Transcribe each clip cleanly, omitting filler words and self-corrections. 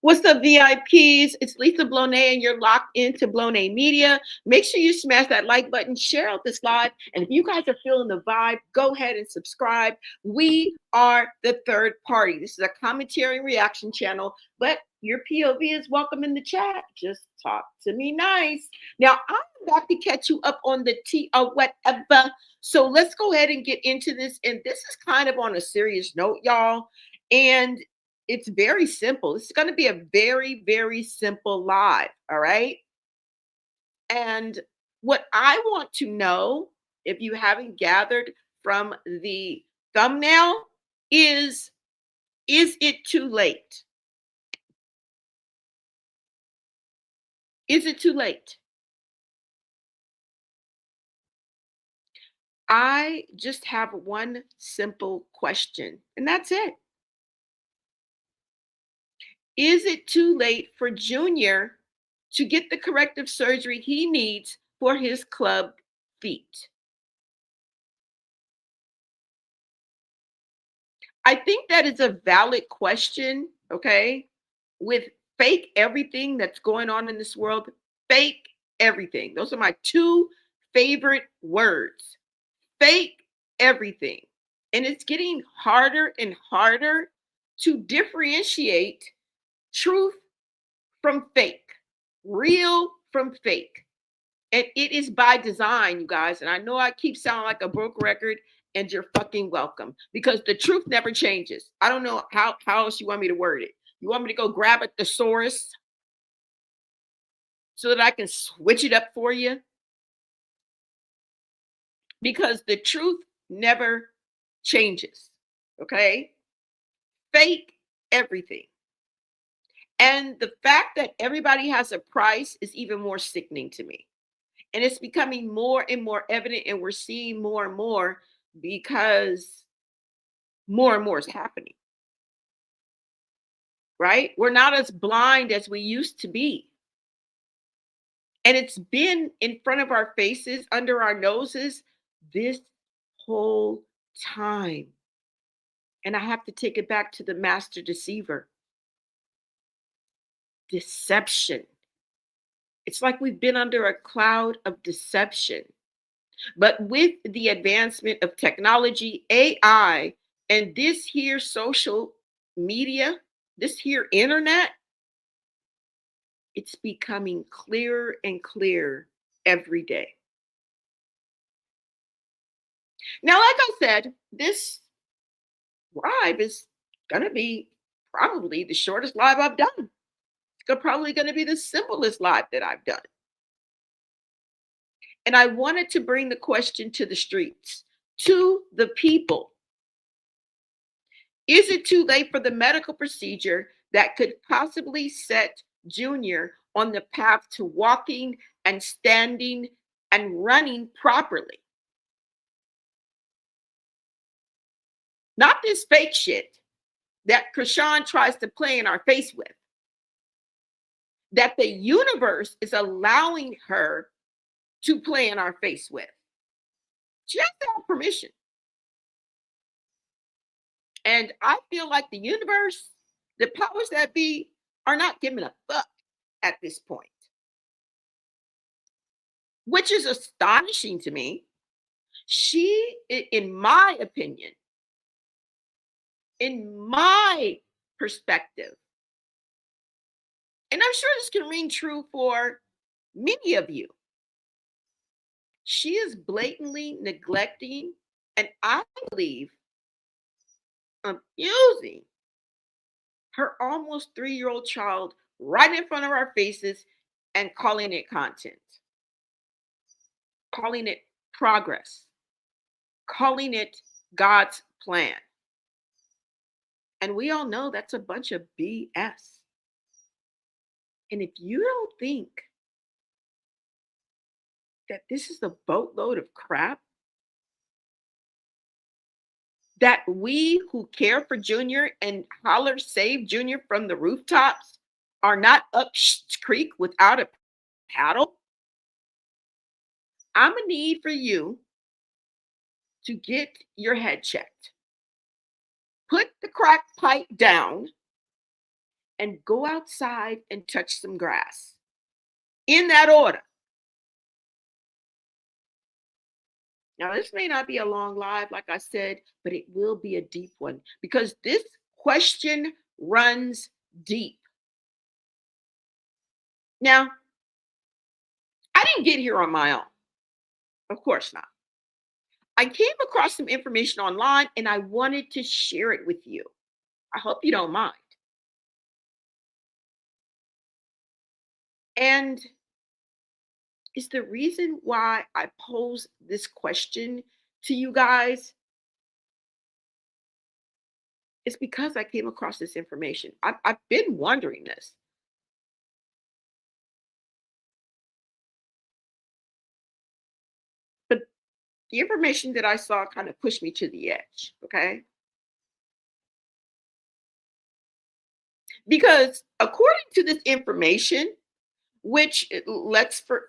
What's up, VIPs? It's Lisa Blonet, and you're locked into Blonet Media. Make sure you smash that like button, share out this live, and if you guys are feeling the vibe, go ahead and subscribe. We are the third party. This is a commentary reaction channel, but your POV is welcome in the chat. Just talk to me nice. Now, I'm about to catch you up on the tea or whatever. So let's go ahead and get into this. And this is kind of on a serious note, y'all. And it's very simple. It's going to be a very, very simple live. All right. And what I want to know, if you haven't gathered from the thumbnail, is it too late? Is it too late? I just have one simple question, and that's it. Is it too late for Junior to get the corrective surgery he needs for his club feet? I think that is a valid question, okay? With fake everything that's going on in this world, fake everything. Those are my two favorite words. Fake everything. And it's getting harder and harder to differentiate truth from fake, real from fake. And it is by design, you guys. And I know I keep sounding like a broke record, and you're fucking welcome because the truth never changes. I don't know how else you want me to word it. You want me to go grab a thesaurus so that I can switch it up for you? Because the truth never changes. Okay? Fake everything. And the fact that everybody has a price is even more sickening to me. And it's becoming more and more evident, and we're seeing more and more because more and more is happening. Right? We're not as blind as we used to be. And it's been in front of our faces, under our noses, this whole time. And I have to take it back to the master deceiver. Deception. It's like we've been under a cloud of deception. But with the advancement of technology, AI, and this here social media, this here internet, it's becoming clearer and clearer every day. Now, like I said, this live is going to be probably the shortest live I've done. It's probably going to be the simplest live that I've done. And I wanted to bring the question to the streets, to the people. Is it too late for the medical procedure that could possibly set Junior on the path to walking and standing and running properly? Not this fake shit that Chrisean tries to play in our face with, that the universe is allowing her to play in our face with. She has to have permission. And I feel like the universe, the powers that be, are not giving a fuck at this point, which is astonishing to me. She, in my opinion, in my perspective, and I'm sure this can ring true for many of you, she is blatantly neglecting, and I believe abusing her almost 3-year-old child right in front of our faces and calling it content, calling it progress, calling it God's plan. And we all know that's a bunch of BS. And if you don't think that this is a boatload of crap, that we who care for Junior and holler save Junior from the rooftops are not up creek without a paddle, I'm gonna need for you to get your head checked. Put the crack pipe down and go outside and touch some grass. In that order. Now, this may not be a long live, like I said, but it will be a deep one because this question runs deep. Now, I didn't get here on my own. Of course not. I came across some information online and I wanted to share it with you. I hope you don't mind. And is the reason why I pose this question to you guys is because I came across this information. I've been wondering this. But the information that I saw kind of pushed me to the edge. Okay. Because according to this information, which let's for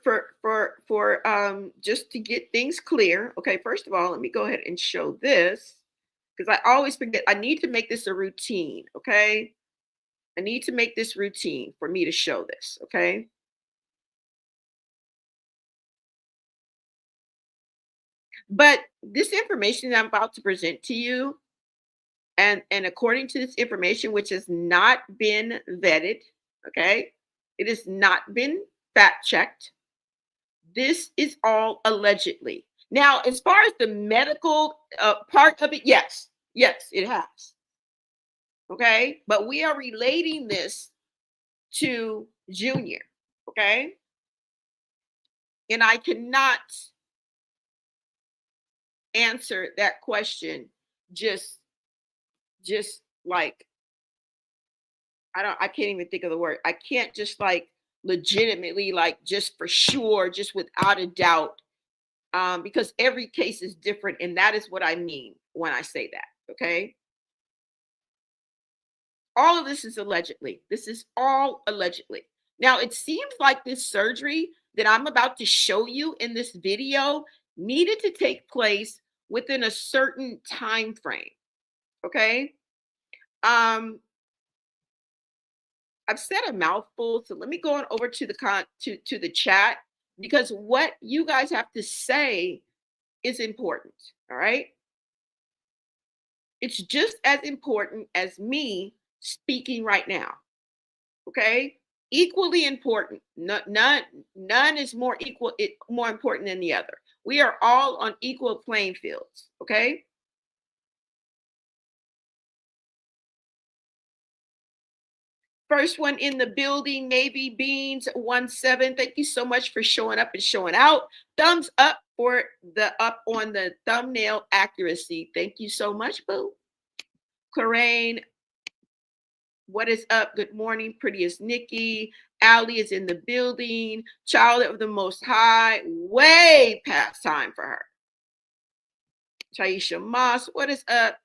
just to get things clear. Okay, first of all, let me go ahead and show this because I always forget. I need to make this a routine. Okay. I need to make this routine for me to show this. Okay. But this information that I'm about to present to you, and according to this information, which has not been vetted, okay, it has not been fact checked. This is all allegedly. Now, as far as the medical part of it, yes, yes, it has. Okay, but we are relating this to Junior. Okay, and I cannot answer that question just just like I can't even think of the word. I can't just like legitimately like just for sure, just without a doubt, because every case is different, and that is what I mean when I say that. Okay, all of this is allegedly. This is all allegedly. Now it seems like this surgery that I'm about to show you in this video needed to take place within a certain time frame. Okay. Um, I've said a mouthful, so let me go on over to the to the chat because what you guys have to say is important. All right, it's just as important as me speaking right now. Okay, equally important. None is more equal. More important than the other. We are all on equal playing fields. Okay. First one in the building, Navy Beans 17. Thank you so much for showing up and showing out. Thumbs up for the up on the thumbnail accuracy. Thank you so much, boo. Coraine, what is up? Good morning. Pretty as Nikki. Allie is in the building. Child of the Most High. Way past time for her. Taisha Moss, what is up?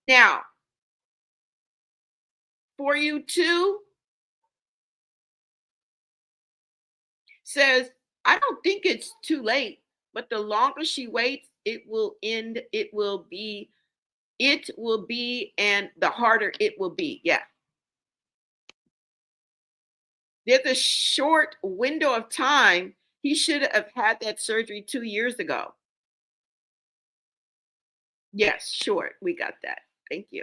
Now, for you too, says, I don't think it's too late, but the longer she waits, it will end, it will be, and the harder it will be. Yeah. There's a short window of time. He should have had that surgery 2 years ago. Yes, short. We got that. Thank you.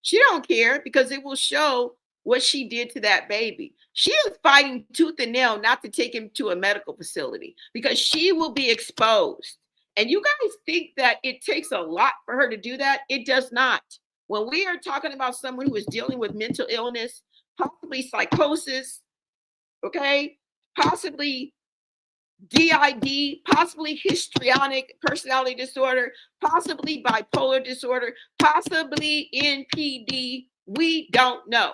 She don't care because it will show what she did to that baby. She is fighting tooth and nail not to take him to a medical facility because she will be exposed. And you guys think that it takes a lot for her to do that? It does not. When we are talking about someone who is dealing with mental illness, possibly psychosis, okay, possibly DID, possibly histrionic personality disorder, possibly bipolar disorder, possibly NPD. We don't know.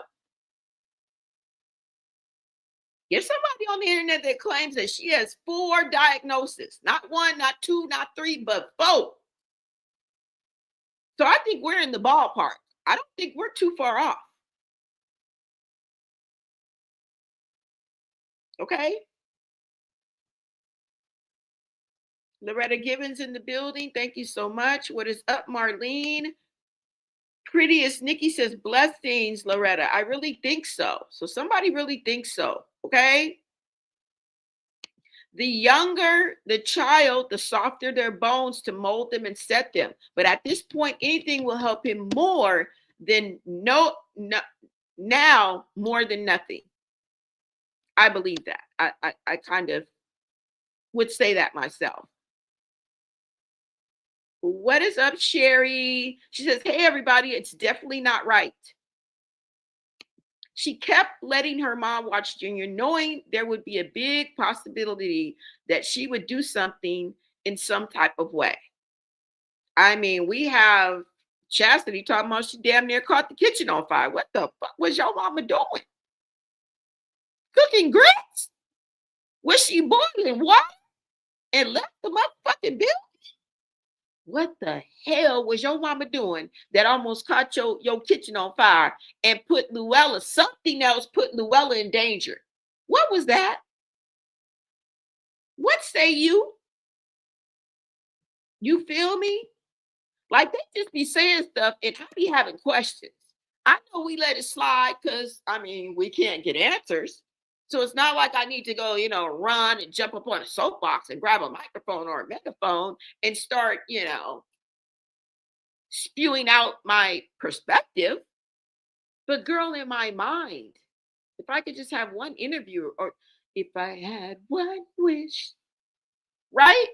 There's somebody on the internet that claims that she has 4 diagnoses, not 1, not 2, not 3, but 4. So I think we're in the ballpark. I don't think we're too far off. Okay. Loretta Gibbons in the building. Thank you so much. What is up, Marlene? Prettiest Nikki says, blessings, Loretta. I really think so. So somebody really thinks so. Okay. The younger the child, the softer their bones to mold them and set them. But at this point, anything will help him more than now more than nothing. I believe that. I kind of would say that myself. What is up, Sherry? She says, hey, everybody, it's definitely not right. She kept letting her mom watch Junior, knowing there would be a big possibility that she would do something in some type of way. I mean, we have Chastity talking about she damn near caught the kitchen on fire. What the fuck was your mama doing? Cooking grits? Was she boiling water and left the motherfucking building? What the hell was your mama doing that almost caught your kitchen on fire and put Luella, something else put Luella in danger? What was that? What say you? You feel me? Like they just be saying stuff and I be having questions. I know we let it slide because I mean we can't get answers. So it's not like I need to go, run and jump up on a soapbox and grab a microphone or a megaphone and start, spewing out my perspective. But girl, in my mind, if I could just have one interview or if I had one wish, right?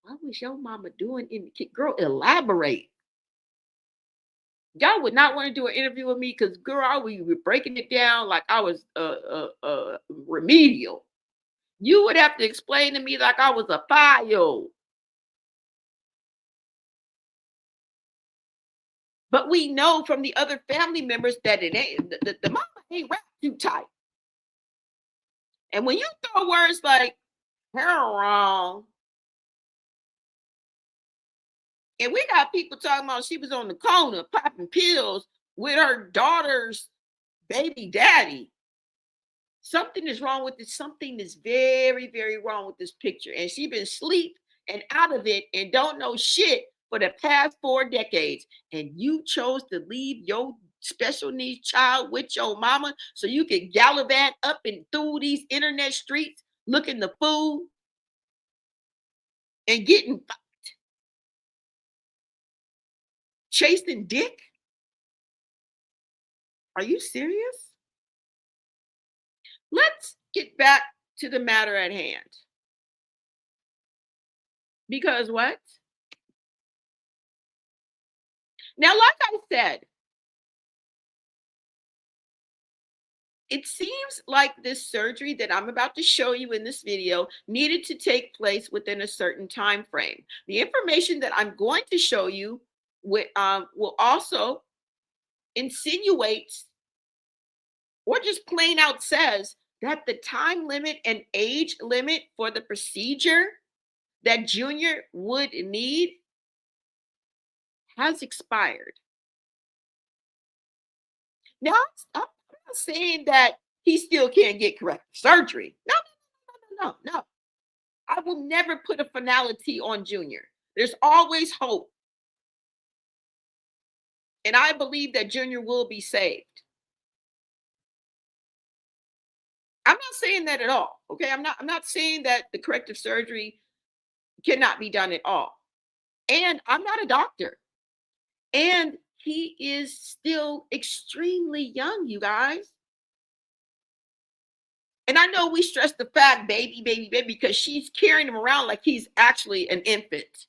What was your mama doing in the kid? Girl, elaborate. Y'all would not want to do an interview with me because, girl, I would be breaking it down like I was remedial. You would have to explain to me like I was a 5-year-old. But we know from the other family members that it ain't the mama ain't wrapped too tight. And when you throw words like heroin, and we got people talking about she was on the corner popping pills with her daughter's baby daddy. Something is wrong with this. Something is very, very wrong with this picture. And she been asleep and out of it and don't know shit for the past 4 decades. And you chose to leave your special needs child with your mama so you could gallivant up and through these internet streets looking the fool and getting chasing dick? Are you serious? Let's get back to the matter at hand. Because what? Now, like I said, it seems like this surgery that I'm about to show you in this video needed to take place within a certain time frame. The information that I'm going to show you will also insinuate or just plain out says that the time limit and age limit for the procedure that Junior would need has expired. Now, I'm not saying that he still can't get corrective surgery. No. I will never put a finality on Junior. There's always hope. And I believe that Junior will be saved. I'm not saying that at all. Okay. I'm not saying that the corrective surgery cannot be done at all. And I'm not a doctor. And he is still extremely young, you guys. And I know we stress the fact, baby, because she's carrying him around like he's actually an infant,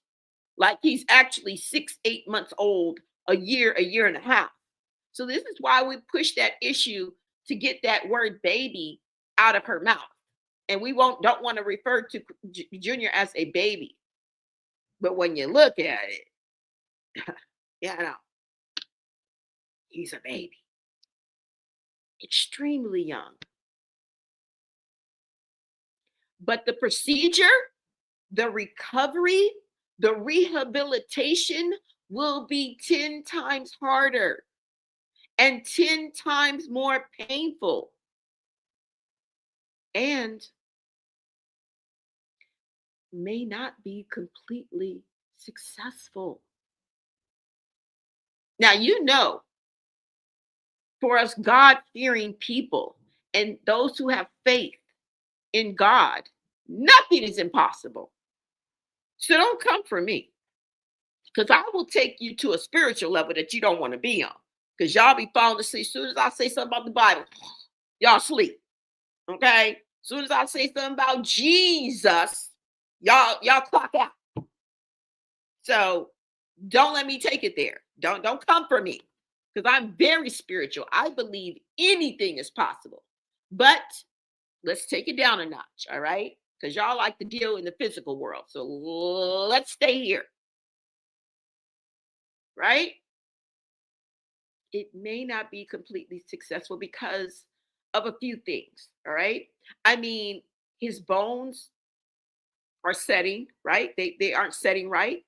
like he's actually 6, 8 months old, a year and a half. So this is why we push that issue to get that word baby out of her mouth. And we don't want to refer to Junior as a baby. But when you look at it, he's a baby. Extremely young. But the procedure, the recovery, the rehabilitation will be 10 times harder and 10 times more painful. And may not be completely successful. Now, for us God fearing people and those who have faith in God, nothing is impossible. So don't come for me because I will take you to a spiritual level that you don't want to be on. Because y'all be falling asleep. As soon as I say something about the Bible, y'all sleep. Okay? As soon as I say something about Jesus, y'all clock out. So don't let me take it there. Don't come for me because I'm very spiritual. I believe anything is possible. But let's take it down a notch, all right? Because y'all like to deal in the physical world. So let's stay here, right? It may not be completely successful because of a few things, all right? I mean, his bones are setting, right? They aren't setting right.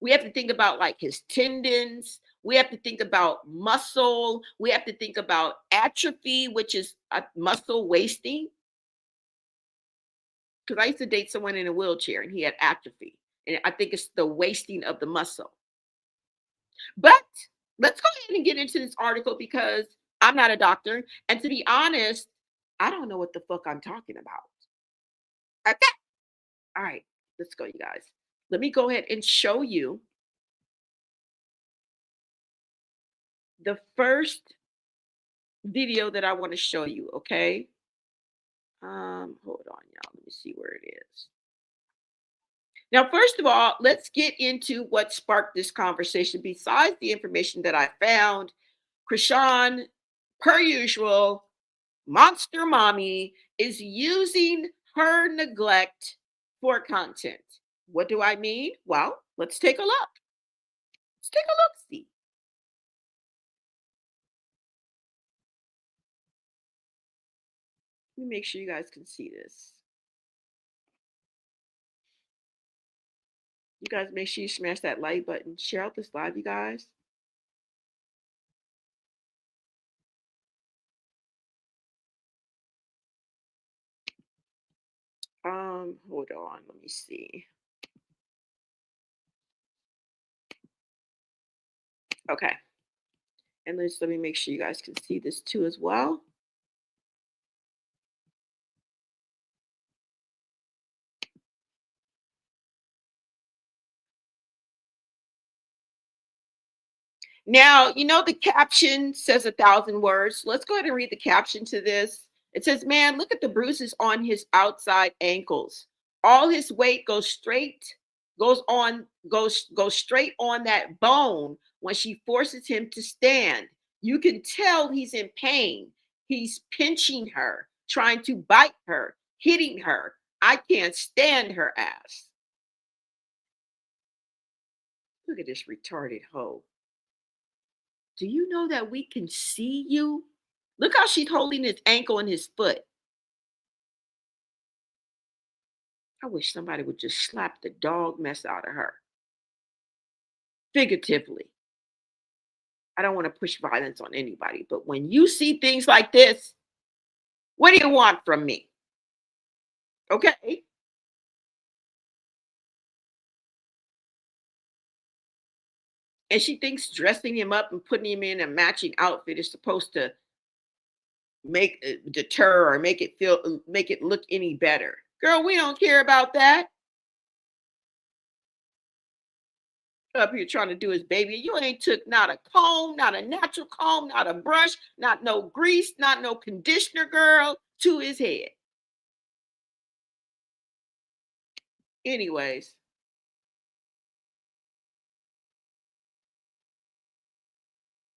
We have to think about like his tendons. We have to think about muscle. We have to think about atrophy, which is a muscle wasting. Because I used to date someone in a wheelchair and he had atrophy. And I think it's the wasting of the muscle. But let's go ahead and get into this article because I'm not a doctor. And to be honest, I don't know what the fuck I'm talking about. Okay. All right. Let's go, you guys. Let me go ahead and show you the first video that I want to show you. Okay. Hold on, y'all. Let me see where it is. Now, first of all, let's get into what sparked this conversation. Besides the information that I found, Chrisean, per usual, Monster Mommy is using her neglect for content. What do I mean? Well, let's take a look. Let's take a look, see. Let me make sure you guys can see this. You guys make sure you smash that like button. Share out this live, you guys. Hold on, let me see. Okay. And let me make sure you guys can see this too as well. Now, the caption says 1,000 words. Let's go ahead and read the caption to this. It says, man, look at the bruises on his outside ankles. All his weight goes straight on that bone when she forces him to stand. You can tell he's in pain. He's pinching her, trying to bite her, hitting her. I can't stand her ass. Look at this retarded hoe. Do you know that we can see you? Look how she's holding his ankle and his foot. I wish somebody would just slap the dog mess out of her. Figuratively. I don't want to push violence on anybody, but when you see things like this, what do you want from me? Okay. And she thinks dressing him up and putting him in a matching outfit is supposed to make it deter or make it look any better. Girl, we don't care about that. Up here trying to do his baby. You ain't took not a comb, not a natural comb, not a brush, not no grease, not no conditioner, girl, to his head. Anyways,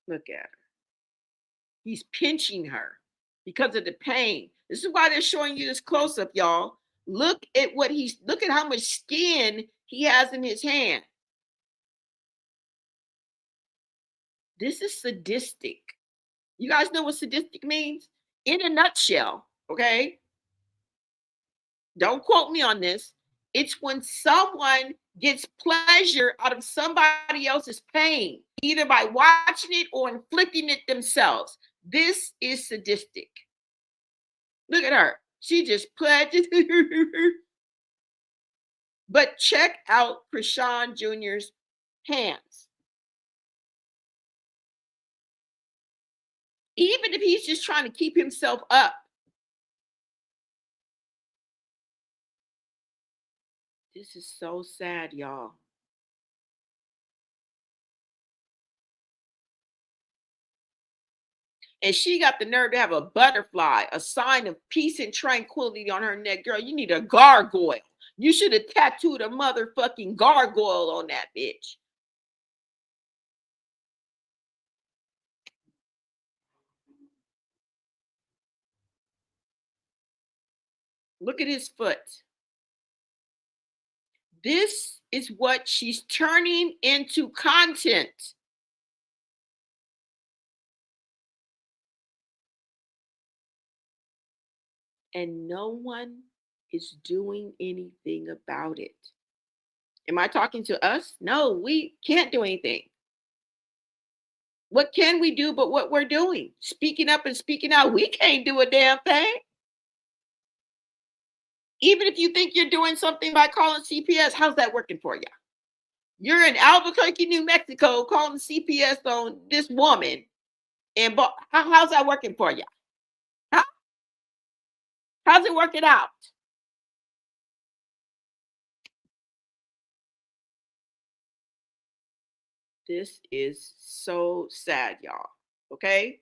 look at her. He's pinching her because of the pain. This is why they're showing you this close up, y'all. Look at how much skin he has in his hand. This is sadistic. You guys know what sadistic means? In a nutshell, okay? Don't quote me on this. It's when someone gets pleasure out of somebody else's pain, either by watching it or inflicting it themselves. This is sadistic. Look at her. She just pledges. But check out Chrisean Jr.'s hands. Even if he's just trying to keep himself up. This is so sad, y'all. And she got the nerve to have a butterfly, a sign of peace and tranquility on her neck. Girl, you need a gargoyle. You should have tattooed a motherfucking gargoyle on that bitch. Look at his foot. This is what she's turning into content. And no one is doing anything about it. Am I talking to us? No, we can't do anything. What can we do but what we're doing? Speaking up and speaking out. We can't do a damn thing. Even if you think you're doing something by calling CPS, how's that working for you? You're in Albuquerque, New Mexico, calling CPS on this woman, and how's that working for you? How, how's it working out? This is so sad, y'all. Okay?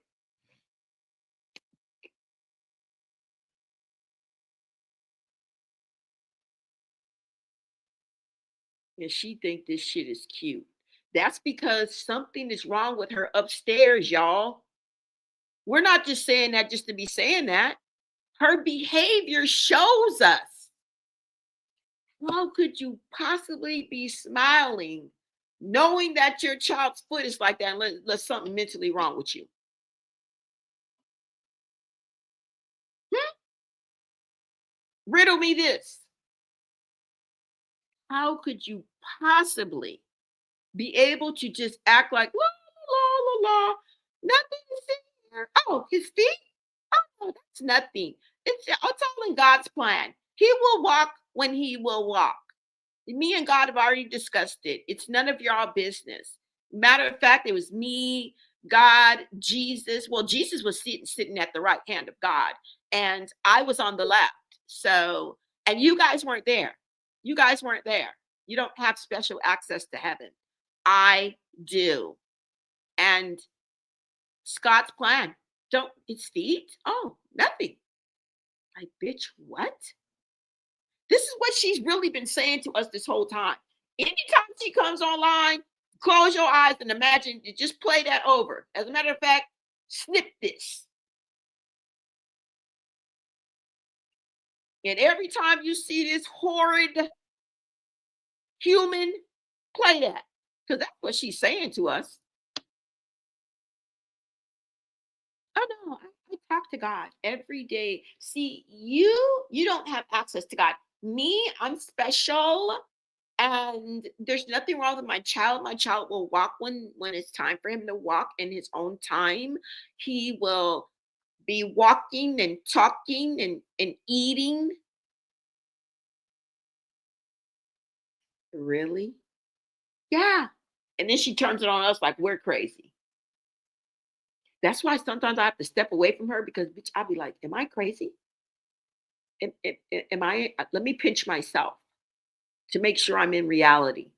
And she think this shit is cute. That's because something is wrong with her upstairs, y'all. We're not just saying that just to be saying that. Her behavior shows us. How could you possibly be smiling knowing that your child's foot is like that unless something mentally wrong with you? Hmm? Riddle me this. How could you possibly be able to just act like la la la la, nothing is in here? Oh, his feet? Oh, that's nothing. It's all in God's plan. He will walk when he will walk. Me and God have already discussed it. It's none of y'all business. Matter of fact, it was me, God, Jesus. Well, Jesus was sitting at the right hand of God, and I was on the left. So, and you guys weren't there. You guys weren't there. You don't have special access to heaven. I do. And Scott's plan. Don't it's feet? Oh, nothing. Like, bitch, what? This is what she's really been saying to us this whole time. Anytime she comes online, close your eyes and imagine you just play that over. As a matter of fact, snip this. And every time you see this horrid human, play that. Because that's what she's saying to us. Oh no, I talk to God every day. See, you don't have access to God. Me, I'm special. And there's nothing wrong with my child. My child will walk when it's time for him to walk in his own time. He will be walking and talking and eating. Really? Yeah. And then she turns it on us like we're crazy. That's why sometimes I have to step away from her because bitch, I'll be like, am I crazy? Am I let me pinch myself to make sure I'm in reality.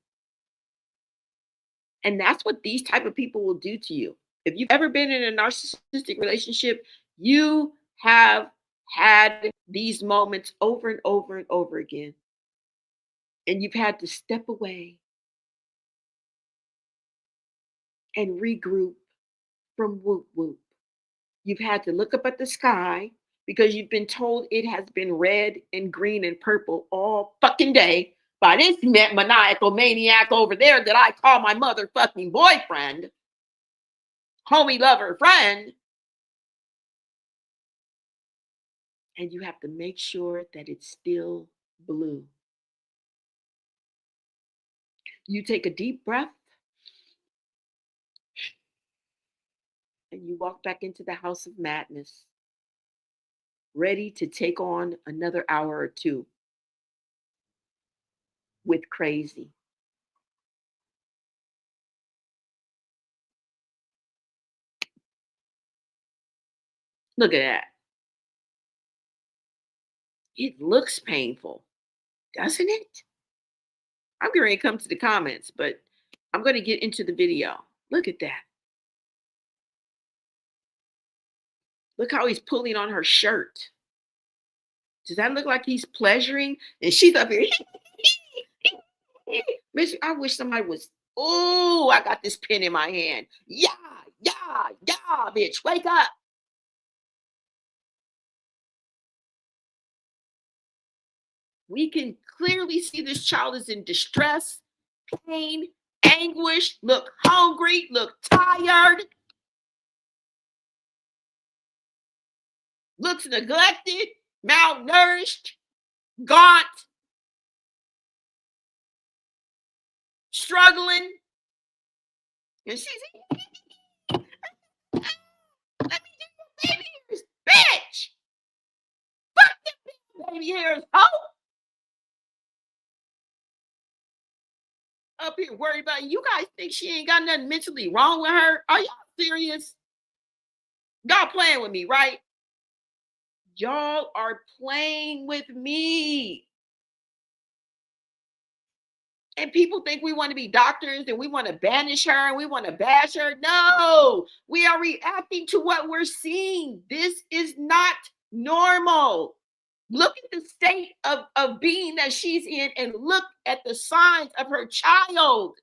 And that's what these type of people will do to you. If you've ever been in a narcissistic relationship, you have had these moments over and over and over again. And you've had to step away and regroup from whoop whoop. You've had to look up at the sky because you've been told it has been red and green and purple all fucking day by this maniacal maniac over there that I call my motherfucking boyfriend, homie lover friend. And you have to make sure that it's still blue. You take a deep breath and you walk back into the house of madness, ready to take on another hour or two. with crazy. Look at that. It looks painful, doesn't it? I'm going to come to the comments, but I'm going to get into the video. Look at that. Look how he's pulling on her shirt. Does that look like he's pleasuring? And she's up here. Bitch, I wish somebody was. Oh, I got this pen in my hand. Yeah, yeah, yeah, bitch, wake up. We can clearly see this child is in distress, pain, anguish, look hungry, look tired, looks neglected, malnourished, gaunt, struggling. And she's, let me do your baby hairs, bitch. Fuck them baby hairs, hoe. Up here worried about you guys think she ain't got nothing mentally wrong with her? Are y'all serious? Y'all playing with me, right? Y'all are playing with me. And people think we want to be doctors and we want to banish her and we want to bash her. No, we are reacting to what we're seeing. This is not normal. Look at the state of being that she's in and look at the signs of her child.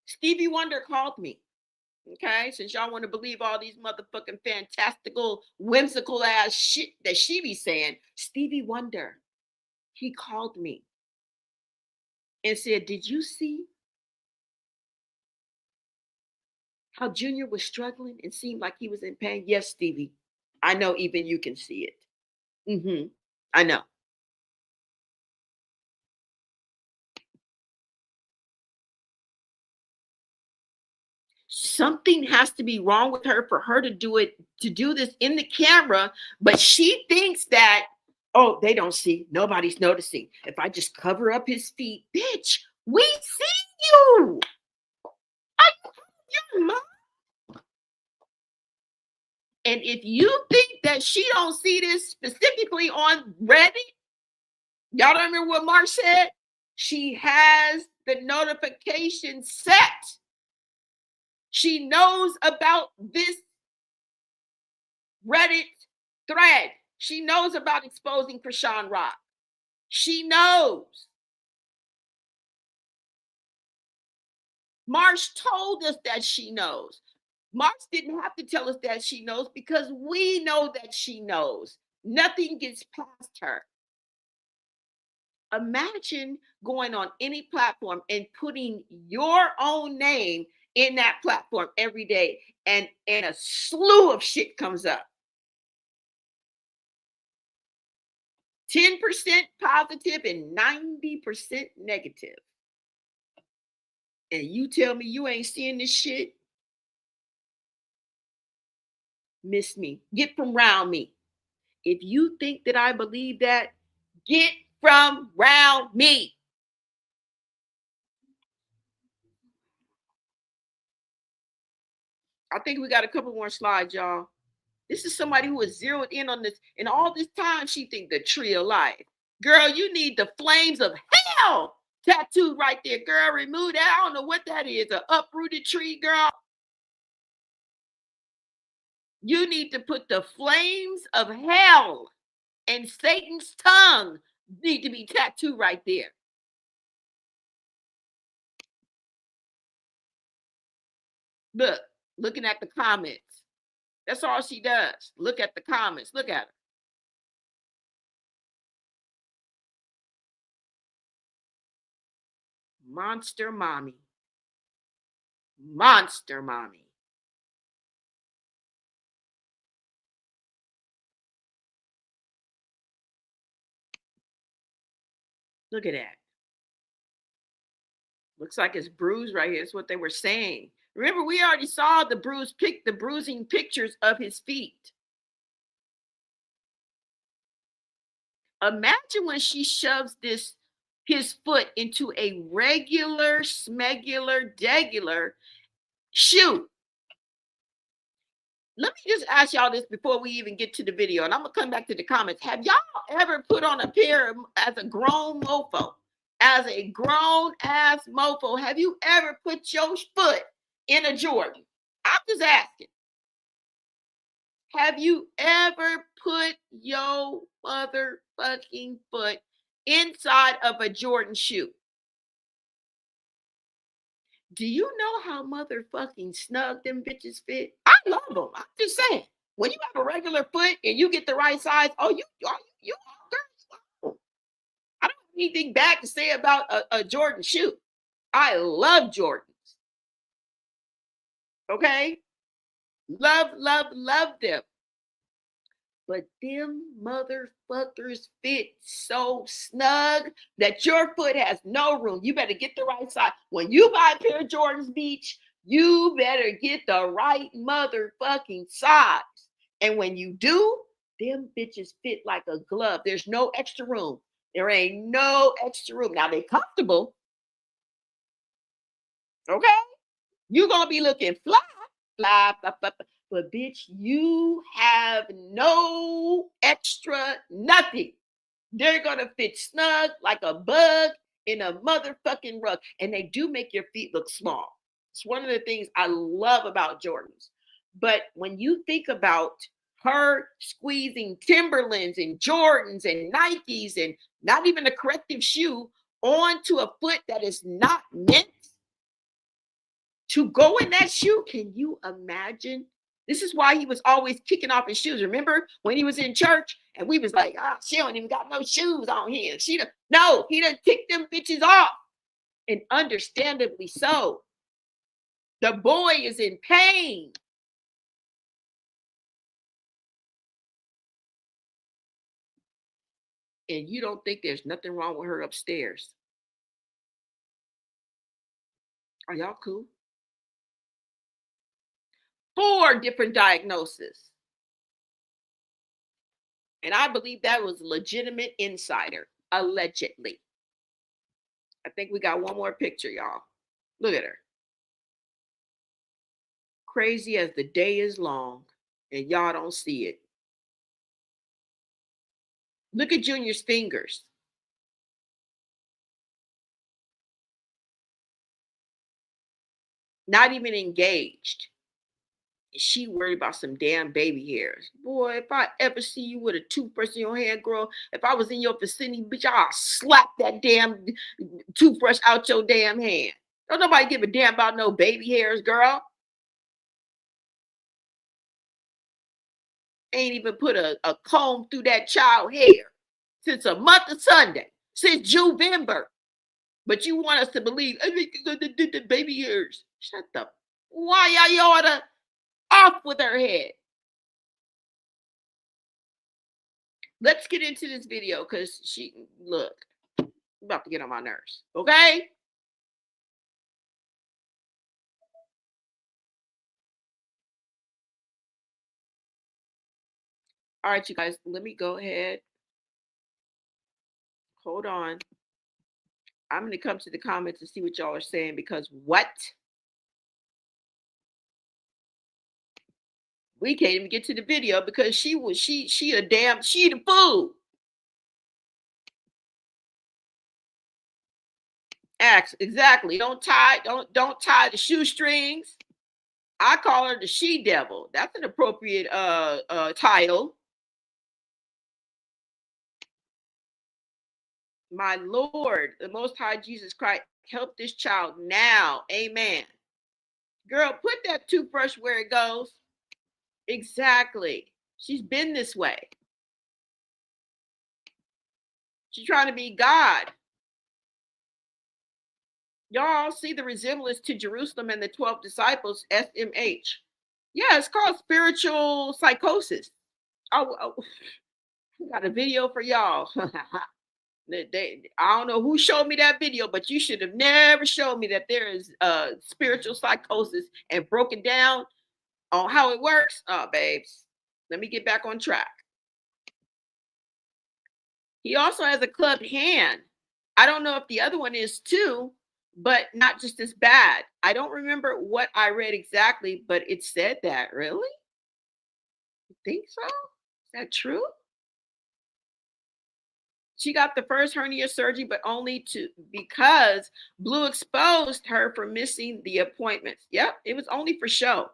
Stevie Wonder called me. Okay, since y'all want to believe all these motherfucking fantastical, whimsical ass shit that she be saying, Stevie Wonder, he called me and said, did you see how Junior was struggling and seemed like he was in pain? Yes, Stevie. I know even you can see it. I know. Something has to be wrong with her for her to do this in the camera, but she thinks that, oh, they don't see, nobody's noticing. If I just cover up his feet, bitch, we see you. Your mom. And if you think that she don't see this specifically on Reddit, y'all don't remember what Mark said? She has the notification set. She knows about this Reddit thread. She knows about exposing Chrisean Rock. She knows. Marsh told us that she knows. Marsh didn't have to tell us that she knows because we know that she knows. Nothing gets past her. Imagine going on any platform and putting your own name in that platform every day and a slew of shit comes up. 10% positive and 90% negative. And you tell me you ain't seeing this shit? Miss me. Get from round me. If you think that I believe that, get from round me. I think we got a couple more slides, y'all. This is somebody who is zeroed in on this. And all this time, she think the tree of life. Girl, you need the flames of hell tattooed right there. Girl, remove that. I don't know what that is. An uprooted tree, girl. You need to put the flames of hell and Satan's tongue need to be tattooed right there. Look, looking at the comments. That's all she does. Look at the comments. Look at her. Monster mommy. Monster mommy. Look at that. Looks like it's bruised right here. That's what they were saying. Remember, we already saw the bruising pictures of his feet. Imagine when she shoves his foot into a regular, smegular, degular shoe. Let me just ask y'all this before we even get to the video, and I'm gonna come back to the comments. Have y'all ever put on a pair as a grown mofo? As a grown ass mofo, have you ever put your foot in a Jordan? I'm just asking. Have you ever put your motherfucking foot inside of a Jordan shoe? Do you know how motherfucking snug them bitches fit? I love them. I'm just saying. When you have a regular foot and you get the right size, you girl. I don't have anything bad to say about a Jordan shoe. I love Jordans. Okay? Love them. But them motherfuckers fit so snug that your foot has no room. You better get the right size. When you buy a pair of Jordans Beach, you better get the right motherfucking size. And when you do, them bitches fit like a glove. There's no extra room. There ain't no extra room. Now they comfortable. Okay? You're gonna be looking fly, fly, fly, fly, fly. But bitch, you have no extra nothing. They're gonna fit snug like a bug in a motherfucking rug. And they do make your feet look small. It's one of the things I love about Jordans. But when you think about her squeezing Timberlands and Jordans and Nikes and not even a corrective shoe onto a foot that is not meant to go in that shoe, can you imagine? This is why he was always kicking off his shoes. Remember when he was in church and we was like, she don't even got no shoes on here. No, he done kicked them bitches off. And understandably so. The boy is in pain. And you don't think there's nothing wrong with her upstairs. Are y'all cool? 4 different diagnoses. And I believe that was a legitimate insider, allegedly. I think we got one more picture, y'all. Look at her. Crazy as the day is long, and y'all don't see it. Look at Junior's fingers. Not even engaged. She worried about some damn baby hairs. Boy, if I ever see you with a toothbrush in your hand, girl, if I was in your vicinity, bitch, I'll slap that damn toothbrush out your damn hand. Don't nobody give a damn about no baby hairs, girl. Ain't even put a comb through that child hair since a month of Sunday, since Juvember. But you want us to believe the baby hairs. Shut the why y'all oughta off with her head. Let's get into this video because look, I'm about to get on my nerves. Okay? All right, you guys, let me go ahead. Hold on. I'm going to come to the comments and see what y'all are saying because what? We can't even get to the video because she the fool. Exactly. Don't tie the shoestrings. I call her the she devil. That's an appropriate title. My Lord, the Most High Jesus Christ, help this child now. Amen. Girl, put that toothbrush where it goes. Exactly. She's been this way. She's trying to be God. Y'all see the resemblance to Jerusalem and the 12 disciples, SMH. Yeah, it's called spiritual psychosis. Oh, I got a video for y'all. I don't know who showed me that video, but you should have never showed me that there is spiritual psychosis and broken down on how it works. Oh, babes, let me get back on track. He also has a clubbed hand. I don't know if the other one is too, but not just as bad. I don't remember what I read exactly, but it said that. Really? You think so? Is that true? She got the first hernia surgery, but only to because Blue exposed her for missing the appointments. Yep, it was only for show.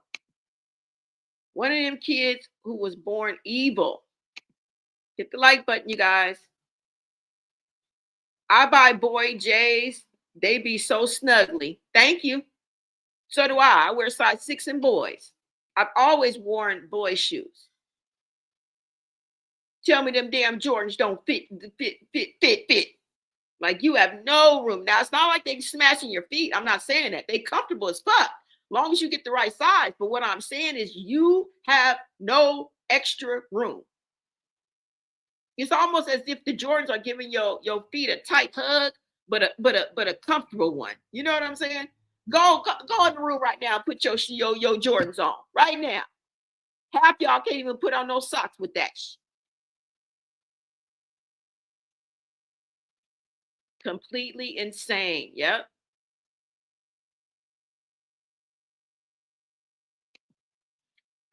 One of them kids who was born evil. Hit the like button, you guys. I buy boy J's. They be so snuggly. Thank you. So do I. I wear size 6 in boys. I've always worn boy shoes. Tell me them damn Jordans don't fit. Like you have no room. Now it's not like they smashing your feet. I'm not saying that. They comfortable as fuck. Long as you get the right size. But what I'm saying is you have no extra room. It's almost as if the Jordans are giving your feet a tight hug, but a comfortable one. You know what I'm saying? Go in the room right now and put your Jordans on right now. Half y'all can't even put on no socks with that. Completely insane. Yep.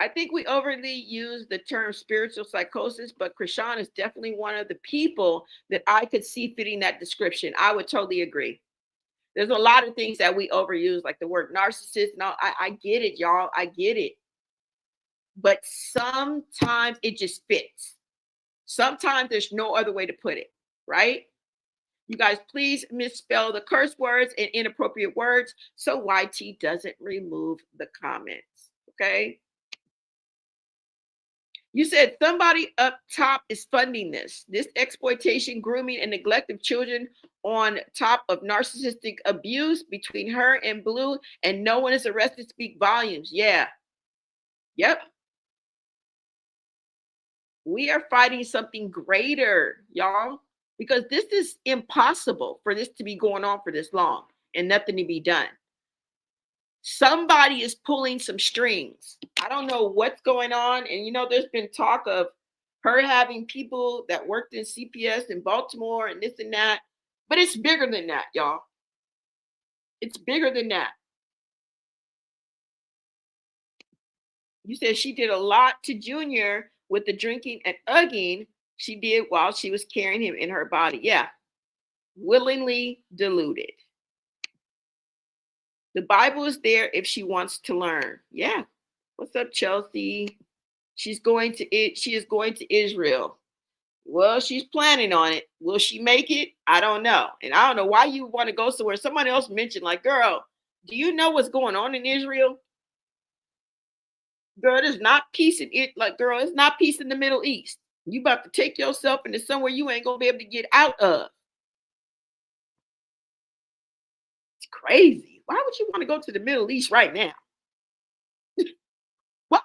I think we overly use the term spiritual psychosis, but Chrisean is definitely one of the people that I could see fitting that description. I would totally agree. There's a lot of things that we overuse, like the word narcissist. No, I get it, y'all. I get it. But sometimes it just fits. Sometimes there's no other way to put it, right? You guys, please misspell the curse words and inappropriate words so YT doesn't remove the comments. Okay. You said somebody up top is funding this exploitation, grooming, and neglect of children on top of narcissistic abuse between her and Blue, and no one is arrested. Speak volumes. Yeah. Yep. We are fighting something greater, y'all, because this is impossible for this to be going on for this long and nothing to be done. Somebody is pulling some strings. I don't know what's going on. And there's been talk of her having people that worked in CPS in Baltimore and this and that. But it's bigger than that, y'all. It's bigger than that. You said she did a lot to Junior with the drinking and ugging she did while she was carrying him in her body. Yeah. Willingly deluded. The Bible is there if she wants to learn. Yeah. What's up, Chelsea? She is going to Israel. Well, she's planning on it. Will she make it? I don't know. And I don't know why you want to go somewhere. Somebody else mentioned, like, girl, do you know what's going on in Israel? Girl, there's not peace in it. Like, girl, it's not peace in the Middle East. You about to take yourself into somewhere you ain't gonna be able to get out of. It's crazy. Why would you want to go to the Middle East right now? What?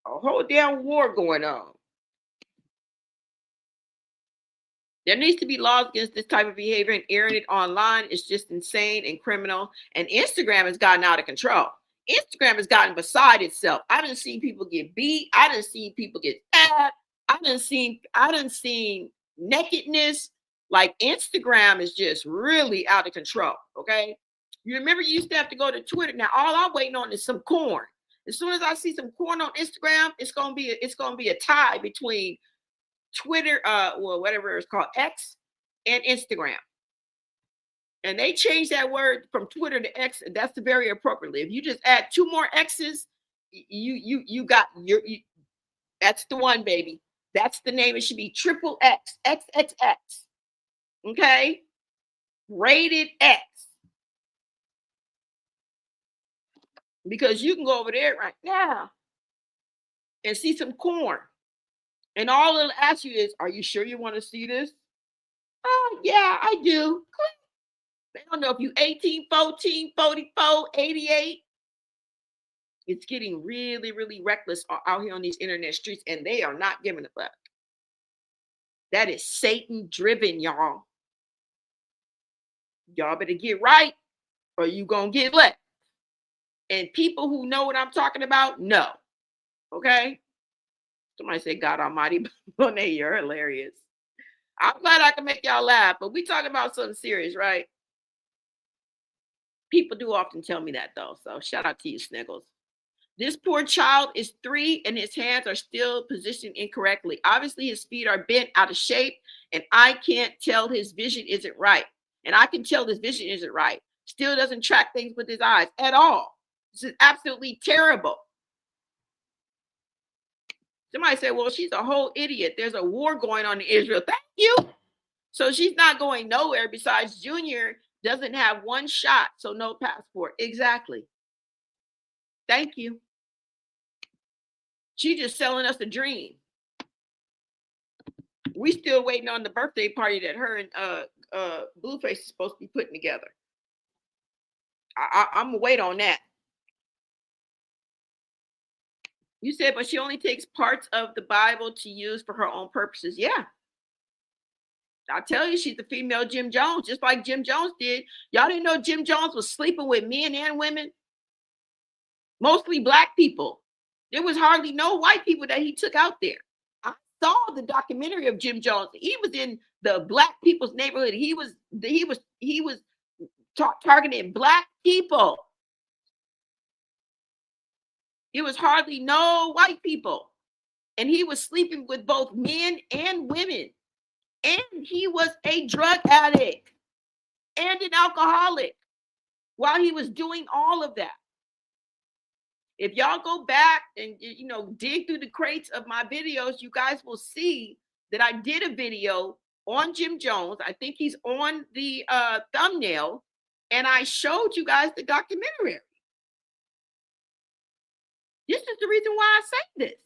A whole damn war going on. There needs to be laws against this type of behavior, and airing it online is just insane and criminal. And Instagram has gotten out of control. Instagram has gotten beside itself. I done seen people get beat. I done seen people get stabbed. I done seen nakedness. Like, Instagram is just really out of control. Okay. You remember you used to have to go to Twitter. Now all I'm waiting on is some corn. As soon as I see some corn on Instagram, it's gonna be a tie between Twitter, whatever it's called, X, and Instagram. And they changed that word from Twitter to X. And that's very appropriately. If you just add 2 more X's, you got that's the one, baby. That's the name. It should be triple X, XXX. Okay, rated X. Because you can go over there right now and see some corn. And all it'll ask you is, are you sure you want to see this? Oh, yeah, I do. They don't know if you 18, 14, 44, 88. It's getting really, really reckless out here on these internet streets, and they are not giving a fuck. That is Satan driven, y'all. Y'all better get right or you gonna get left. And people who know what I'm talking about know. Okay? Somebody say, God Almighty, Monet, you're hilarious. I'm glad I can make y'all laugh, but we talking about something serious, right? People do often tell me that though. So shout out to you, Sniggles. This poor child is 3 and his hands are still positioned incorrectly. Obviously, his feet are bent out of shape, and I can't tell his vision isn't right. And I can tell his vision isn't right. Still doesn't track things with his eyes at all. This is absolutely terrible. Somebody said, well, she's a whole idiot. There's a war going on in Israel. Thank you. So she's not going nowhere. Besides, Junior doesn't have 1 shot, so no passport. Exactly. Thank you. She's just selling us a dream. We still waiting on the birthday party that her and Blueface is supposed to be putting together. I'm gonna wait on that. You said, but she only takes parts of the Bible to use for her own purposes. Yeah. I tell you, she's the female Jim Jones, just like Jim Jones did. Y'all didn't know Jim Jones was sleeping with men and women, mostly black people. There was hardly no white people that he took out there. I saw the documentary of Jim Jones. He was in the black people's neighborhood. He was targeting black people. It was hardly no white people. And he was sleeping with both men and women. And he was a drug addict and an alcoholic while he was doing all of that. If y'all go back and dig through the crates of my videos, you guys will see that I did a video on Jim Jones. I think he's on the thumbnail, and I showed you guys the documentary. This is the reason why I say this.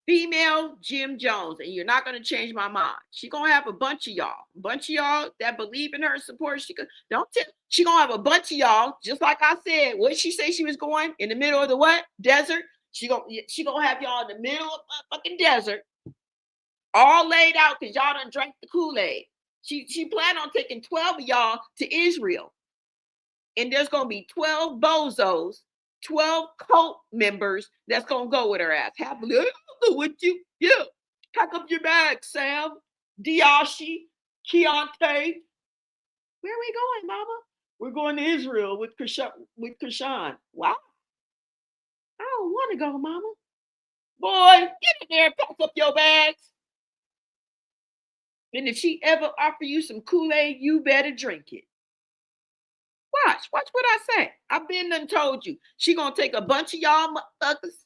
Female Jim Jones, and you're not going to change my mind. She's going to have a bunch of y'all that believe in her and support. She going to have a bunch of y'all, just like I said. What did she say she was going? In the middle of the what? Desert? She going to have y'all in the middle of the fucking desert, all laid out because y'all done drank the Kool-Aid. She planned on taking 12 of y'all to Israel. And there's going to be 12 bozos, 12 cult members that's going to go with her ass. Happily, I don't know with you. Yeah. Pack up your bag, Sam, Diashi, Keontae. Where are we going, mama? We're going to Israel with Chrisean. Wow. I don't want to go, mama. Boy, get in there and pack up your bags. And if she ever offer you some Kool-Aid, you better drink it. Watch what I say. I've been done told you. She gonna take a bunch of y'all motherfuckers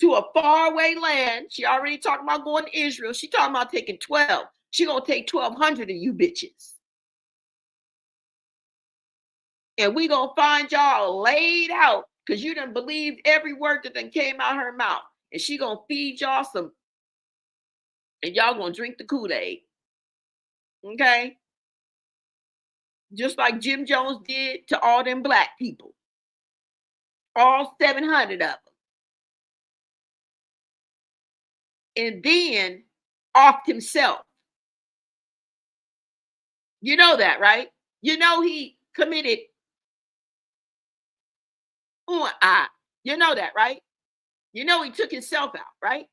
to a faraway land. She already talking about going to Israel. She talking about taking 12. She gonna take 1,200 of you bitches. And we gonna find y'all laid out because you done believed every word that done came out her mouth. And she gonna feed y'all some, and y'all gonna drink the Kool-Aid. Okay? Just like Jim Jones did to all them black people. All 700 of them. And then offed himself. You know that, right? You know he committed. You know that, right? You know he took himself out, right?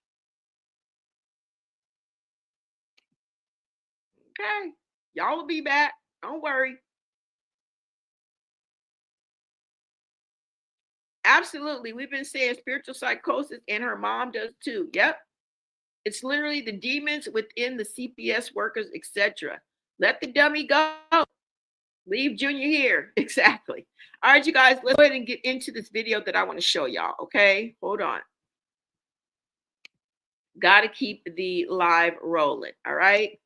Okay. Y'all will be back. Don't worry. Absolutely. We've been saying spiritual psychosis, and her mom does too. Yep. It's literally the demons within the CPS workers, etc. Let the dummy go. Leave Junior here. Exactly. All right, you guys, let's go ahead and get into this video that I want to show y'all. Okay, hold on. Got to keep the live rolling. All right.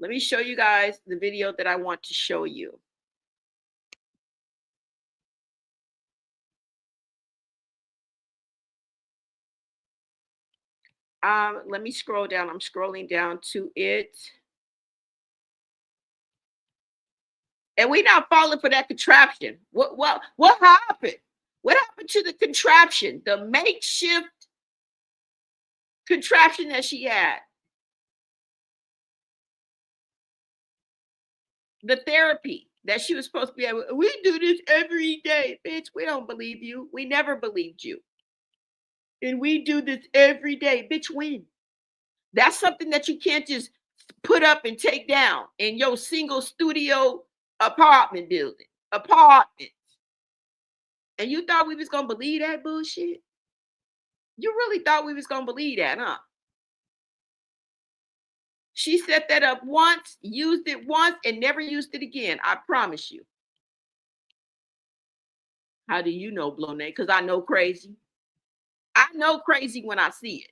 Let me show you guys the video that I want to show you. Let me scroll down. I'm scrolling down to it. And we're not falling for that contraption. What happened? What happened to the contraption? The makeshift contraption that she had. The therapy that she was supposed to be able. We do this every day, bitch. We don't believe you. We never believed you. And we do this every day. Bitch, when? That's something that you can't just put up and take down in your single studio apartment building. Apartment. And you thought we was gonna believe that bullshit? You really thought we was gonna believe that, huh? She set that up once, used it once, and never used it again. I promise you. How do you know, Blone? Because I know crazy. I know crazy when I see it.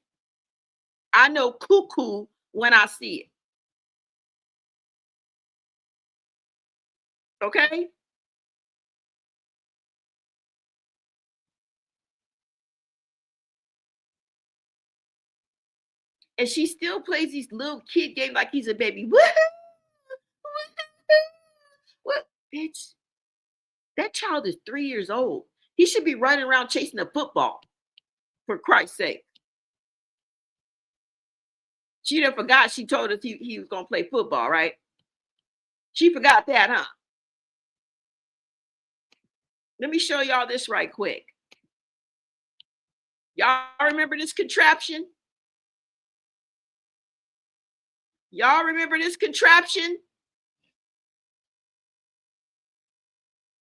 I know cuckoo when I see it. Okay? And she still plays these little kid games like he's a baby. What? Bitch, that child is 3 years old. He should be running around chasing a football, for Christ's sake. She done forgot she told us he was going to play football, right? She forgot that, huh? Let me show y'all this right quick. Y'all remember this contraption? Y'all remember this contraption?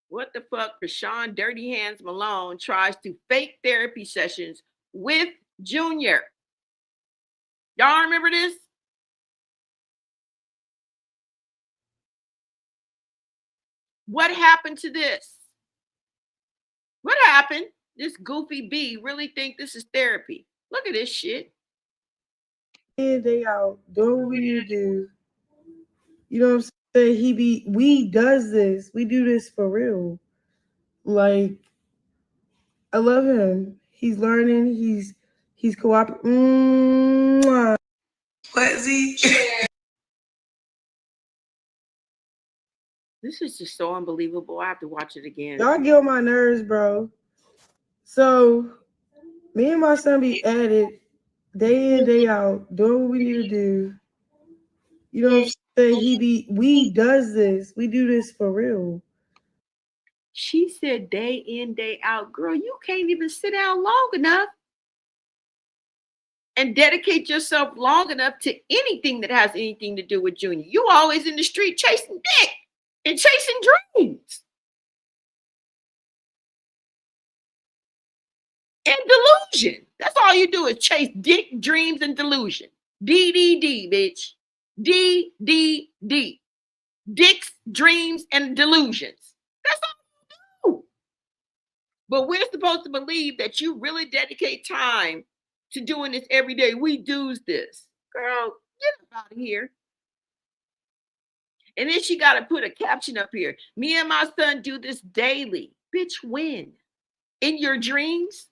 What the fuck? Chrisean Dirty Hands Malone tries to fake therapy sessions with Junior. Y'all remember this? What happened to this? What happened? This goofy B really think this is therapy. Look at this shit. Day out, doing what we need to do. You know what I'm saying? We does this. We do this for real. Like, I love him. He's learning. He's cooperating. What is he? This is just so unbelievable. I have to watch it again. Y'all get on my nerves, bro. So, me and my son be at it day in, day out, doing what we need to do. You know what I'm saying? We does this. We do this for real. She said day in, day out. Girl, you can't even sit down long enough and dedicate yourself long enough to anything that has anything to do with Junior. You always in the street chasing dick and chasing dreams and delusion. That's all you do is chase dick, dreams, and delusion. DDD, bitch. DDD. Dicks, dreams, and delusions. That's all you do. But we're supposed to believe that you really dedicate time to doing this every day. We do this. Girl, get out of here. And then she got to put a caption up here. Me and my son do this daily. Bitch, when? In your dreams?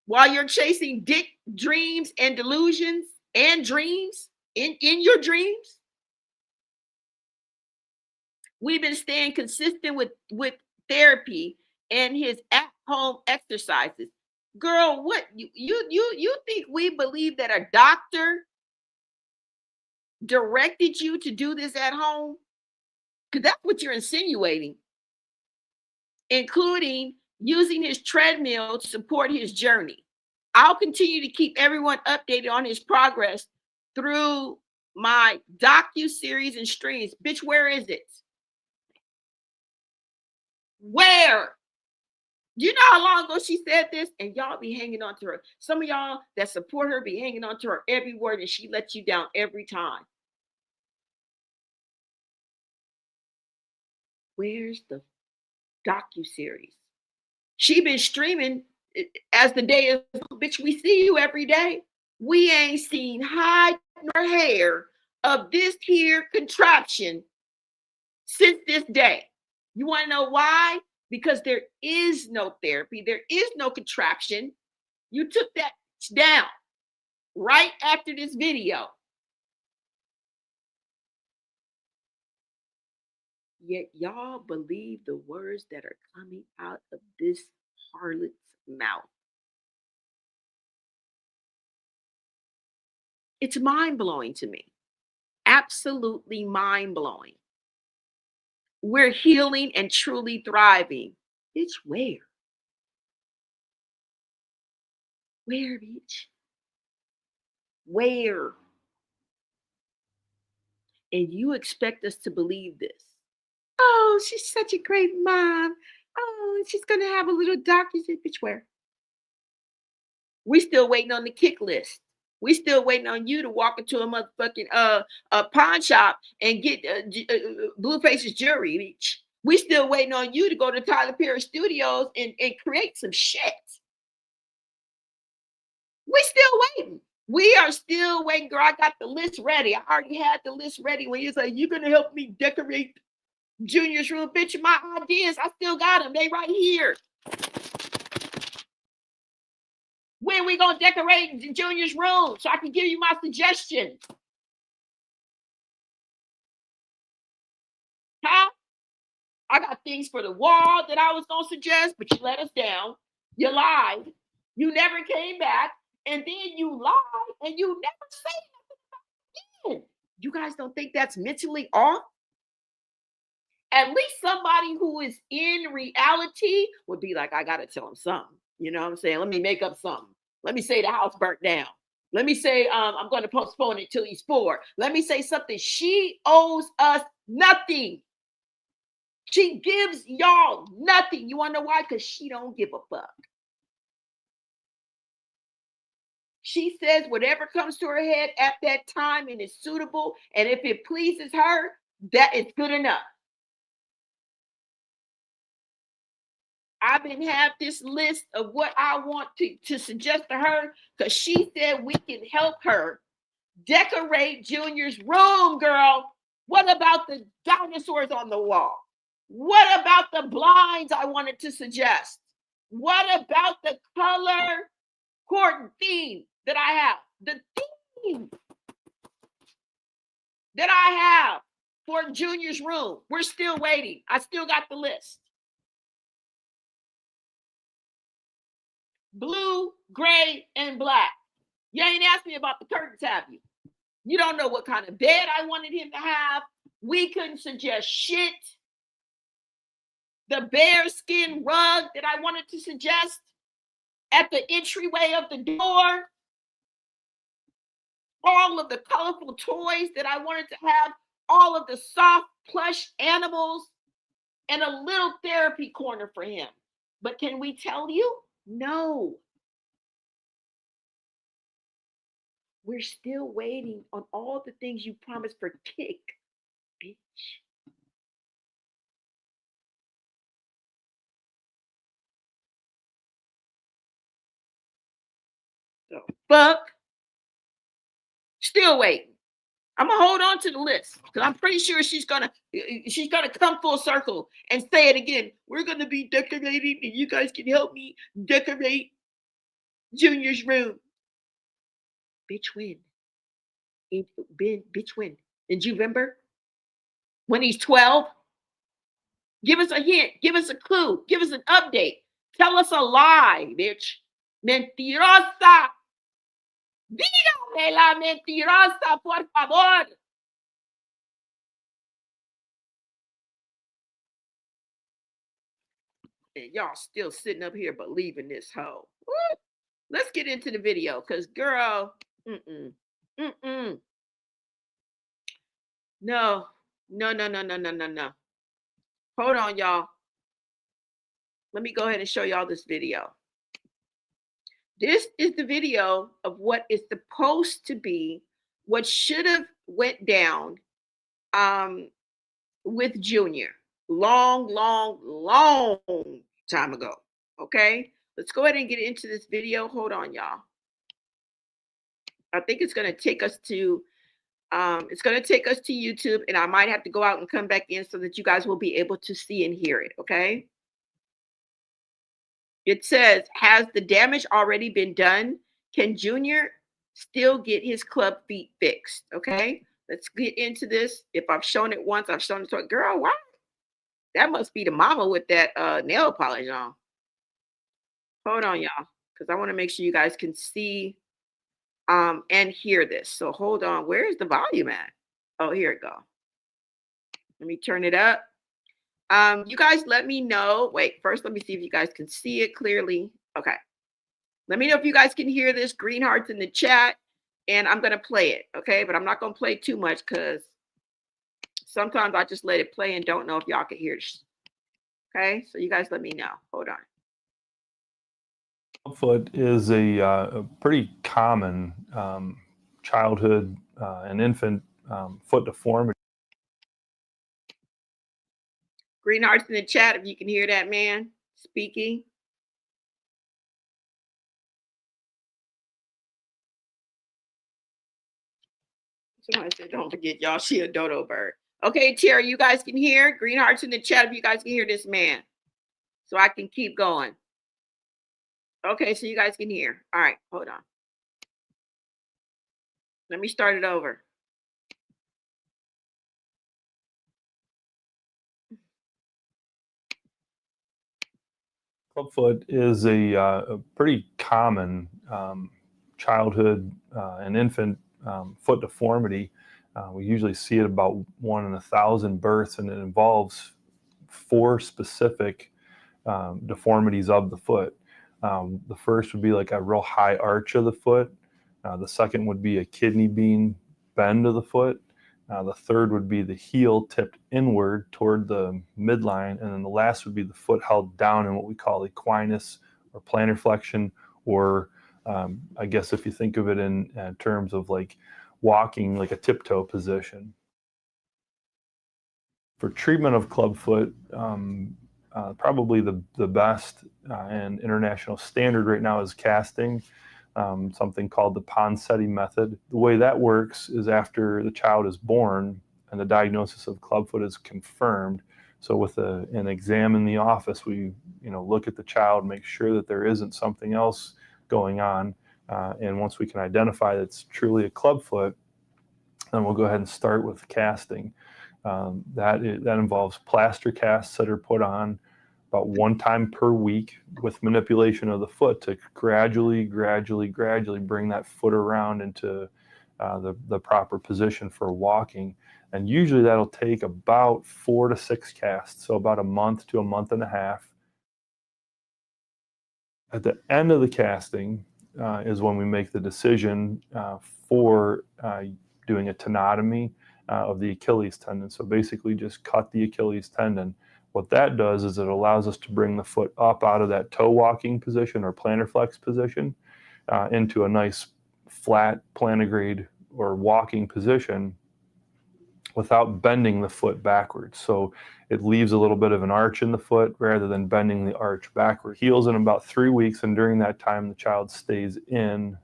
While you're chasing dick, dreams, and delusions and dreams in your dreams? We've been staying consistent with therapy and his at-home exercises. Girl, what you think we believe that a doctor directed you to do this at home? Because that's what you're insinuating, including using his treadmill to support his journey. I'll continue to keep everyone updated on his progress through my docu-series and streams. Bitch, where is it? Where? You know how long ago she said this? And y'all be hanging on to her. Some of y'all that support her be hanging on to her every word, and she lets you down every time. Where's the docu-series? She been streaming as the day is. Bitch, we see you every day. We ain't seen hide nor hair of this here contraption since this day. You want to know why? Because there is no therapy. There is no contraption. You took that down right after this video. Yet y'all believe the words that are coming out of this harlot's mouth. It's mind-blowing to me. Absolutely mind-blowing. We're healing and truly thriving. It's where? Where, bitch? Where? And you expect us to believe this? Oh, she's such a great mom. Oh, she's gonna have a little doctor. Bitch, where? We still waiting on the kick list. We still waiting on you to walk into a motherfucking a pawn shop and get Blueface's jewelry, bitch. We still waiting on you to go to Tyler Perry Studios and create some shit. We still waiting. We are still waiting, girl. I got the list ready. I already had the list ready when you like, you're gonna help me decorate Junior's room. Bitch, my ideas, I still got them. They right here. When we gonna decorate Junior's room so I can give you my suggestions? Huh? I got things for the wall that I was gonna suggest, but you let us down. You lied. You never came back, and then you lied, and you never say nothing again. You guys don't think that's mentally off? At least somebody who is in reality would be like, I gotta tell him something. You know what I'm saying? Let me make up something. Let me say the house burnt down. Let me say I'm going to postpone it till he's 4. Let me say something. She owes us nothing. She gives y'all nothing. You want to know why? Because she don't give a fuck. She says whatever comes to her head at that time and is suitable. And if it pleases her, that is good enough. I've been have this list of what I want to suggest to her because she said we can help her decorate Junior's room, girl. What about the dinosaurs on the wall? What about the blinds I wanted to suggest? What about the color court theme that I have? The theme that I have for Junior's room. We're still waiting. I still got the list. Blue, gray, and black. You ain't asked me about the curtains, have you? You don't know what kind of bed I wanted him to have. We couldn't suggest shit. The bear skin rug that I wanted to suggest at the entryway of the door. All of the colorful toys that I wanted to have. All of the soft plush animals. And a little therapy corner for him. But can we tell you? No. We're still waiting on all the things you promised for kick, bitch. So fuck. Still waiting. I'm gonna hold on to the list because I'm pretty sure she's gonna come full circle and say it again. We're gonna be decorating, and you guys can help me decorate Junior's room. Bitch, when? Bitch, when? In November? When he's 12? Give us a hint. Give us a clue. Give us an update. Tell us a lie, bitch. Mentirosa. Dígame la mentirosa, por favor. And y'all still sitting up here believing this hoe. Woo. Let's get into the video, because girl, no, no, no, no, no, no, no, no. Hold on, y'all. Let me go ahead and show y'all this video. This is the video of what is supposed to be what should have went down with Junior long time ago. Okay, let's go ahead and get into this video. Hold on, y'all. I think it's going to take us to YouTube, and I might have to go out and come back in so that you guys will be able to see and hear it. Okay. It says, has the damage already been done? Can Junior still get his club feet fixed? Okay, let's get into this. If I've shown it once, I've shown it to a girl. What? That must be the mama with that nail polish on. Hold on, y'all, because I want to make sure you guys can see and hear this. So hold on. Where's the volume at? Oh, here it go. Let me turn it up. You guys let me know. Wait, first let me see if you guys can see it clearly. Okay. Let me know if you guys can hear this. Green hearts in the chat, and I'm going to play it, okay? But I'm not going to play too much because sometimes I just let it play and don't know if y'all can hear this. Okay, so you guys let me know. Hold on. Clubfoot is a pretty common childhood and infant foot deformity. Green hearts in the chat if you can hear that man speaking. Somebody said, don't forget, y'all, she a dodo bird. Okay, Terry, you guys can hear. Green hearts in the chat if you guys can hear this man. So I can keep going. Okay, so you guys can hear. All right, hold on. Let me start it over. Clubfoot is a pretty common childhood and infant foot deformity. We usually see it about 1 in 1,000 births, and it involves 4 specific deformities of the foot. The first would be like a real high arch of the foot. The second would be a kidney bean bend of the foot. The third would be the heel tipped inward toward the midline. And then the last would be the foot held down in what we call equinus or plantar flexion, or I guess if you think of it in terms of like walking, like a tiptoe position. For treatment of clubfoot, probably the best and international standard right now is casting, something called the Ponseti method. The way that works is after the child is born and the diagnosis of clubfoot is confirmed. So with an exam in the office, we look at the child, make sure that there isn't something else going on. And once we can identify that it's truly a clubfoot, then we'll go ahead and start with casting. That involves plaster casts that are put on about 1 time per week with manipulation of the foot to gradually bring that foot around into the proper position for walking. And usually that'll take about 4 to 6 casts, so about a month to a month and a half. At the end of the casting is when we make the decision for doing a tenotomy of the Achilles tendon. So basically just cut the Achilles tendon. What that does is it allows us to bring the foot up out of that toe walking position or plantar flex position into a nice flat plantigrade or walking position without bending the foot backwards. So it leaves a little bit of an arch in the foot rather than bending the arch backward. Heals in about 3 weeks, and during that time the child stays in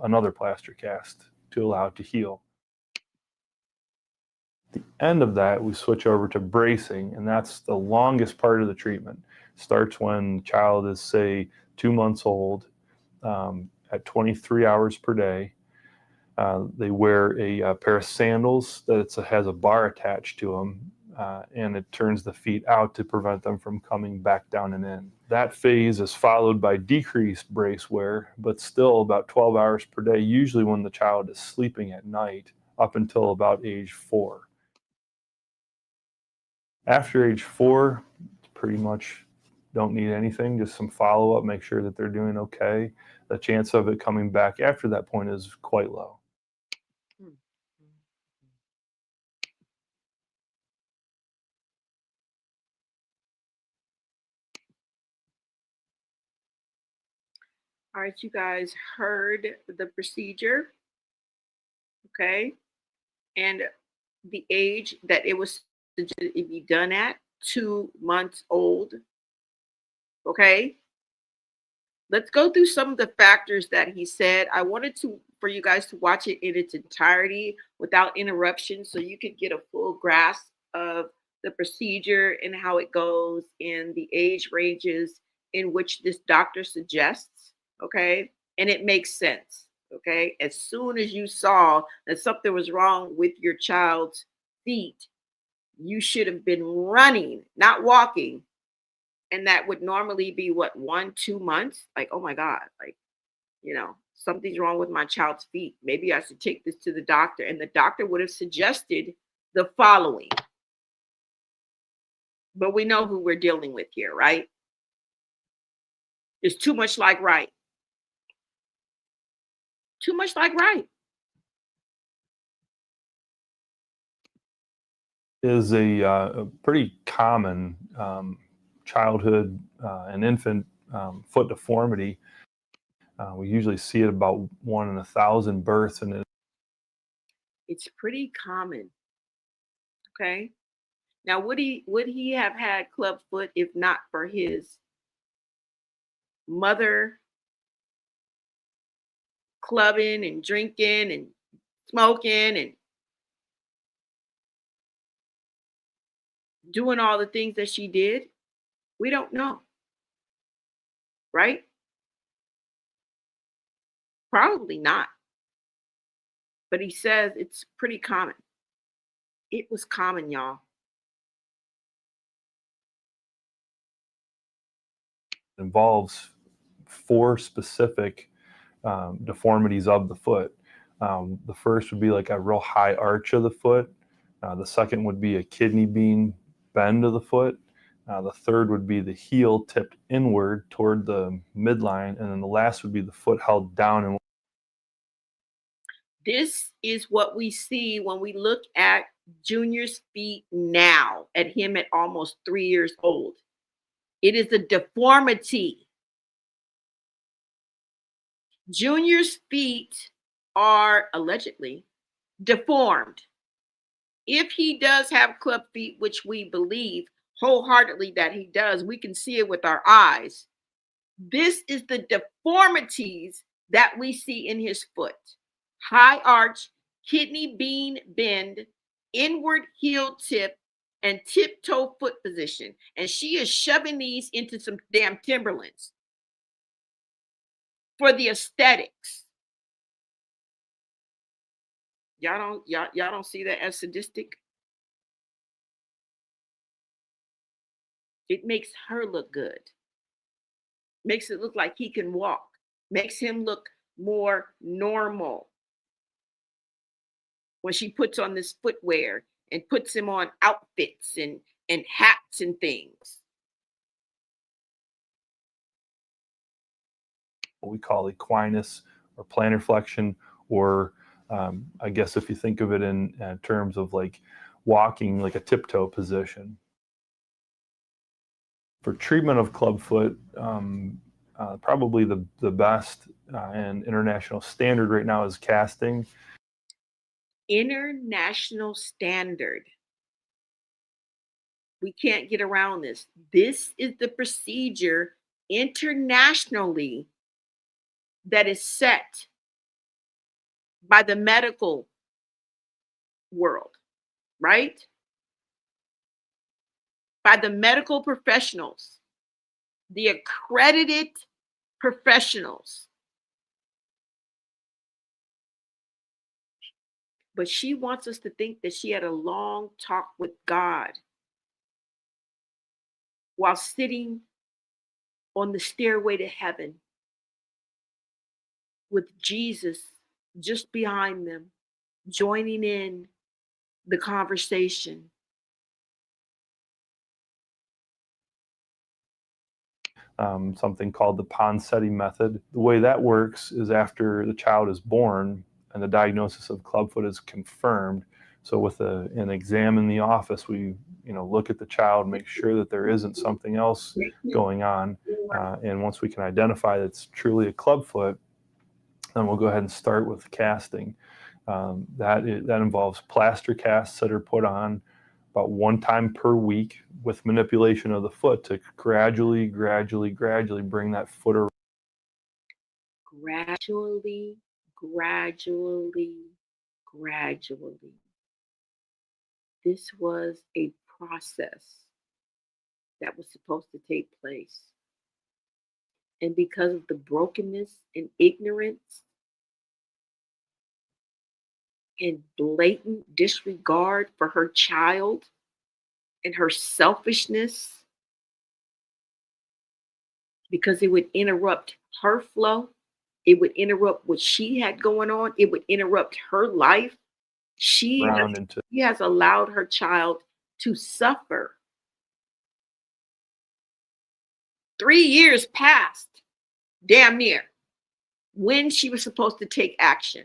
another plaster cast to allow it to heal. At the end of that, we switch over to bracing, and that's the longest part of the treatment. Starts when the child is, say, 2 months old, at 23 hours per day. They wear a pair of sandals that has a bar attached to them, and it turns the feet out to prevent them from coming back down and in. That phase is followed by decreased brace wear, but still about 12 hours per day, usually when the child is sleeping at night, up until about age 4. After age 4, pretty much don't need anything, just some follow-up, make sure that they're doing okay. The chance of it coming back after that point is quite low. All right, you guys heard the procedure, okay? And the age that it was suggested it be done at, 2 months old, okay? Let's go through some of the factors that he said. I wanted for you guys to watch it in its entirety without interruption so you could get a full grasp of the procedure and how it goes in the age ranges in which this doctor suggests, okay? And it makes sense, okay? As soon as you saw that something was wrong with your child's feet, you should have been running, not walking. And that would normally be what, 1-2 months? Like, oh my God, like, something's wrong with my child's feet. Maybe I should take this to the doctor. And the doctor would have suggested the following. But we know who we're dealing with here, right? It's too much like right. Too much like right. Is a pretty common childhood and infant foot deformity. We usually see it about 1 in 1,000 births, and It's pretty common. Okay. Now, would he have had clubfoot if not for his mother clubbing and drinking and smoking and doing all the things that she did? We don't know. Right? Probably not. But he says it's pretty common. It was common, y'all. involves 4 specific deformities of the foot. The first would be like a real high arch of the foot. The second would be a kidney bean bend of the foot. The third would be the heel tipped inward toward the midline. And then the last would be the foot held down. And This is what we see when we look at Junior's feet now, at him at almost 3 years old. It is a deformity. Junior's feet are allegedly deformed. If he does have club feet, which we believe wholeheartedly that he does, we can see it with our eyes. This is the deformities that we see in his foot. High arch, kidney bean bend, inward heel tip, and tiptoe foot position. And she is shoving these into some damn Timberlands for the aesthetics. Y'all don't see that as sadistic? It makes her look good. Makes it look like he can walk. Makes him look more normal. When she puts on this footwear and puts him on outfits and hats and things. what we call equinus or plantar flexion, or I guess if you think of it in terms of like walking, like a tiptoe position. For treatment of clubfoot, probably the best and international standard right now is casting. International standard. We can't get around this. This is the procedure internationally that is set by the medical world, right? By the medical professionals, the accredited professionals. But she wants us to think that she had a long talk with God while sitting on the stairway to heaven with Jesus just behind them, joining in the conversation. Something called the Ponseti method. The way that works is after the child is born and the diagnosis of clubfoot is confirmed. So with an exam in the office, we look at the child, make sure that there isn't something else going on. And once we can identify that it's truly a clubfoot, then we'll go ahead and start with casting. That involves plaster casts that are put on about 1 time per week with manipulation of the foot to gradually bring that foot around. Gradually. This was a process that was supposed to take place. And because of the brokenness and ignorance and blatant disregard for her child and her selfishness, because it would interrupt her flow, it would interrupt what she had going on, it would interrupt her life. She has allowed her child to suffer. 3 years passed, damn near. when she was supposed to take action.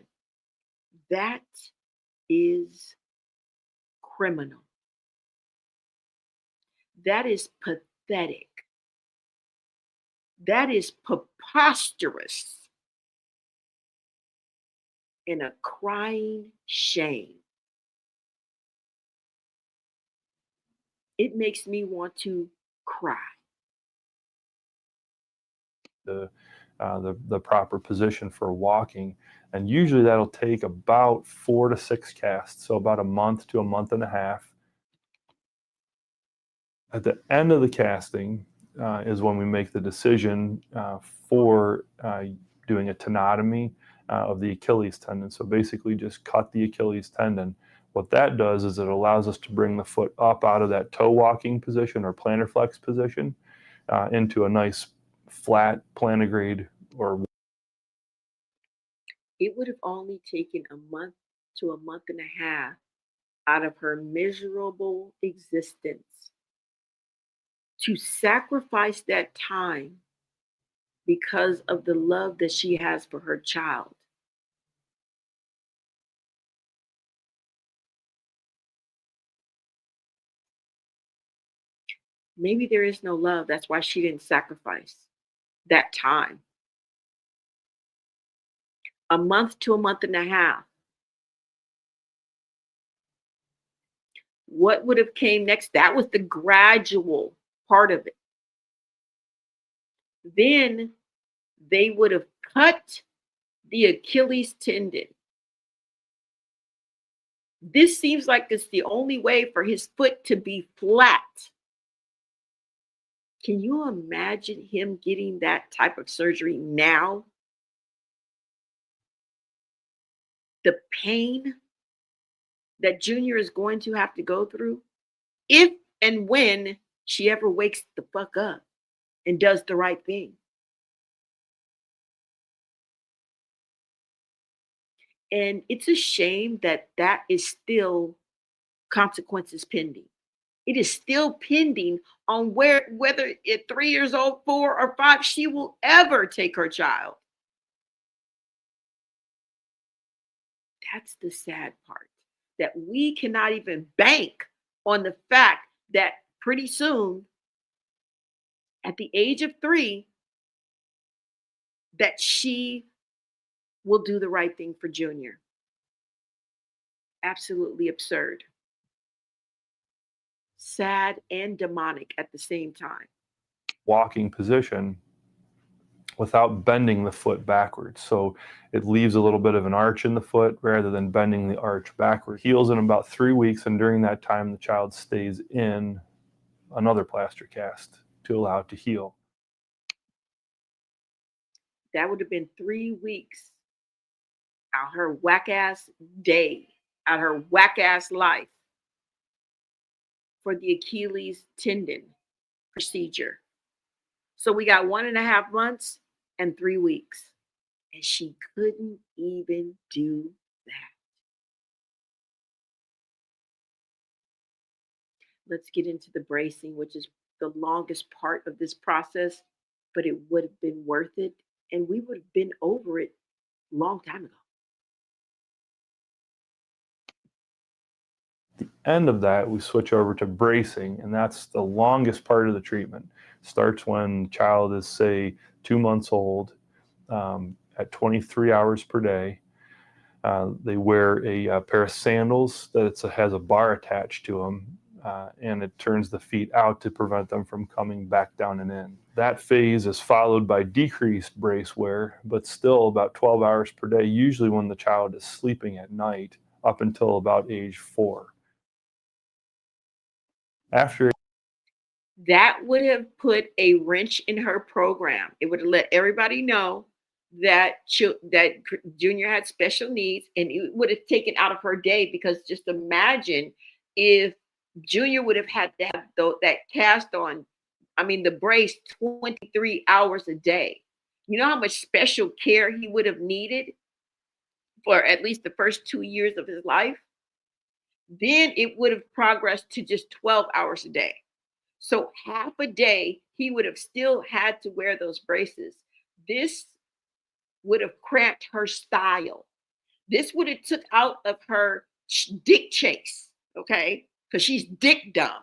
That is criminal. That is pathetic. That is preposterous and a crying shame. It makes me want to cry. The proper position for walking, and usually that'll take about 4 to 6 casts, so about a month to a month and a half. At the end of the casting is when we make the decision for doing a tenotomy of the Achilles tendon. So basically just cut the Achilles tendon. What that does is it allows us to bring the foot up out of that toe walking position or plantar flex position into a nice flat plantigrade. Or it would have only taken a month to a month and a half out of her miserable existence to sacrifice that time because of the love that she has for her child. Maybe there is no love. That's why she didn't sacrifice that time. A month to a month and a half. What would have came next? That was the gradual part of it. Then they would have cut the Achilles tendon. This seems like it's the only way for his foot to be flat. Can you imagine him getting that type of surgery now? The pain that Junior is going to have to go through if and when she ever wakes the fuck up and does the right thing. And it's a shame that that is still consequences pending. It is still pending on whether at 3 years old, 4 or 5, she will ever take her child. That's the sad part, that we cannot even bank on the fact that pretty soon, at the age of 3, that she will do the right thing for Junior. Absolutely absurd. Sad and demonic at the same time. Walking position without bending the foot backwards. So it leaves a little bit of an arch in the foot rather than bending the arch backward. Heals in about 3 weeks, and during that time, the child stays in another plaster cast to allow it to heal. That would have been 3 weeks out her whack ass day, out her whack ass life for the Achilles tendon procedure. So we got 1.5 months and 3 weeks. And she couldn't even do that. Let's get into the bracing, which is the longest part of this process, but it would have been worth it. And we would have been over it a long time ago. At the end of that, we switch over to bracing, and that's the longest part of the treatment. Starts when the child is, say, 2 months old, at 23 hours per day. They wear a pair of sandals that has a bar attached to them, and it turns the feet out to prevent them from coming back down and in. That phase is followed by decreased brace wear, but still about 12 hours per day, usually when the child is sleeping at night, up until about age 4. After that would have put a wrench in her program. It would have let everybody know that Junior had special needs, and it would have taken out of her day, because just imagine if Junior would have had to have that cast on, the brace 23 hours a day. You know how much special care he would have needed for at least the first 2 years of his life? Then it would have progressed to just 12 hours a day. So half a day, he would have still had to wear those braces. This would have cramped her style. This would have took out of her dick chase, okay? Because she's dick dumb.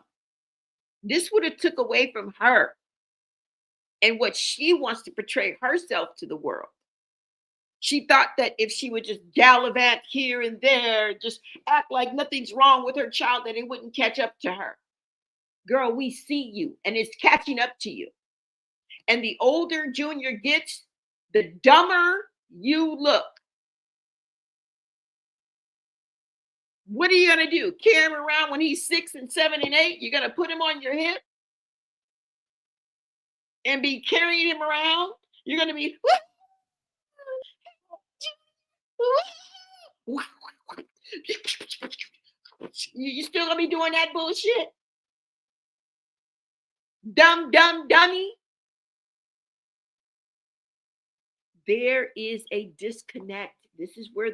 This would have took away from her and what she wants to portray herself to the world. She thought that if she would just gallivant here and there, just act like nothing's wrong with her child, that it wouldn't catch up to her. Girl, we see you, and it's catching up to you. And the older Junior gets, the dumber you look. What are you going to do? Carry him around when he's 6 and 7 and 8? You're going to put him on your hip and be carrying him around? You're going to be... You still gonna be doing that bullshit? Dumb dummy. There is a disconnect. This is where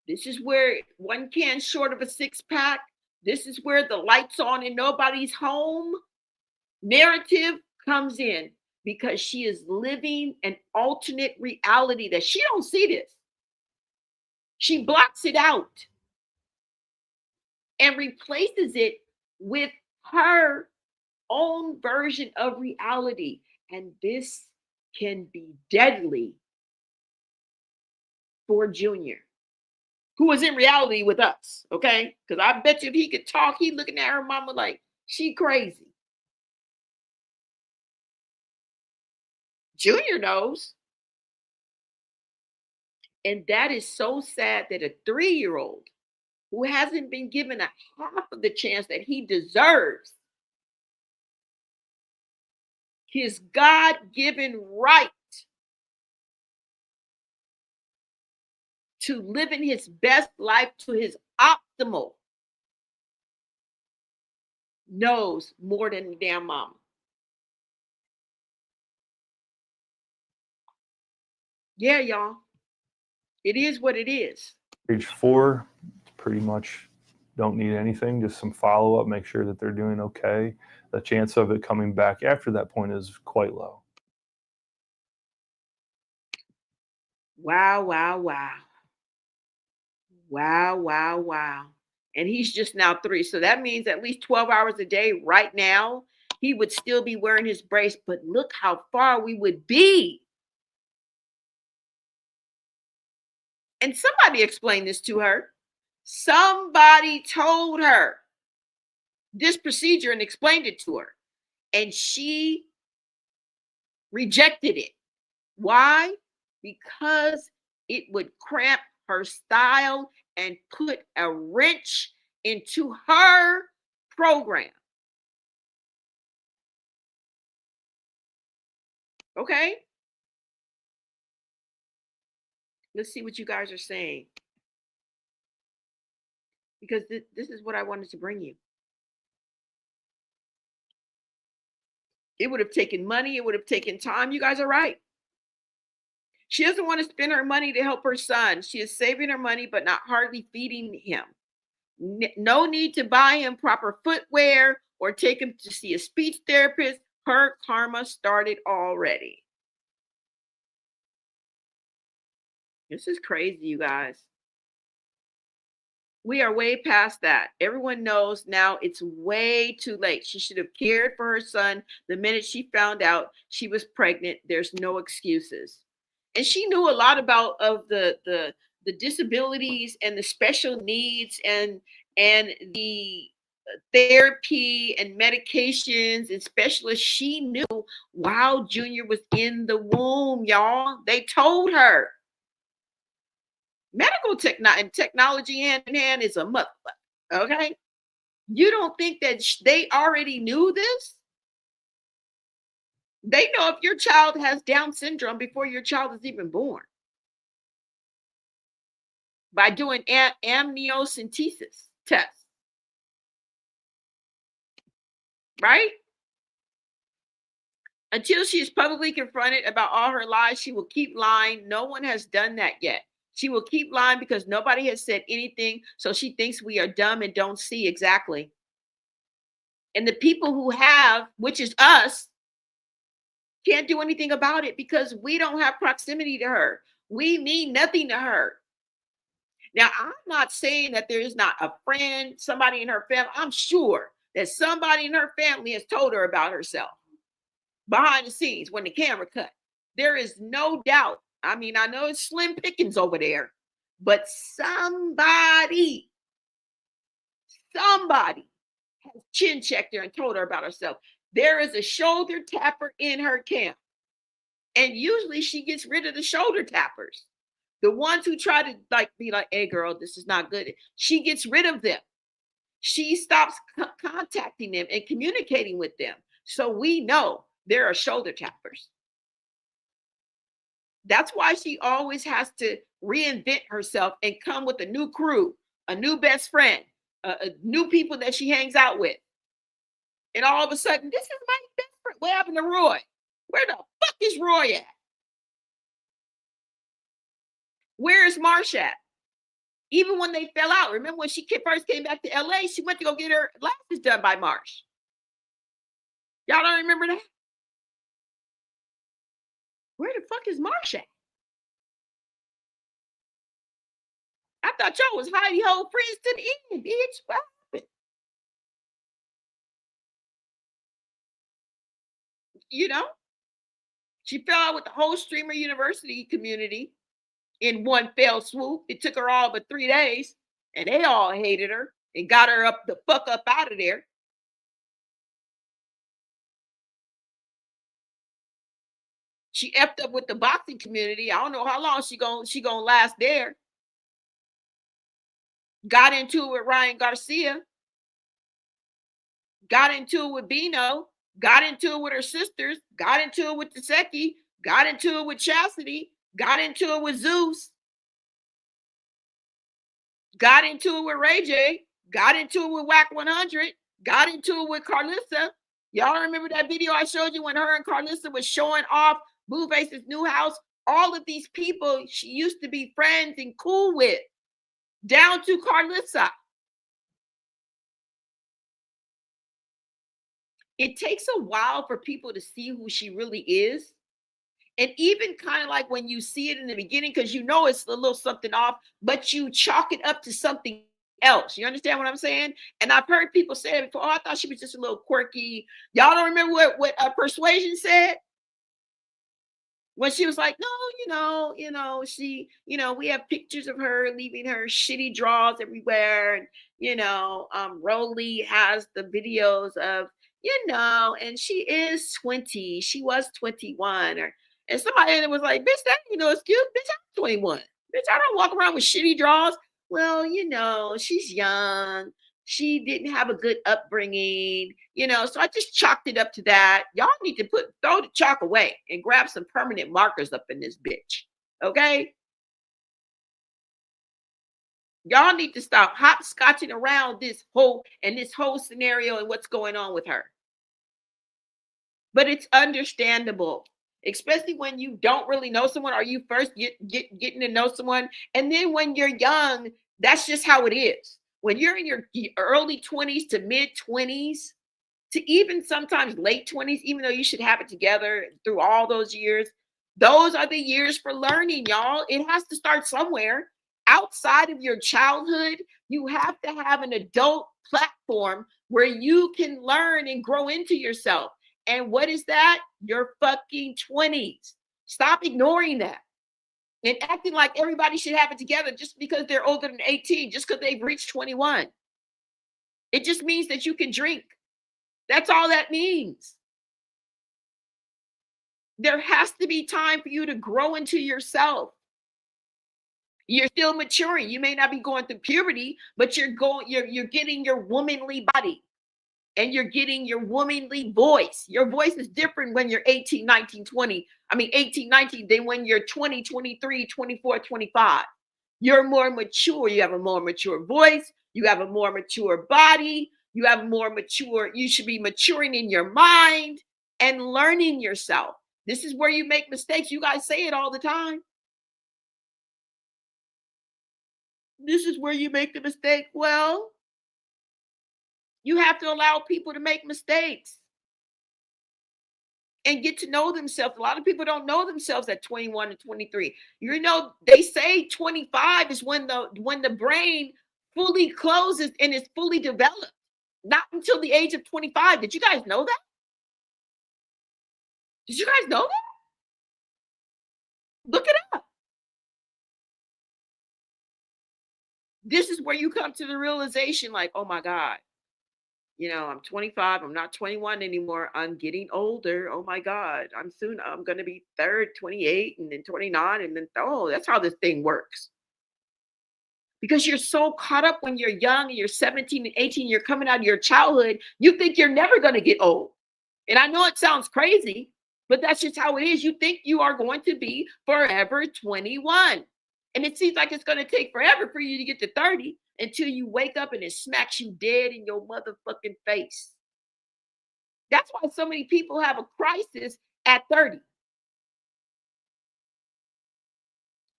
this is where one can short of a 6-pack. This is where the lights on and nobody's home narrative comes in, because she is living an alternate reality that she don't see this. She blocks it out and replaces it with her own version of reality. And this can be deadly for Junior, who is in reality with us, okay? Because I bet you if he could talk, he's looking at her mama like, she crazy. Junior knows. And that is so sad that a 3-year-old who hasn't been given a half of the chance that he deserves, his God-given right to living his best life to his optimal, knows more than the damn mama. Yeah, y'all. It is what it is. Age 4, pretty much don't need anything, just some follow-up, make sure that they're doing okay. The chance of it coming back after that point is quite low. Wow, wow, wow. Wow, wow, wow. And he's just now 3. So that means at least 12 hours a day right now, he would still be wearing his brace. But look how far we would be. And somebody explained this to her. Somebody told her this procedure and explained it to her. And she rejected it. Why? Because it would cramp her style and put a wrench into her program. Okay? Let's see what you guys are saying. Because this is what I wanted to bring you. It would have taken money. It would have taken time. You guys are right. She doesn't want to spend her money to help her son. She is saving her money, but not hardly feeding him. No need to buy him proper footwear or take him to see a speech therapist. Her karma started already. This is crazy, you guys. We are way past that. Everyone knows now it's way too late. She should have cared for her son the minute she found out she was pregnant. There's no excuses. And she knew a lot about the disabilities and the special needs and the therapy and medications and specialists. She knew while Junior was in the womb, y'all. They told her. Medical technology hand in hand is a motherfucker. Okay? You don't think that they already knew this? They know if your child has Down syndrome before your child is even born. By doing amniocentesis tests. Right? Until she is publicly confronted about all her lies, she will keep lying. No one has done that yet. She will keep lying because nobody has said anything. So she thinks we are dumb and don't see exactly. And the people who have, which is us, Can't do anything about it because we don't have proximity to her. We mean nothing to her. Now, I'm not saying that there is not a friend, somebody in her family. I'm sure that somebody in her family has told her about herself behind the scenes when the camera cut. There is no doubt. I mean, I know it's slim pickings over there, but somebody has chin checked her and told her about herself. There is a shoulder tapper in her camp. And usually she gets rid of the shoulder tappers. The ones who try to be like, hey girl, this is not good. She gets rid of them. She stops contacting them and communicating with them. So we know there are shoulder tappers. That's why she always has to reinvent herself and come with a new crew, a new best friend, new people that she hangs out with. And all of a sudden, this is my best friend. What happened to Roy? Where the fuck is Roy at? Where is Marsh at? Even when they fell out, remember when she first came back to LA, she went to go get her lashes done by Marsh. Y'all don't remember that? Where the fuck is Marsh at? I thought y'all was hidey hole friends to the end, bitch. What happened? You know, she fell out with the whole Streamer University community in one fell swoop. It took her all but 3 days, and they all hated her and got her up the fuck up out of there. She effed up with the boxing community. I don't know how long she gonna last there. Got into it with Ryan Garcia. Got into it with Bino. Got into it with her sisters. Got into it with Taseki. Got into it with Chastity. Got into it with Zeus. Got into it with Ray J. Got into it with Whack 100. Got into it with Carlissa. Y'all remember that video I showed you when her and Carlissa was showing off Blueface's new house? All of these people she used to be friends and cool with, down to Carlissa. It takes a while for people to see who she really is. And even kind of like when you see it in the beginning, because you know it's a little something off, but you chalk it up to something else. You understand what I'm saying? And I've heard people say it before. Oh, I thought she was just a little quirky. Y'all don't remember what Persuasion said? When she was like, no, she, we have pictures of her leaving her shitty drawers everywhere. And, Rolly has the videos of, and she is 20. She was 21. And somebody was like, bitch, that ain't no excuse. Bitch, I'm 21. Bitch, I don't walk around with shitty drawers. Well, she's young. She didn't have a good upbringing, so I just chalked it up to that. Y'all need to throw the chalk away and grab some permanent markers up in this bitch. Okay? Y'all need to stop hopscotching around this whole scenario and what's going on with her. But it's understandable, especially when you don't really know someone or you first getting to know someone. And then when you're young, that's just how it is. When you're in your early 20s to mid 20s to even sometimes late 20s, even though you should have it together through all those years, those are the years for learning, y'all. It has to start somewhere. Outside of your childhood, you have to have an adult platform where you can learn and grow into yourself. And what is that? Your fucking 20s. Stop ignoring that. And acting like everybody should have it together just because they're older than 18, just because they've reached 21. It just means that you can drink. That's all that means. There has to be time for you to grow into yourself. You're still maturing. You may not be going through puberty, but you're getting your womanly body. And you're getting your womanly voice. Your voice is different when you're 18, 19, 20. 18, 19 than when you're 20, 23, 24, 25. You're more mature. You have a more mature voice. You have a more mature body. You should be maturing in your mind and learning yourself. This is where you make mistakes. You guys say it all the time. This is where you make the mistake. Well, you have to allow people to make mistakes. and get to know themselves. A lot of people don't know themselves at 21 and 23. You know, they say 25 is when the brain fully closes and is fully developed. Not until the age of 25. Did you guys know that? Did you guys know that? Look it up. This is where you come to the realization, like, oh my God, I'm 25. I'm not 21 anymore. I'm getting older. Oh my God. I'm going to be 28 and then 29. And then, that's how this thing works. Because you're so caught up when you're young and you're 17 and 18, you're coming out of your childhood. You think you're never going to get old. And I know it sounds crazy, but that's just how it is. You think you are going to be forever 21. And it seems like it's going to take forever for you to get to 30 until you wake up and it smacks you dead in your motherfucking face. That's why so many people have a crisis at 30.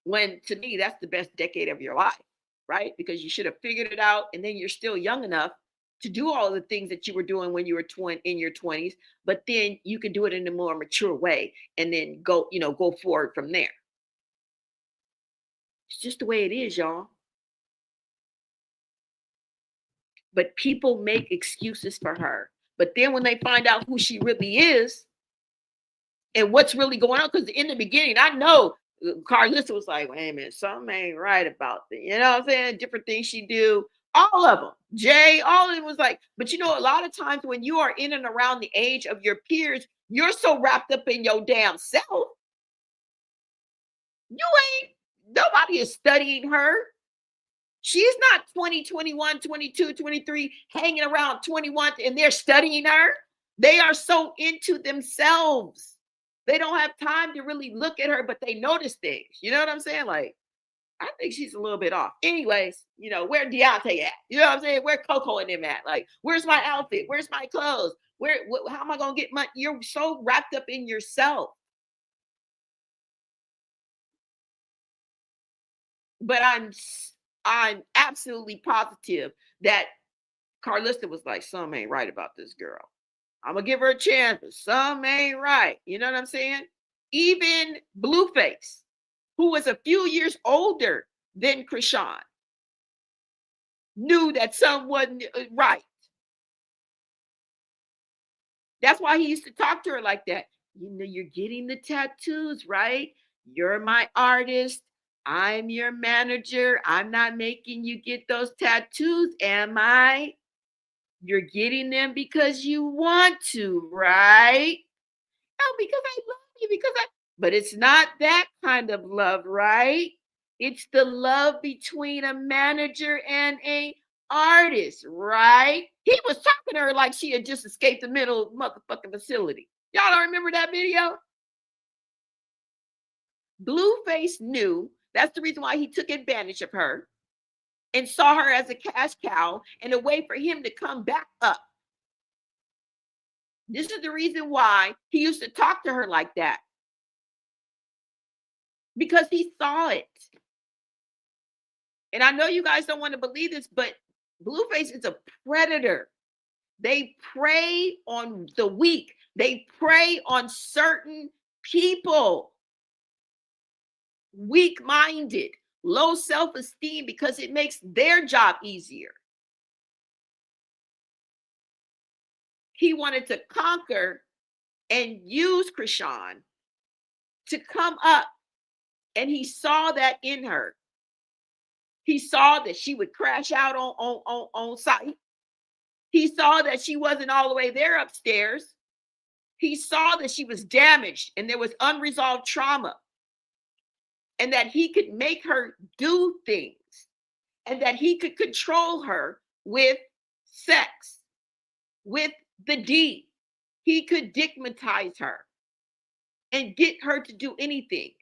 When, to me, that's the best decade of your life, right? Because you should have figured it out, and then you're still young enough to do all the things that you were doing when you were in your 20s, but then you can do it in a more mature way and then go forward from there. It's just the way it is, y'all. But people make excuses for her. But then when they find out who she really is and what's really going on, because in the beginning, I know Carlissa was like, wait a minute, something ain't right about this. You know what I'm saying? Different things she do. All of them. Jay, all of them was like, but a lot of times when you are in and around the age of your peers, you're so wrapped up in your damn self. Nobody is studying her. She's not 20, 21, 22, 23, hanging around 21 and they're studying her. They are so into themselves. They don't have time to really look at her, but they notice things. You know what I'm saying? Like, I think she's a little bit off. Anyways, where Deontay at? You know what I'm saying? Where Coco and them at? Like, where's my outfit? Where's my clothes? How am I going to get money? You're so wrapped up in yourself. But I'm absolutely positive that Carlista was like, something ain't right about this girl. I'm going to give her a chance, but something ain't right. You know what I'm saying? Even Blueface, who was a few years older than Chrisean, knew that something wasn't right. That's why he used to talk to her like that. You're getting the tattoos, right? You're my artist. I'm your manager. I'm not making you get those tattoos, am I? You're getting them because you want to, right? Oh, because I love you, but it's not that kind of love, right? It's the love between a manager and a artist, right? He was talking to her like she had just escaped the mental motherfucking facility. Y'all don't remember that video? Blueface knew that's the reason why he took advantage of her and saw her as a cash cow and a way for him to come back up. This is the reason why he used to talk to her like that. Because he saw it. And I know you guys don't want to believe this, but Blueface is a predator. They prey on the weak. They prey on certain people. Weak-minded, low self-esteem, because it makes their job easier. He wanted to conquer and use Chrisean to come up, and he saw that in her. He saw that she would crash out on site. He saw that she wasn't all the way there upstairs. He saw that she was damaged and there was unresolved trauma, and that he could make her do things, and that he could control her with sex, with the D. He could digmatize her and get her to do anything.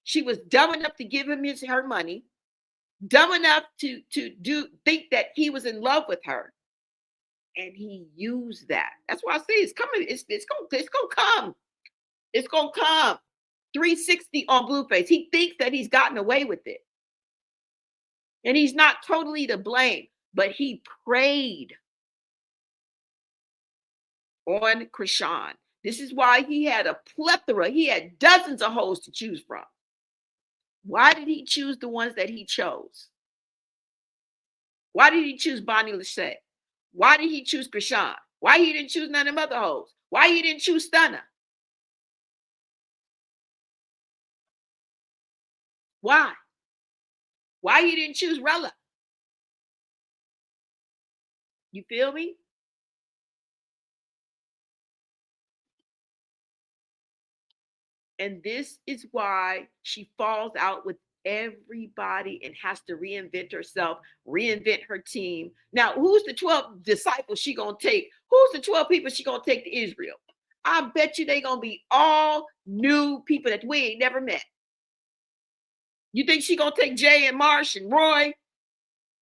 She was dumb enough to give him her money, dumb enough to think that he was in love with her, and he used that. That's why I say it's coming. It's gonna come. It's gonna come. 360 on Blueface. He thinks that he's gotten away with it, and he's not totally to blame, but he preyed on Chrisean This is why he had a plethora. He had dozens of hoes to choose from. Why did he choose the ones that he chose? Why did he choose Bonnie Lachey? Why did he choose Chrisean? Why he didn't choose none of them other hoes? Why he didn't choose Stunner? Why? Why he didn't choose Rella? You feel me? And this is why she falls out with everybody and has to reinvent herself, reinvent her team. Now, who's the 12 disciples she gonna take? Who's the 12 people she gonna take to Israel? I bet you they gonna be all new people that we ain't never met. You think she gonna take Jay and Marsh and Roy?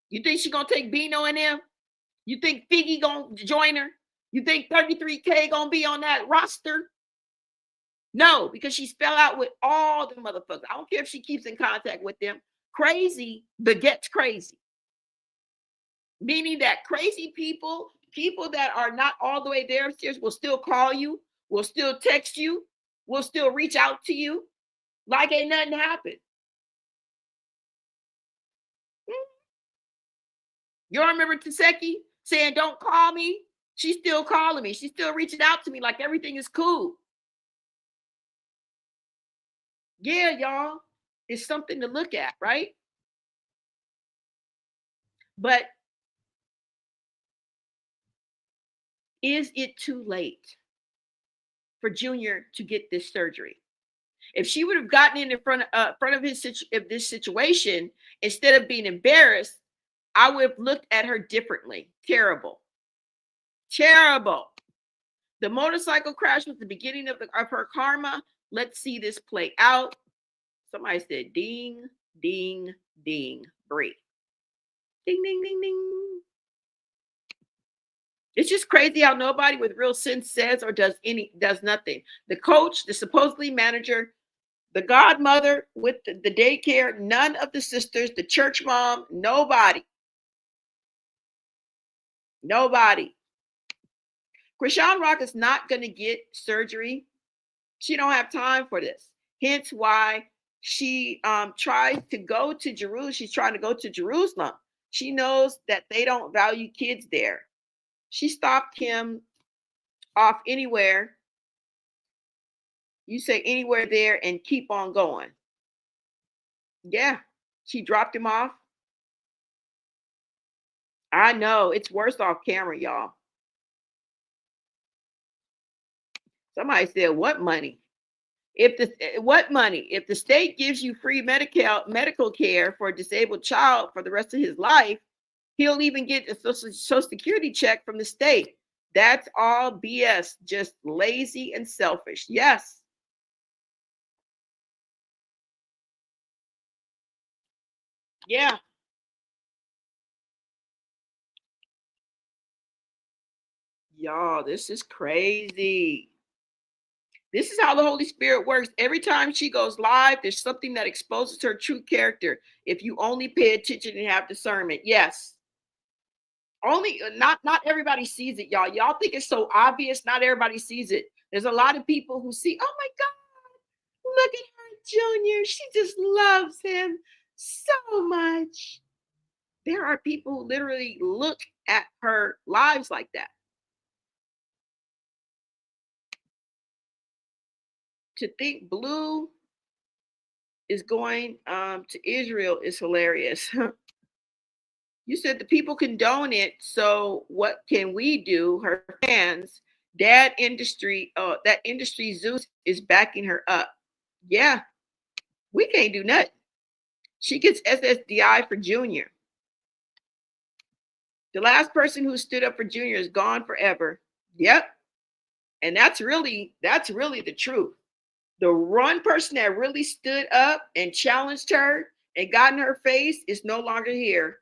You think she gonna take Bino and them? You think Figgy gonna join her? You think 33K gonna be on that roster? No, because she's fell out with all the motherfuckers. I don't care if she keeps in contact with them. Crazy begets crazy. Meaning that crazy people that are not all the way there upstairs will still call you, will still text you, will still reach out to you like ain't nothing happened. You remember Taseki saying, don't call me? She's still calling me. She's still reaching out to me like everything is cool. Yeah, y'all, it's something to look at, right? But is it too late for Junior to get this surgery? If she would have gotten in front of this situation, instead of being embarrassed, I would have looked at her differently. Terrible. Terrible. The motorcycle crash was the beginning of her karma. Let's see this play out. Somebody said ding, ding, ding, Bree. Ding, ding, ding, ding. It's just crazy how nobody with real sense says or does nothing. The coach, the supposedly manager, the godmother with the daycare, none of the sisters, the church mom, nobody. Nobody. Chrisean Rock is not going to get surgery. She don't have time for this. Hence why she tries to go to Jerusalem. She's trying to go to Jerusalem. She knows that they don't value kids there. She stopped him off anywhere. You say anywhere there and keep on going. Yeah, she dropped him off. I know it's worse off camera, y'all. Somebody said, "What money? What money? If the state gives you free medical care for a disabled child for the rest of his life, he'll even get a social security check from the state. That's all BS, just lazy and selfish." Yes. Yeah. Y'all, this is crazy. This is how the Holy Spirit works. Every time she goes live, there's something that exposes her true character. If you only pay attention and have discernment. Yes. Only not everybody sees it, y'all. Y'all think it's so obvious. Not everybody sees it. There's a lot of people who see, oh my God, look at her, Junior. She just loves him so much. There are people who literally look at her lives like that. To think Blue is going to Israel is hilarious. You said the people condone it, so what can we do? Her fans, that industry Zeus is backing her up. Yeah, we can't do nothing. She gets SSDI for Junior. The last person who stood up for Junior is gone forever. Yep. And that's really the truth. The one person that really stood up and challenged her and got in her face is no longer here.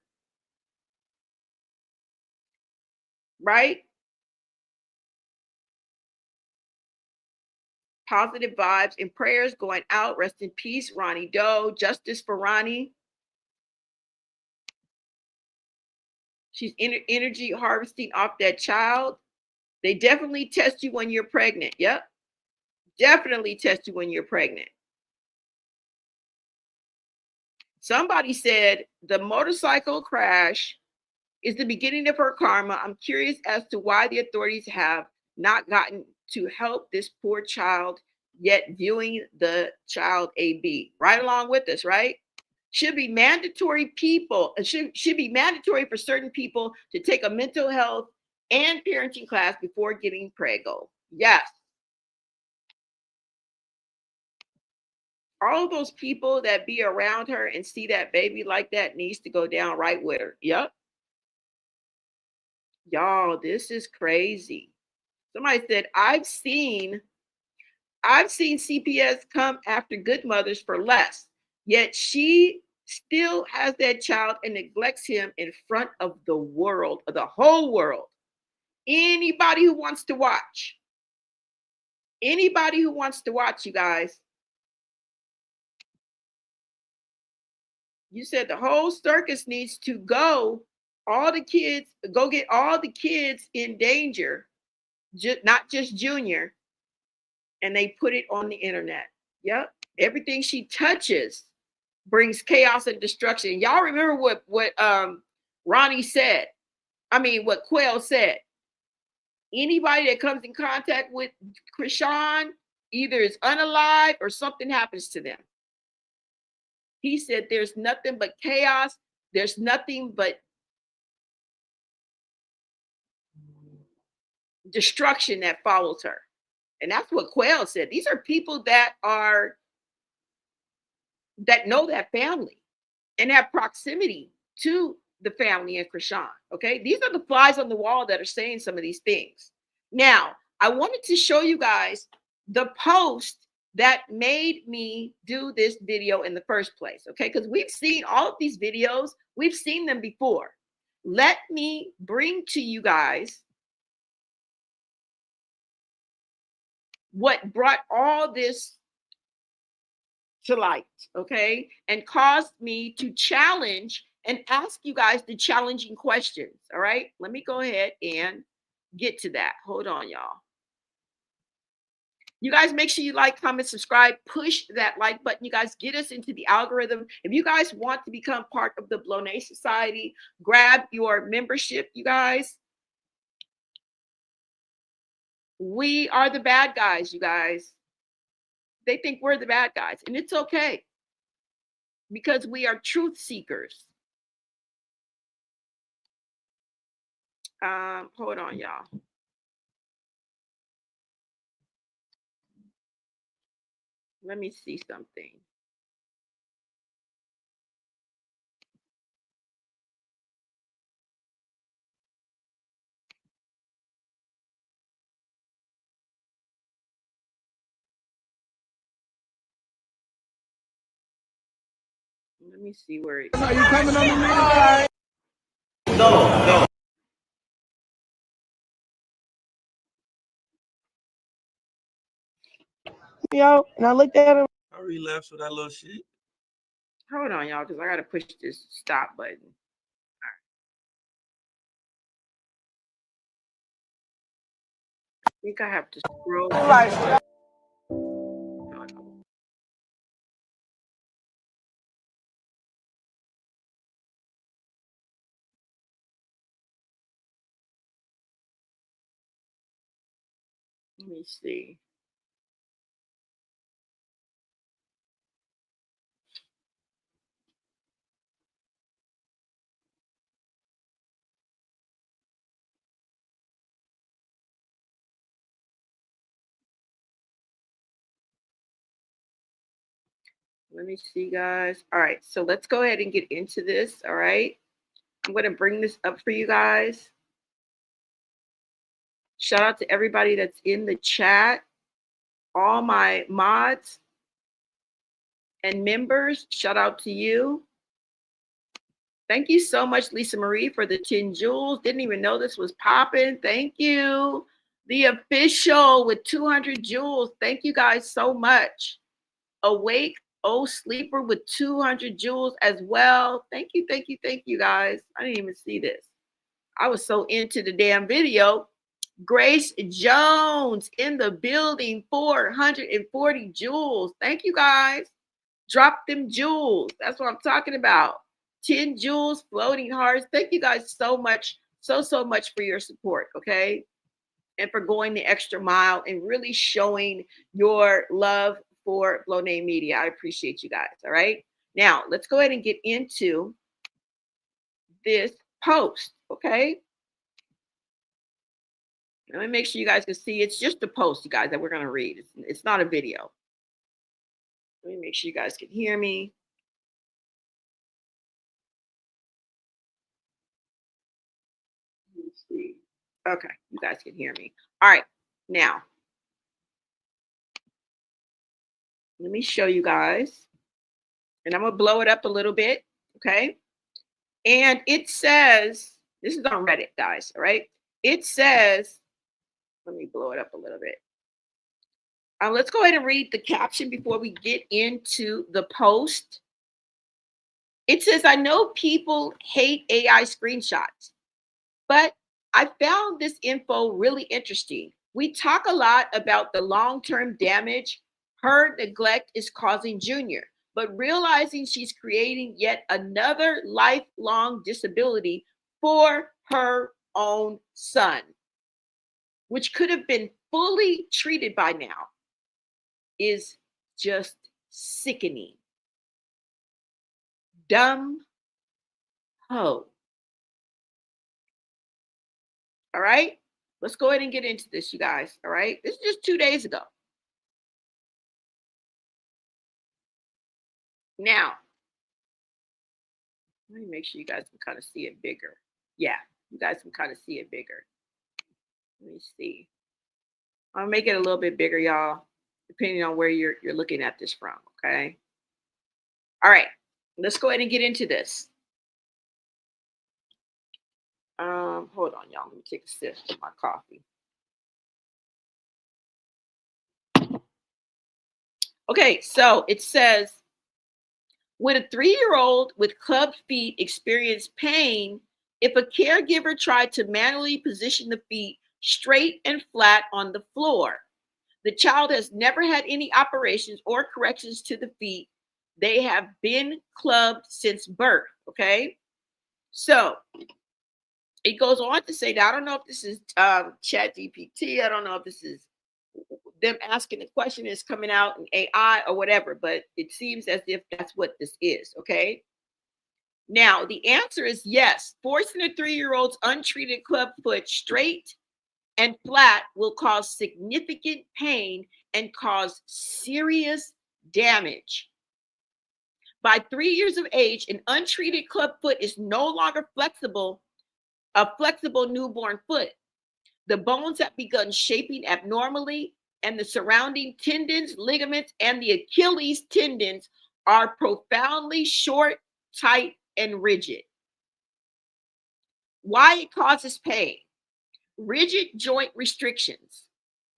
Right? Positive vibes and prayers going out. Rest in peace, Ronnie Doe. Justice for Ronnie. She's energy harvesting off that child. They definitely test you when you're pregnant. Yep. Definitely test you when you're pregnant. Somebody said the motorcycle crash is the beginning of her karma. I'm curious as to why the authorities have not gotten to help this poor child, yet viewing the child AB. Right along with us, right? Should be mandatory people, should be mandatory for certain people to take a mental health and parenting class before getting preggo. Yes. All of those people that be around her and see that baby like that needs to go down right with her. Yep. Y'all, this is crazy. Somebody said, I've seen CPS come after good mothers for less, yet she still has that child and neglects him in front of the world, of the whole world. Anybody who wants to watch, you guys. You said the whole circus needs to go. All the kids, go get all the kids in danger, not just Junior, and they put it on the internet. Yep. Everything she touches brings chaos and destruction. Y'all remember what Ronnie said? I mean, what Quayle said. Anybody that comes in contact with Chrisean either is unalive or something happens to them. He said there's nothing but chaos. There's nothing but destruction that follows her. And that's what Quayle said. These are people that know that family and have proximity to the family and Chrisean. Okay. These are the flies on the wall that are saying some of these things. Now, I wanted to show you guys the post that made me do this video in the first place. Okay. Because we've seen all of these videos, we've seen them before. Let me bring to you guys what brought all this to light, okay, and caused me to challenge and ask you guys the challenging questions. All right, let me go ahead and get to that. Hold on, y'all. You guys make sure you like, comment, subscribe, push that like button. You guys get us into the algorithm. If you guys want to become part of the Bloné Society, grab your membership, you guys. We are the bad guys, you guys. They think we're the bad guys, and it's okay because we are truth seekers. Hold on, y'all. Let me see something. Let me see where it is. Are you coming on the meeting? No. Yo, and I looked at him. I relapsed with that little shit. Hold on, y'all, because I got to push this stop button. I think I have to scroll. Let me see. Let me see, guys. All right, so let's go ahead and get into this. All right, I'm going to bring this up for you guys. Shout out to everybody that's in the chat, all my mods and members. Shout out to you. Thank you so much, Lisa Marie, for the 10 jewels. Didn't even know this was popping. Thank you. The official with 200 jewels. Thank you guys so much. Awake, oh sleeper with 200 jewels as well. Thank you, thank you, thank you guys. I didn't even see this. I was so into the damn video Grace Jones in the building, 440 jewels. Thank you guys. Drop them jewels. That's what I'm talking about. 10 jewels, floating hearts. Thank you guys so much, so much for your support, okay? And for going the extra mile and really showing your love for Bloné Media. I appreciate you guys, all right? Now, let's go ahead and get into this post, okay? Let me make sure you guys can see. It's just a post, you guys, that we're going to read. It's not a video. Let me make sure you guys can hear me. Let's see. Okay, you guys can hear me. All right, now, let me show you guys. And I'm going to blow it up a little bit, okay? And it says, this is on Reddit, guys, all right? It says, let me blow it up a little bit. Let's go ahead and read the caption before we get into the post. It says, I know people hate AI screenshots, but I found this info really interesting. We talk a lot about the long-term damage her neglect is causing Junior, but realizing she's creating yet another lifelong disability for her own son, which could have been fully treated by now, is just sickening. Dumb hoe. All right, let's go ahead and get into this, you guys. All right, this is just 2 days ago. Now, let me make sure you guys can kind of see it bigger. Yeah, you guys can kind of see it bigger. Let me see. I'll make it a little bit bigger, y'all, depending on where you're looking at this from, okay? All right, let's go ahead and get into this. Hold on, y'all. Let me take a sip of my coffee. Okay, so it says, would a 3-year-old with clubbed feet experience pain if a caregiver tried to manually position the feet straight and flat on the floor? The child has never had any operations or corrections to the feet. They have been clubbed since birth, okay? So it goes on to say, now I don't know if this is Chat GPT. I don't know if this is them asking the question is coming out in AI or whatever, but it seems as if that's what this is, okay? Now, the answer is yes. Forcing a 3-year-old's untreated club foot straight and flat will cause significant pain and cause serious damage. By 3 years of age, an untreated club foot is no longer a flexible newborn foot. The bones have begun shaping abnormally, and the surrounding tendons, ligaments, and the Achilles tendons are profoundly short, tight, and rigid. Why it causes pain? Rigid joint restrictions.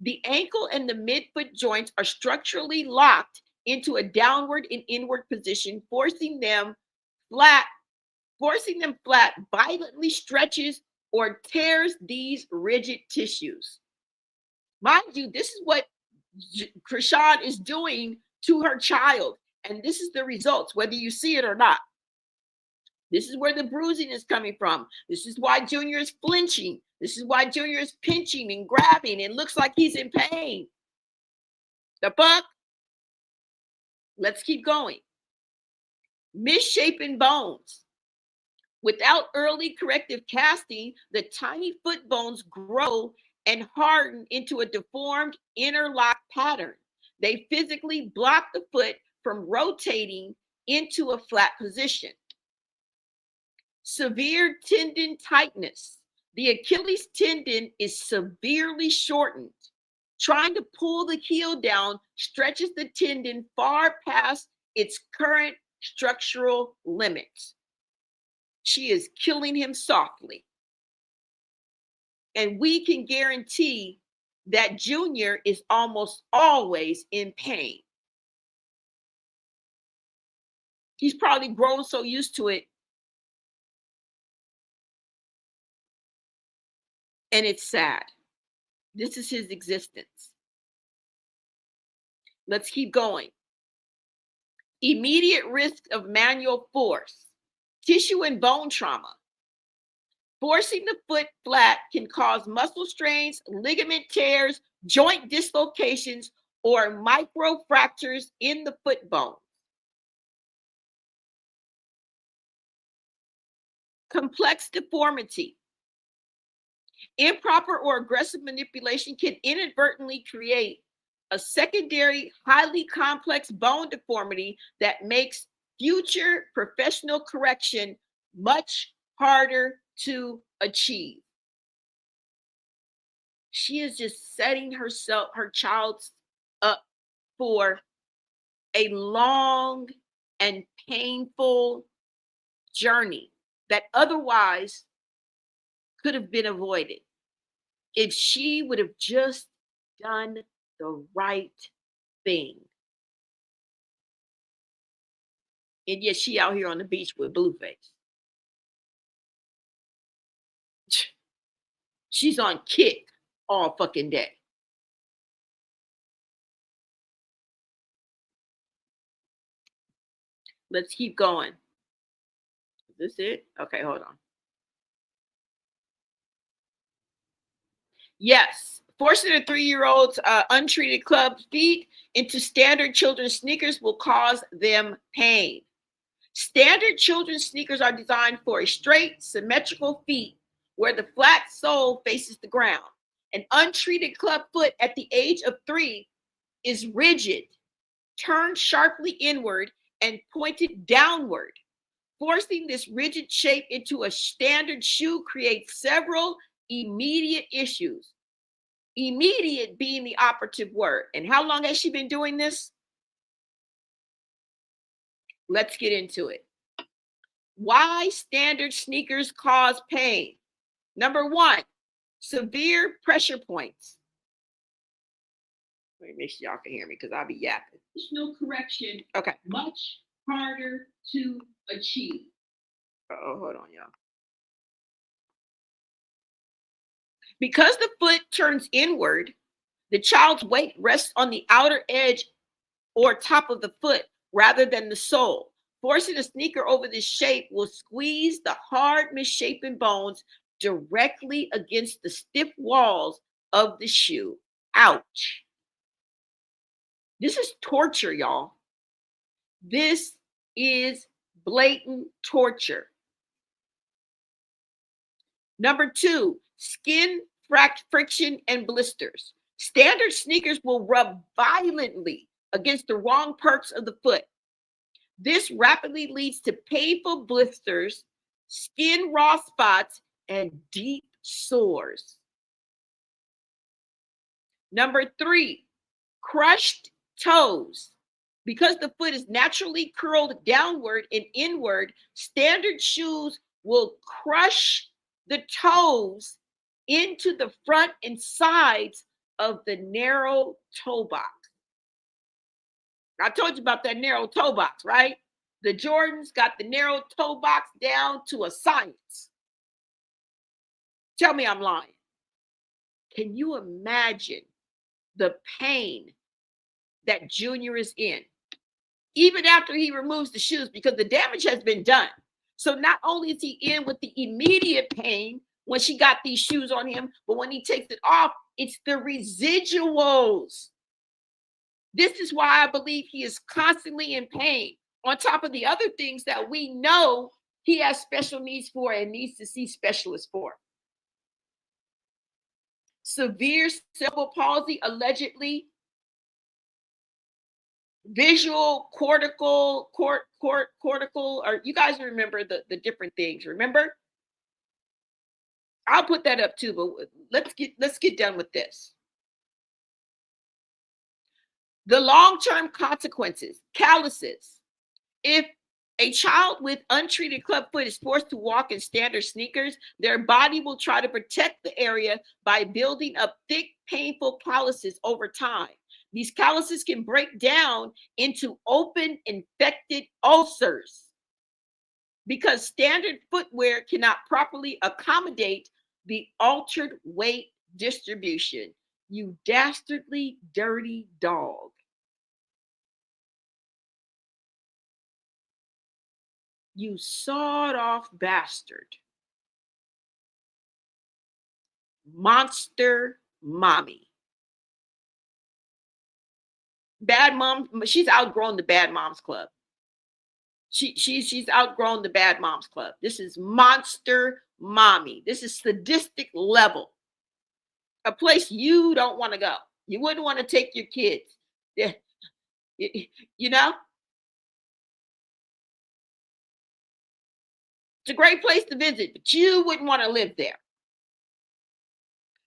The ankle and the midfoot joints are structurally locked into a downward and inward position, forcing them flat, violently stretches or tears these rigid tissues. Mind you, this is what Chrisean is doing to her child, and this is the results, whether you see it or not. This is where the bruising is coming from. This is why Junior is flinching. This is why Junior is pinching and grabbing and looks like he's in pain. The fuck? Let's keep going. Misshapen bones. Without early corrective casting, the tiny foot bones grow and harden into a deformed interlock pattern. They physically block the foot from rotating into a flat position. Severe tendon tightness. The Achilles tendon is severely shortened. Trying to pull the heel down stretches the tendon far past its current structural limits. She is killing him softly. And we can guarantee that Junior is almost always in pain. He's probably grown so used to it. And it's sad. This is his existence. Let's keep going. Immediate risk of manual force, tissue and bone trauma. Forcing the foot flat can cause muscle strains, ligament tears, joint dislocations, or microfractures in the foot bone. Complex deformity. Improper or aggressive manipulation can inadvertently create a secondary, highly complex bone deformity that makes future professional correction much harder to achieve. She is just setting her child up for a long and painful journey that otherwise could have been avoided if she would have just done the right thing. And yet she out here on the beach with Blueface. She's on kick all fucking day. Let's keep going. Is this it? Okay, hold on. Yes, forcing a 3-year-old's untreated club feet into standard children's sneakers will cause them pain. Standard children's sneakers are designed for a straight, symmetrical feet where the flat sole faces the ground. An untreated club foot at the age of 3 is rigid, turned sharply inward, and pointed downward. Forcing this rigid shape into a standard shoe creates several immediate issues. Immediate being the operative word. And how long has she been doing this? Let's get into it. Why standard sneakers cause pain? Number 1, severe pressure points. Let me make sure y'all can hear me because I'll be yapping. Additional correction. Okay. Much harder to achieve. Oh, hold on, y'all. Because the foot turns inward, the child's weight rests on the outer edge or top of the foot rather than the sole. Forcing a sneaker over this shape will squeeze the hard, misshapen bones directly against the stiff walls of the shoe. Ouch. This is torture, y'all. This is blatant torture. Number 2, skin friction and blisters. Standard sneakers will rub violently against the wrong parts of the foot. This rapidly leads to painful blisters, skin raw spots, and deep sores. Number 3, crushed toes. Because the foot is naturally curled downward and inward, standard shoes will crush the toes into the front and sides of the narrow toe box. I told you about that narrow toe box, right? The Jordans got the narrow toe box down to a science. Tell me I'm lying. Can you imagine the pain that Junior is in? Even after he removes the shoes, because the damage has been done. So not only is he in with the immediate pain when she got these shoes on him, but when he takes it off, it's the residuals. This is why I believe he is constantly in pain, on top of the other things that we know he has special needs for and needs to see specialists for. Severe cerebral palsy, allegedly. Visual, cortical, or you guys remember the different things, remember? I'll put that up too, but let's get done with this. The long-term consequences, calluses. If a child with untreated club foot is forced to walk in standard sneakers, their body will try to protect the area by building up thick, painful calluses over time. These calluses can break down into open, infected ulcers because standard footwear cannot properly accommodate the altered weight distribution. You dastardly, dirty dog. You sawed off bastard. Monster mommy. Bad mom, she's outgrown the bad moms club. She's outgrown the bad moms club. This is monster mommy. This is sadistic level. A place you don't want to go. You wouldn't want to take your kids. Yeah. You know? It's a great place to visit, but you wouldn't want to live there.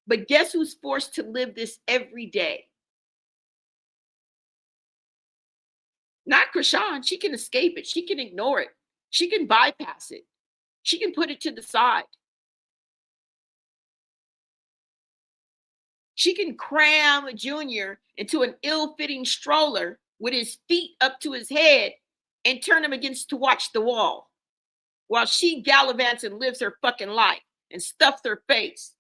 But guess who's forced to live this every day? Not Chrisean. She can escape it. She can ignore it. She can bypass it. She can put it to the side. She can cram a junior into an ill-fitting stroller with his feet up to his head and turn him against to watch the wall while she gallivants and lives her fucking life and stuffs her face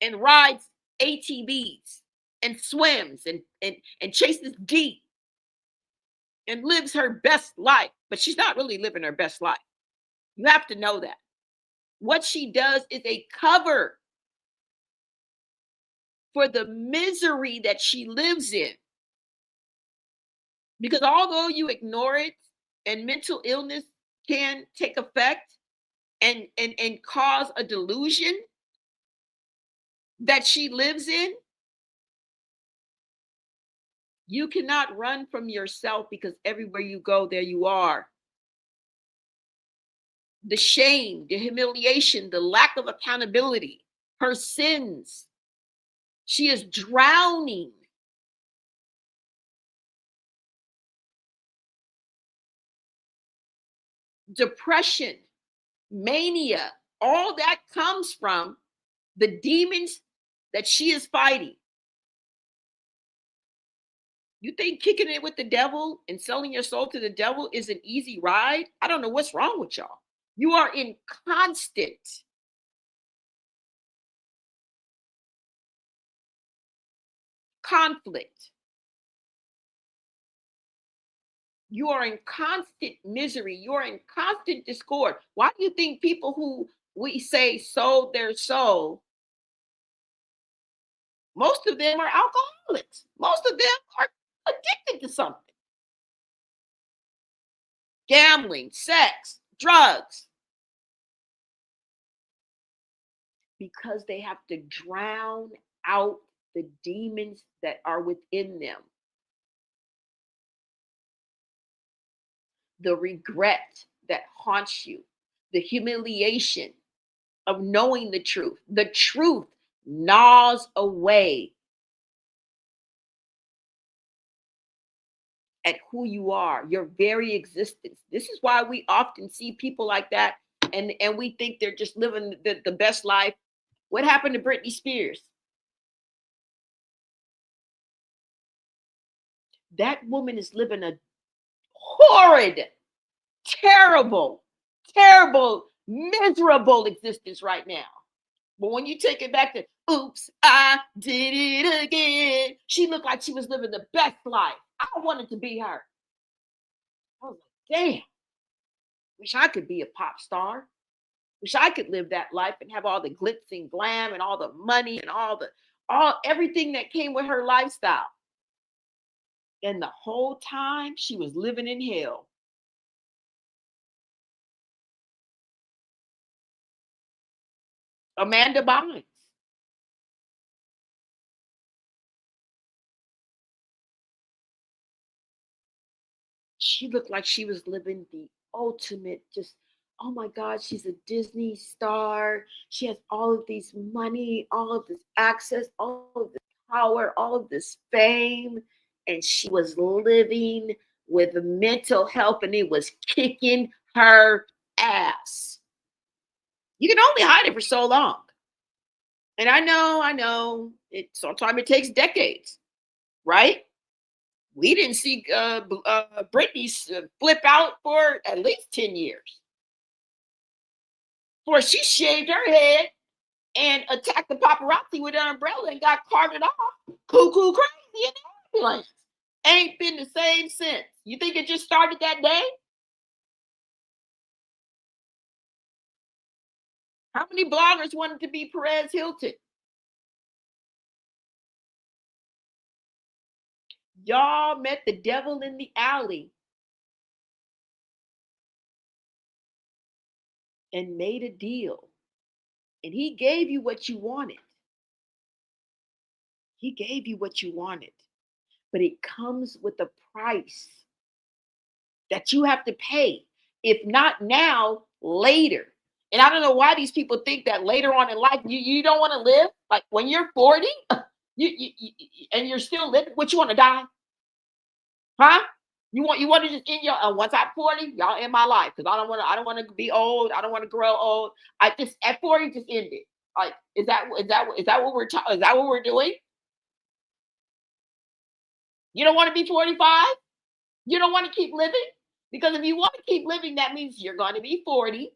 and rides ATVs and swims and chases deep and lives her best life. But she's not really living her best life. You have to know that. What she does is a cover for the misery that she lives in. Because although you ignore it and mental illness can take effect and cause a delusion that she lives in, you cannot run from yourself because everywhere you go, there you are. The shame, the humiliation, the lack of accountability, her sins. She is drowning. Depression, mania, all that comes from the demons that she is fighting. You think kicking it with the devil and selling your soul to the devil is an easy ride? I don't know what's wrong with y'all. You are in constant conflict. You are in constant misery. You are in constant discord. Why do you think people who we say sold their soul, most of them are alcoholics? Most of them are addicted to something. Gambling, sex, drugs. Because they have to drown out the demons that are within them. The regret that haunts you, the humiliation of knowing the truth. The truth gnaws away at who you are, your very existence. This is why we often see people like that and we think they're just living the best life. What happened to Britney Spears? That woman is living a horrid, terrible, miserable existence right now. But when you take it back to, oops, I did it again. She looked like she was living the best life. I wanted to be her. I was like, damn, wish I could be a pop star. Wish I could live that life and have all the glitz and glam and all the money and everything that came with her lifestyle. And the whole time she was living in hell. Amanda Bynes. She looked like she was living the ultimate, just, oh my God, she's a Disney star. She has all of these money, all of this access, all of this power, all of this fame. And she was living with mental health and it was kicking her ass. You can only hide it for so long. And I know, sometimes it takes decades, right? We didn't see Britney flip out for at least 10 years. Before she shaved her head and attacked the paparazzi with an umbrella and got carted off. Cuckoo crazy in the ambulance. Ain't been the same since. You think it just started that day? How many bloggers wanted to be Perez Hilton? Y'all met the devil in the alley and made a deal. And he gave you what you wanted. He gave you what you wanted. But it comes with a price that you have to pay. If not now, later. And I don't know why these people think that later on in life, you don't want to live. Like when you're 40, and you're still living, what you want to die? Huh? You want to just end your once I'm 40, y'all in my life. Because I don't want to be old. I don't want to grow old. I just at 40 just end it. Like, is that what we're doing? You don't want to be 45? You don't want to keep living? Because if you want to keep living, that means you're going to be 40.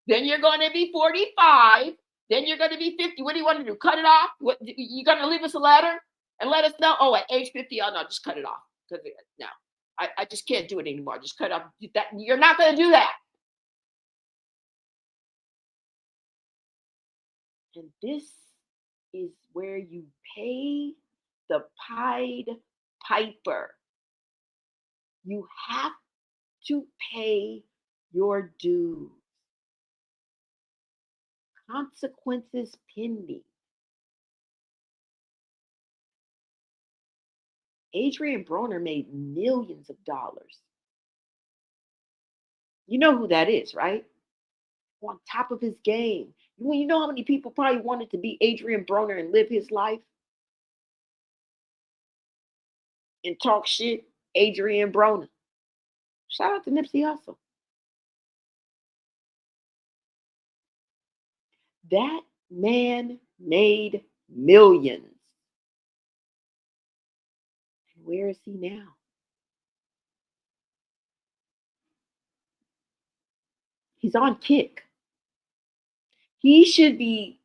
Then you're going to be 45. Then you're going to be 50. What do you want to do? Cut it off? What, you going to leave us a letter and let us know? Oh, at age 50, oh no, just cut it off. Because no, I just can't do it anymore. Just cut off. That you're not going to do that. And this is where you pay the Pied Piper. You have to pay your dues. Consequences pending. Adrian Broner made millions of dollars. You know who that is, right? On top of his game. You know how many people probably wanted to be Adrian Broner and live his life and talk shit? Adrian Broner. Shout out to Nipsey Hussle. That man made millions. And where is he now? He's on kick. He should be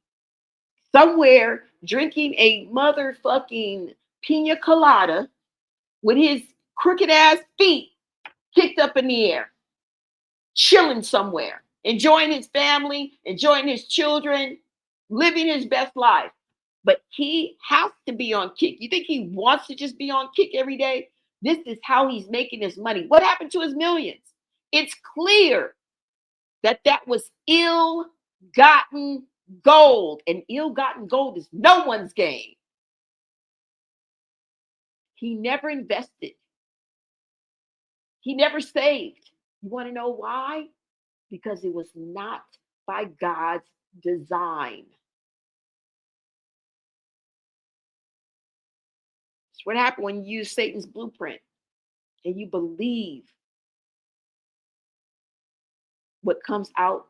somewhere drinking a motherfucking pina colada with his crooked ass feet kicked up in the air, chilling somewhere, enjoying his family, enjoying his children, living his best life. But he has to be on kick. You think he wants to just be on kick every day? This is how he's making his money. What happened to his millions? It's clear that was ill-gotten gold, and ill-gotten gold is no one's game. He never invested. He never saved. You want to know why? Because it was not by God's design. It's what happened when you use Satan's blueprint and you believe what comes out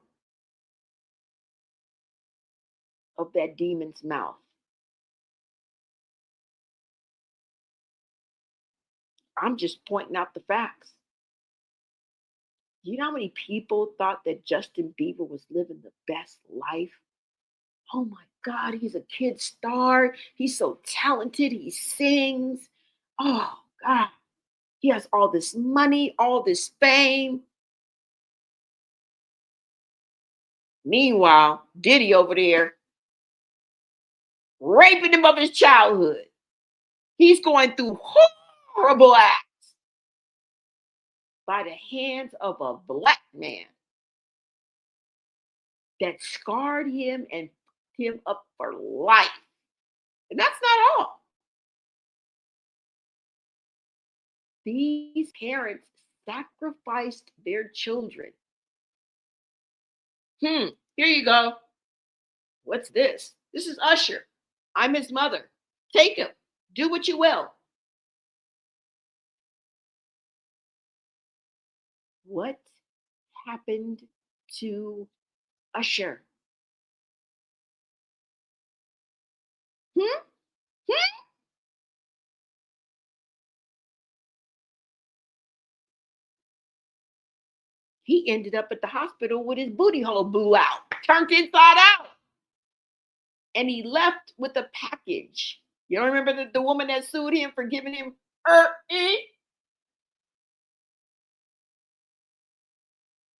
of that demon's mouth. I'm just pointing out the facts. You know how many people thought that Justin Bieber was living the best life? Oh my God, he's a kid star. He's so talented. He sings. Oh God, he has all this money, all this fame. Meanwhile, Diddy over there raping him of his childhood. He's going through horrible acts by the hands of a black man that scarred him and put him up for life. And that's not all. These parents sacrificed their children. Here you go. What's this? This is Usher. I'm his mother. Take him. Do what you will. What happened to Usher? He ended up at the hospital with his booty hole blew out, turned inside out. and he left with a package. You don't remember the woman that sued him for giving him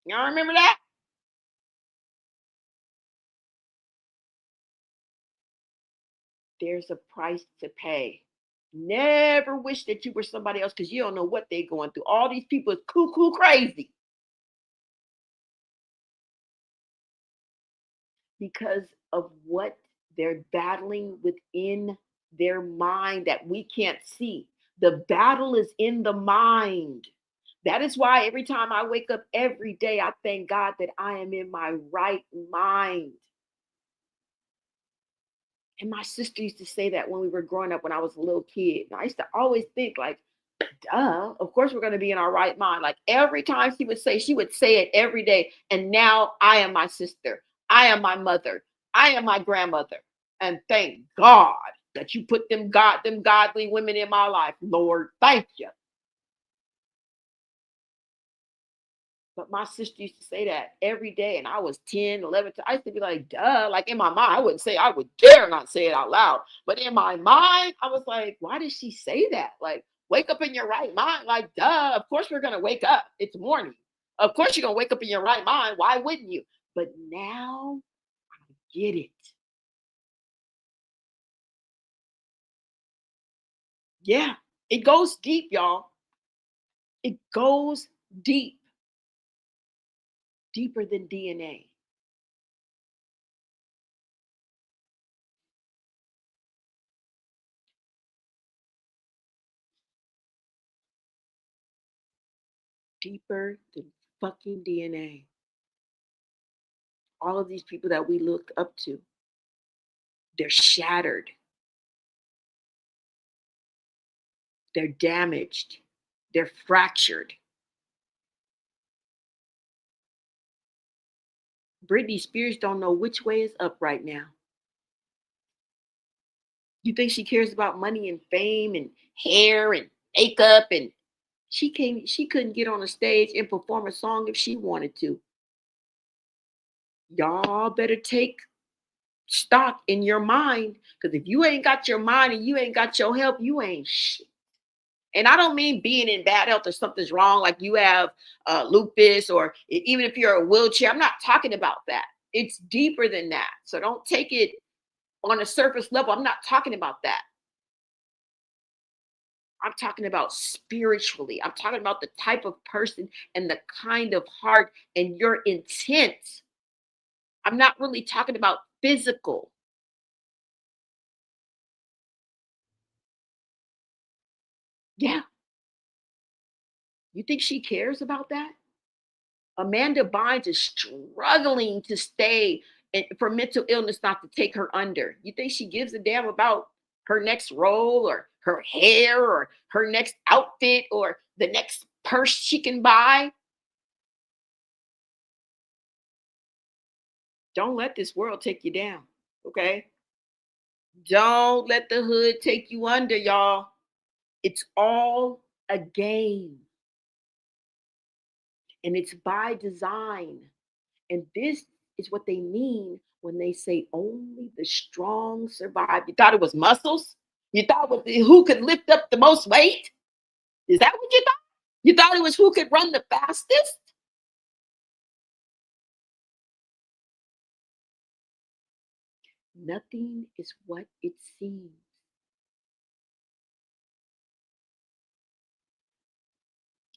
Y'all remember that? There's a price to pay. Never wish that you were somebody else because you don't know what they're going through. All these people is cuckoo crazy because of what they're battling within their mind that we can't see. The battle is in the mind. That is why every time I wake up every day, I thank God that I am in my right mind. And my sister used to say that when we were growing up, when I was a little kid. And I used to always think, like, duh, of course we're going to be in our right mind. Like every time she would say it every day. And now I am my sister. I am my mother. I am my grandmother. And thank God that you put them godly women in my life. Lord, thank you. But my sister used to say that every day, and I was 10, 11. I used to be like, duh. Like in my mind, I wouldn't say, I would dare not say it out loud. But in my mind, I was like, why did she say that? Like, wake up in your right mind. Like, duh, of course we're going to wake up. It's morning. Of course you're going to wake up in your right mind. Why wouldn't you? But now I get it. Yeah, it goes deep, y'all. It goes deep, deeper than DNA. Deeper than fucking DNA. All of these people that we look up to, they're shattered, they're damaged, they're fractured. Britney Spears don't know which way is up right now. You think she cares about money and fame and hair and makeup, and she couldn't get on a stage and perform a song if she wanted to. Y'all better take stock in your mind, because if you ain't got your mind and you ain't got your health, you ain't shit. And I don't mean being in bad health or something's wrong, like you have lupus, or even if you're a wheelchair. I'm not talking about that. It's deeper than that. So don't take it on a surface level. I'm not talking about that. I'm talking about spiritually. I'm talking about the type of person and the kind of heart and your intent. I'm not really talking about physical. Yeah. You think she cares about that? Amanda Bynes is struggling to stay and for mental illness not to take her under. You think she gives a damn about her next role or her hair or her next outfit or the next purse she can buy? Don't let this world take you down, okay? Don't let the hood take you under, y'all. It's all a game, and it's by design. And this is what they mean when they say only the strong survive. You thought it was muscles? You thought it was who could lift up the most weight? Is that what you thought? You thought it was who could run the fastest? Nothing is what it seems.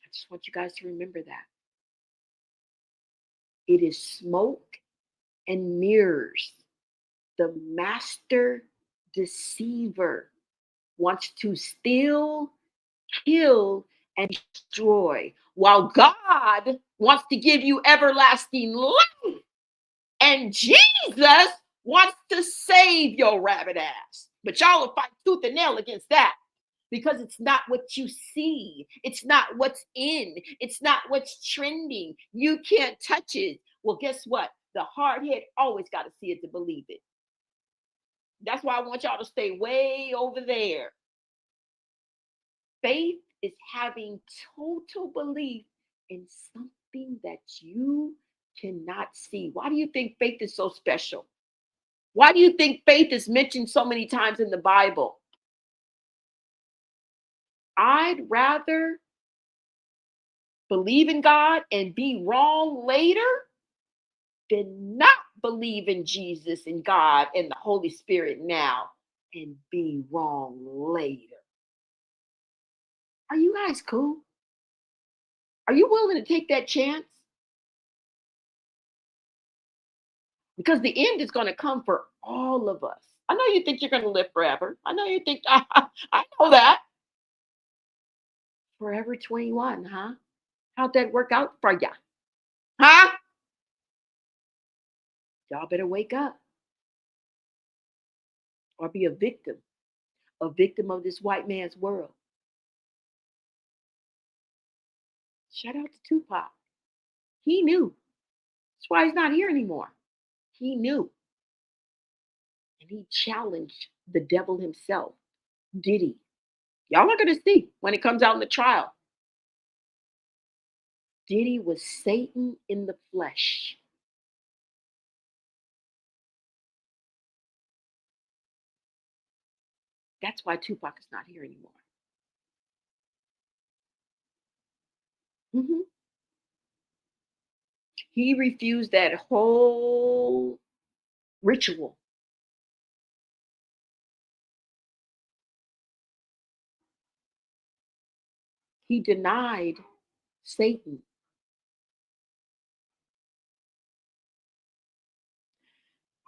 I just want you guys to remember that. It is smoke and mirrors. The master deceiver wants to steal, kill, and destroy, while God wants to give you everlasting life. And Jesus wants to save your rabbit ass. But y'all will fight tooth and nail against that, because it's not what you see. It's not what's in. It's not what's trending. You can't touch it. Well, guess what? The hard head always got to see it to believe it. That's why I want y'all to stay way over there. Faith is having total belief in something that you cannot see. Why do you think faith is so special? Why do you think faith is mentioned so many times in the Bible? I'd rather believe in God and be wrong later than not believe in Jesus and God and the Holy Spirit now and be wrong later. Are you guys cool? Are you willing to take that chance? Because the end is going to come for all of us. I know you think you're going to live forever. I know you think, I know that. Forever 21, huh? How'd that work out for ya? Huh? Y'all better wake up or be a victim of this white man's world. Shout out to Tupac. He knew. That's why he's not here anymore. He knew. And he challenged the devil himself. Did he? Y'all are going to see when it comes out in the trial. Diddy was Satan in the flesh. That's why Tupac is not here anymore. Mhm. He refused that whole ritual. He denied Satan.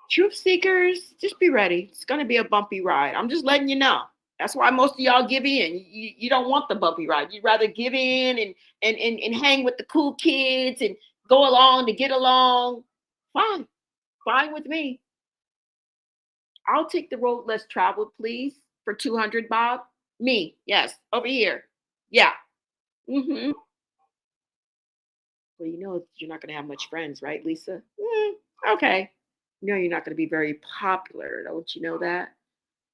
Truth seekers, just be ready. It's going to be a bumpy ride. I'm just letting you know. That's why most of y'all give in. You don't want the bumpy ride. You'd rather give in and hang with the cool kids and go along to get along. Fine. Fine with me. I'll take the road less traveled, please, for 200, Bob. Me, yes, over here. Yeah. Mm-hmm. Well, you know you're not going to have much friends, right, Lisa? Okay. You know you're not going to be very popular, don't you know that?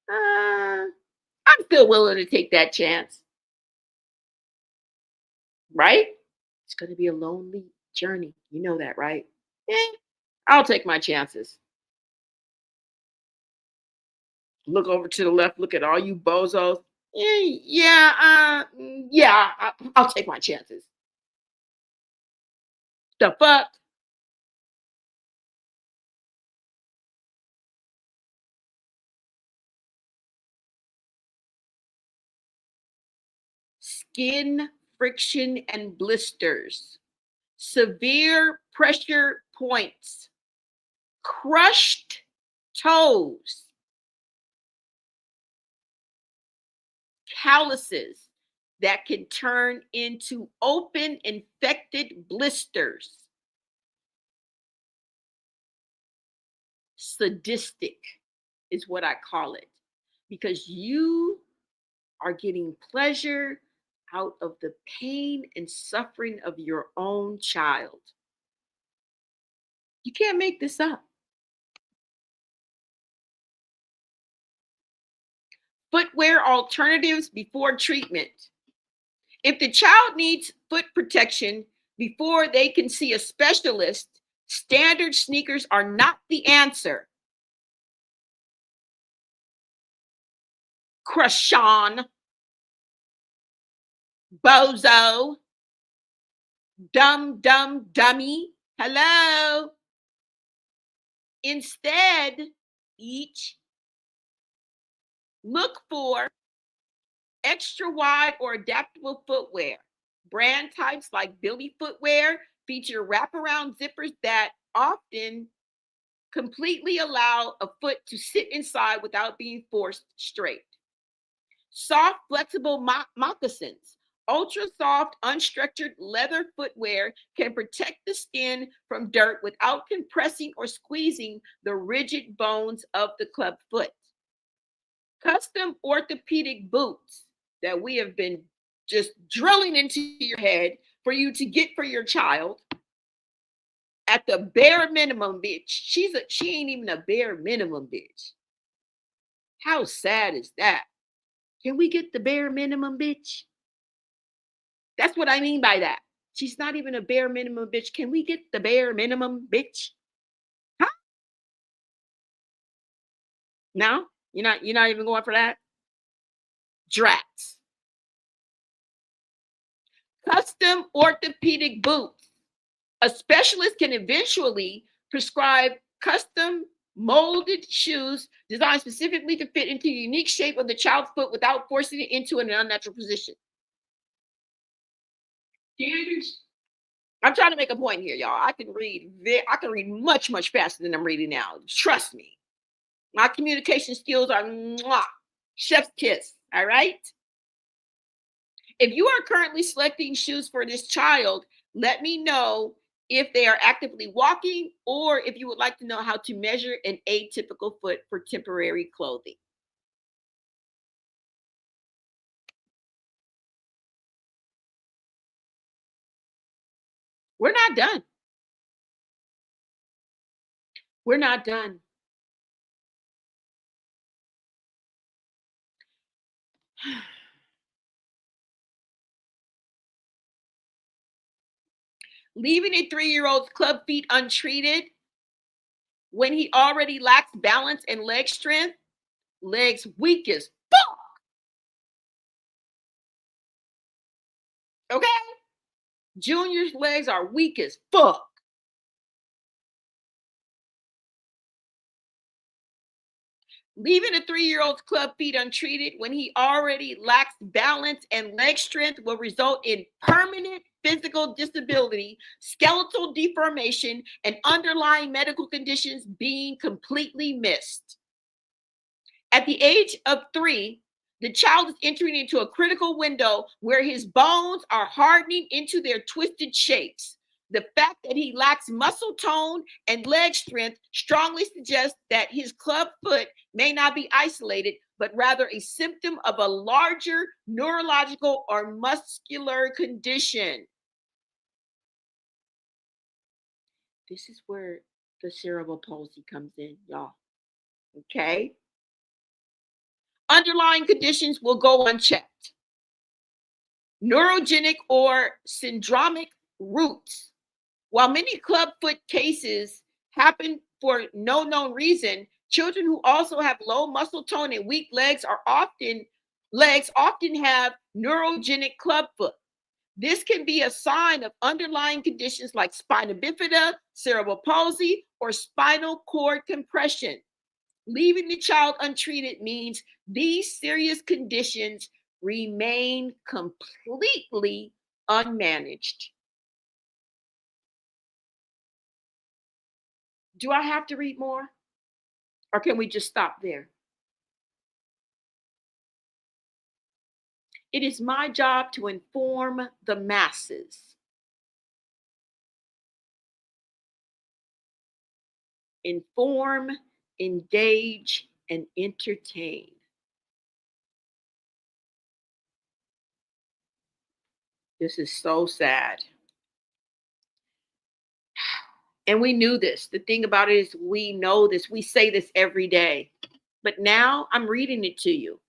I'm still willing to take that chance, right? It's going to be a lonely journey. You know that, right? I'll take my chances. Look over to the left, look at all you bozos. Yeah, I'll take my chances. The fuck? Skin friction and blisters, severe pressure points, crushed toes, calluses that can turn into open infected blisters. Sadistic is what I call it, because you are getting pleasure out of the pain and suffering of your own child. You can't make this up. Footwear alternatives before treatment. If the child needs foot protection before they can see a specialist, standard sneakers are not the answer. Chrisean, bozo, dumb dummy. Hello. Instead, look for extra wide or adaptable footwear. Brand types like Billy Footwear feature wraparound zippers that often completely allow a foot to sit inside without being forced straight. Soft, flexible moccasins. Ultra soft, unstructured leather footwear can protect the skin from dirt without compressing or squeezing the rigid bones of the club foot. Custom orthopedic boots that we have been just drilling into your head for you to get for your child at the bare minimum, bitch. She ain't even a bare minimum, bitch. How sad is that? Can we get the bare minimum, bitch? That's what I mean by that. She's not even a bare minimum, bitch. Can we get the bare minimum, bitch? Huh? No, you're not even going for that. Drats. Custom orthopedic boots. A specialist can eventually prescribe custom molded shoes designed specifically to fit into the unique shape of the child's foot without forcing it into an unnatural position. I'm trying to make a point here, y'all. I can read much, much faster than I'm reading now. Trust me. My communication skills are mwah, chef's kiss. All right. If you are currently selecting shoes for this child, let me know if they are actively walking or if you would like to know how to measure an atypical foot for temporary clothing. We're not done. We're not done. Leaving a 3-year-old's club feet untreated when he already lacks balance and leg strength, legs weak as fuck. Okay? Junior's legs are weak as fuck. Leaving a 3-year-old's club feet untreated when he already lacks balance and leg strength will result in permanent physical disability, skeletal deformation, and underlying medical conditions being completely missed. At the age of 3, the child is entering into a critical window where his bones are hardening into their twisted shapes. The fact that he lacks muscle tone and leg strength strongly suggests that his club foot may not be isolated, but rather a symptom of a larger neurological or muscular condition. This is where the cerebral palsy comes in, y'all. Okay? Underlying conditions will go unchecked. Neurogenic or syndromic roots. While many clubfoot cases happen for no known reason, children who also have low muscle tone and weak legs often have neurogenic clubfoot. This can be a sign of underlying conditions like spina bifida, cerebral palsy, or spinal cord compression. Leaving the child untreated means these serious conditions remain completely unmanaged. Do I have to read more? Or can we just stop there? It is my job to inform the masses. Inform, engage, and entertain. This is so sad. And we knew this. The thing about it is we know this. We say this every day. But now I'm reading it to you.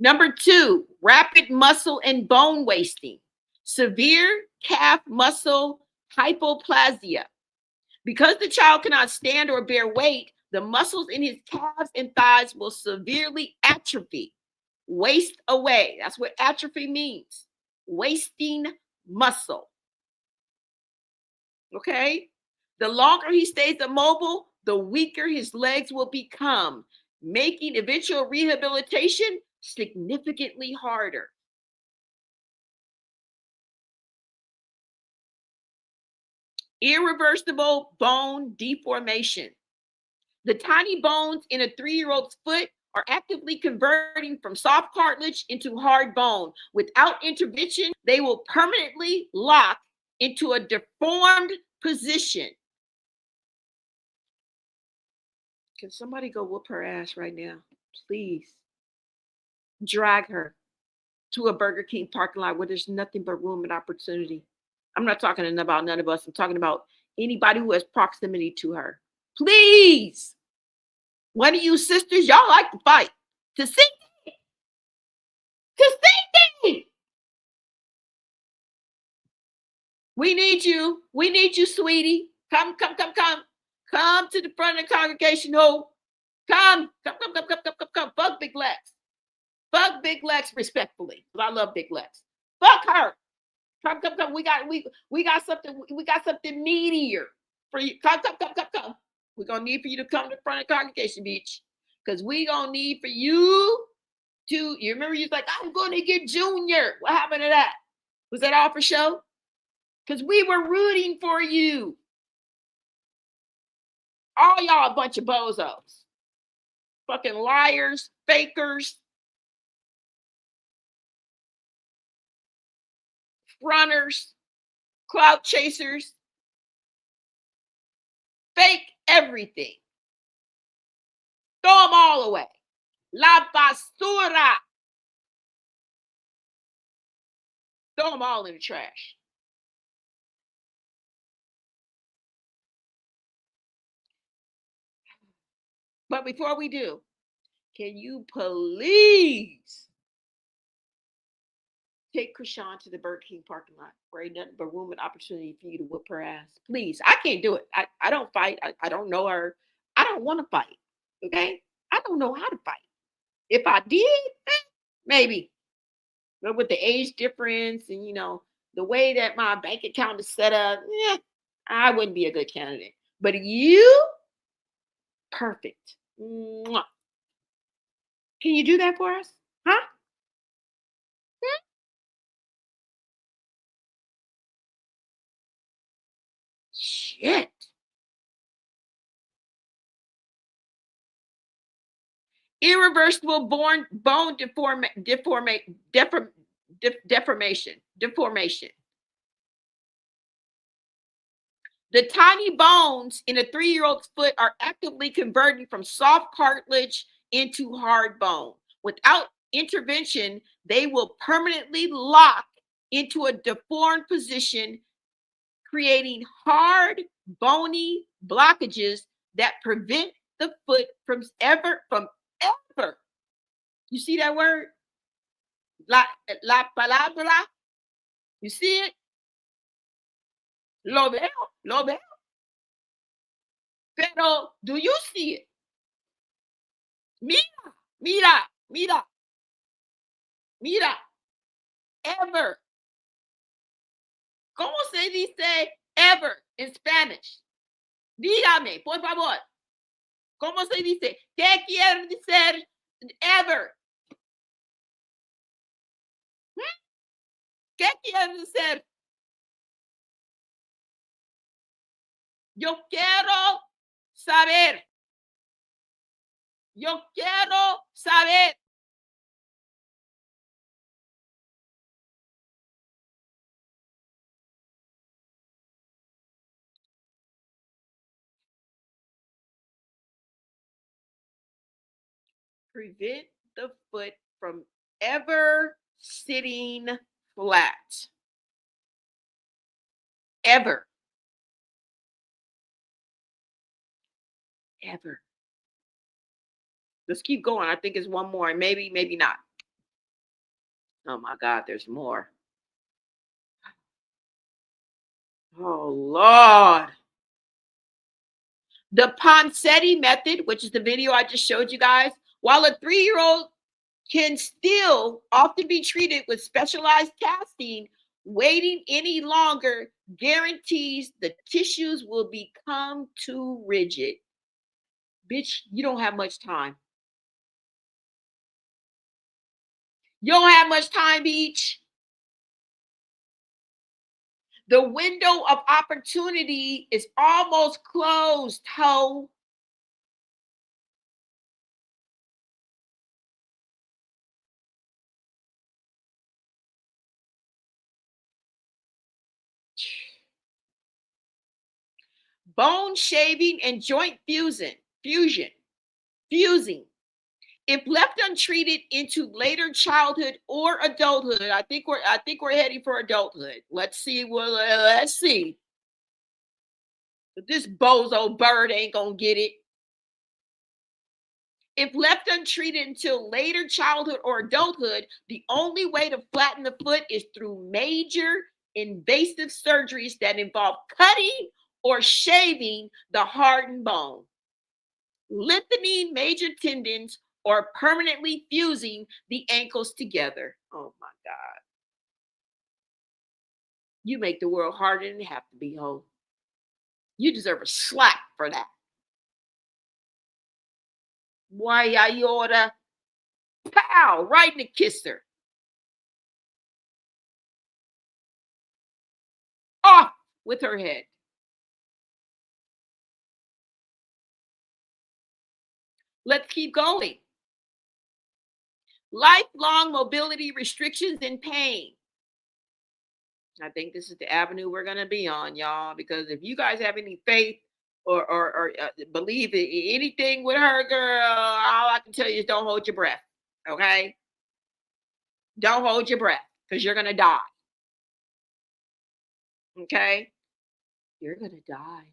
Number 2, rapid muscle and bone wasting. Severe calf muscle hypoplasia. Because the child cannot stand or bear weight, the muscles in his calves and thighs will severely atrophy, waste away. That's what atrophy means. Wasting muscle. Okay? The longer he stays immobile, the weaker his legs will become, making eventual rehabilitation significantly harder. Irreversible bone deformation. The tiny bones in a 3-year-old's foot are actively converting from soft cartilage into hard bone. Without intervention, they will permanently lock into a deformed position. Can somebody go whoop her ass right now? Please. Drag her to a Burger King parking lot where there's nothing but room and opportunity. I'm not talking about none of us. I'm talking about anybody who has proximity to her. Please. One of you sisters, y'all like to fight. To see me. To see me. We need you. We need you, sweetie. Come. Come to the front of the congregation. Oh, Come. Fuck Big Lex. Fuck Big Lex respectfully. I love Big Lex. Fuck her. Come. We got something. We got something meatier for you. Come. We're gonna need for you to come to the front of the congregation, beach. Because we gonna need for you to. You remember you was like, I'm gonna get Junior. What happened to that? Was that all for show? Because we were rooting for you. All y'all a bunch of bozos. Fucking liars, fakers, runners, clout chasers, fake everything. Throw them all away. La basura. Throw them all in the trash. But before we do, can you please take Chrisean to the Burger King parking lot where ain't nothing but room and opportunity for you to whoop her ass? Please. I can't do it. I don't fight. I don't know her. I don't want to fight. Okay? I don't know how to fight. If I did, maybe. But with the age difference and, the way that my bank account is set up, I wouldn't be a good candidate. But you, perfect. Mwah. Can you do that for us? Huh? Shit. Irreversible bone deformation. The tiny bones in a 3-year-old's foot are actively converting from soft cartilage into hard bone. Without intervention, they will permanently lock into a deformed position, creating hard, bony blockages that prevent the foot from ever. You see that word? La palabra. You see it? Lo veo. Pero, do you see it? Mira. Ever. ¿Cómo se dice ever in Spanish? Dígame, por favor. ¿Cómo se dice? ¿Qué quiere decir ever? ¿Qué quiere decir? Yo quiero saber. Prevent the foot from ever sitting flat. Ever. Let's keep going. I think it's one more. Maybe not. Oh my God, there's more. Oh Lord. The Ponseti method, which is the video I just showed you guys, while a 3-year-old can still often be treated with specialized casting, waiting any longer guarantees the tissues will become too rigid. Bitch, you don't have much time. You don't have much time, Beach. The window of opportunity is almost closed, ho. Bone shaving and joint fusing. If left untreated into later childhood or adulthood, I think we're heading for adulthood. Let's see. Let's see. But this bozo bird ain't gonna get it. If left untreated until later childhood or adulthood, the only way to flatten the foot is through major invasive surgeries that involve cutting or shaving the hardened bone. lengthening major tendons, or permanently fusing the ankles together. Oh my God. You make the world harder than it have to be, ho. You deserve a slap for that. Why you oughta pow right in the kisser. Off with her head. Let's keep going. Lifelong mobility restrictions and pain. I think this is the avenue we're going to be on, y'all, because if you guys have any faith or believe in anything with her, girl, all I can tell you is don't hold your breath, okay? Don't hold your breath because you're going to die, okay? You're going to die.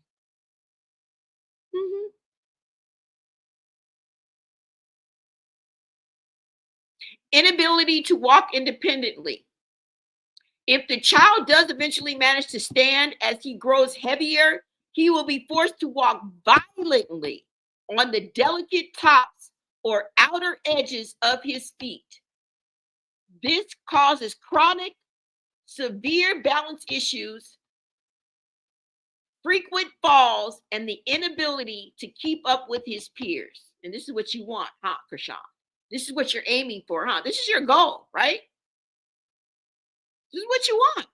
Mhm. Inability to walk independently. If the child does eventually manage to stand as he grows heavier, he will be forced to walk violently on the delicate tops or outer edges of his feet. This causes chronic, severe balance issues, frequent falls, and the inability to keep up with his peers. And this is what you want, huh, Chrisean? This is what you're aiming for, huh? This is your goal, right? This is what you want.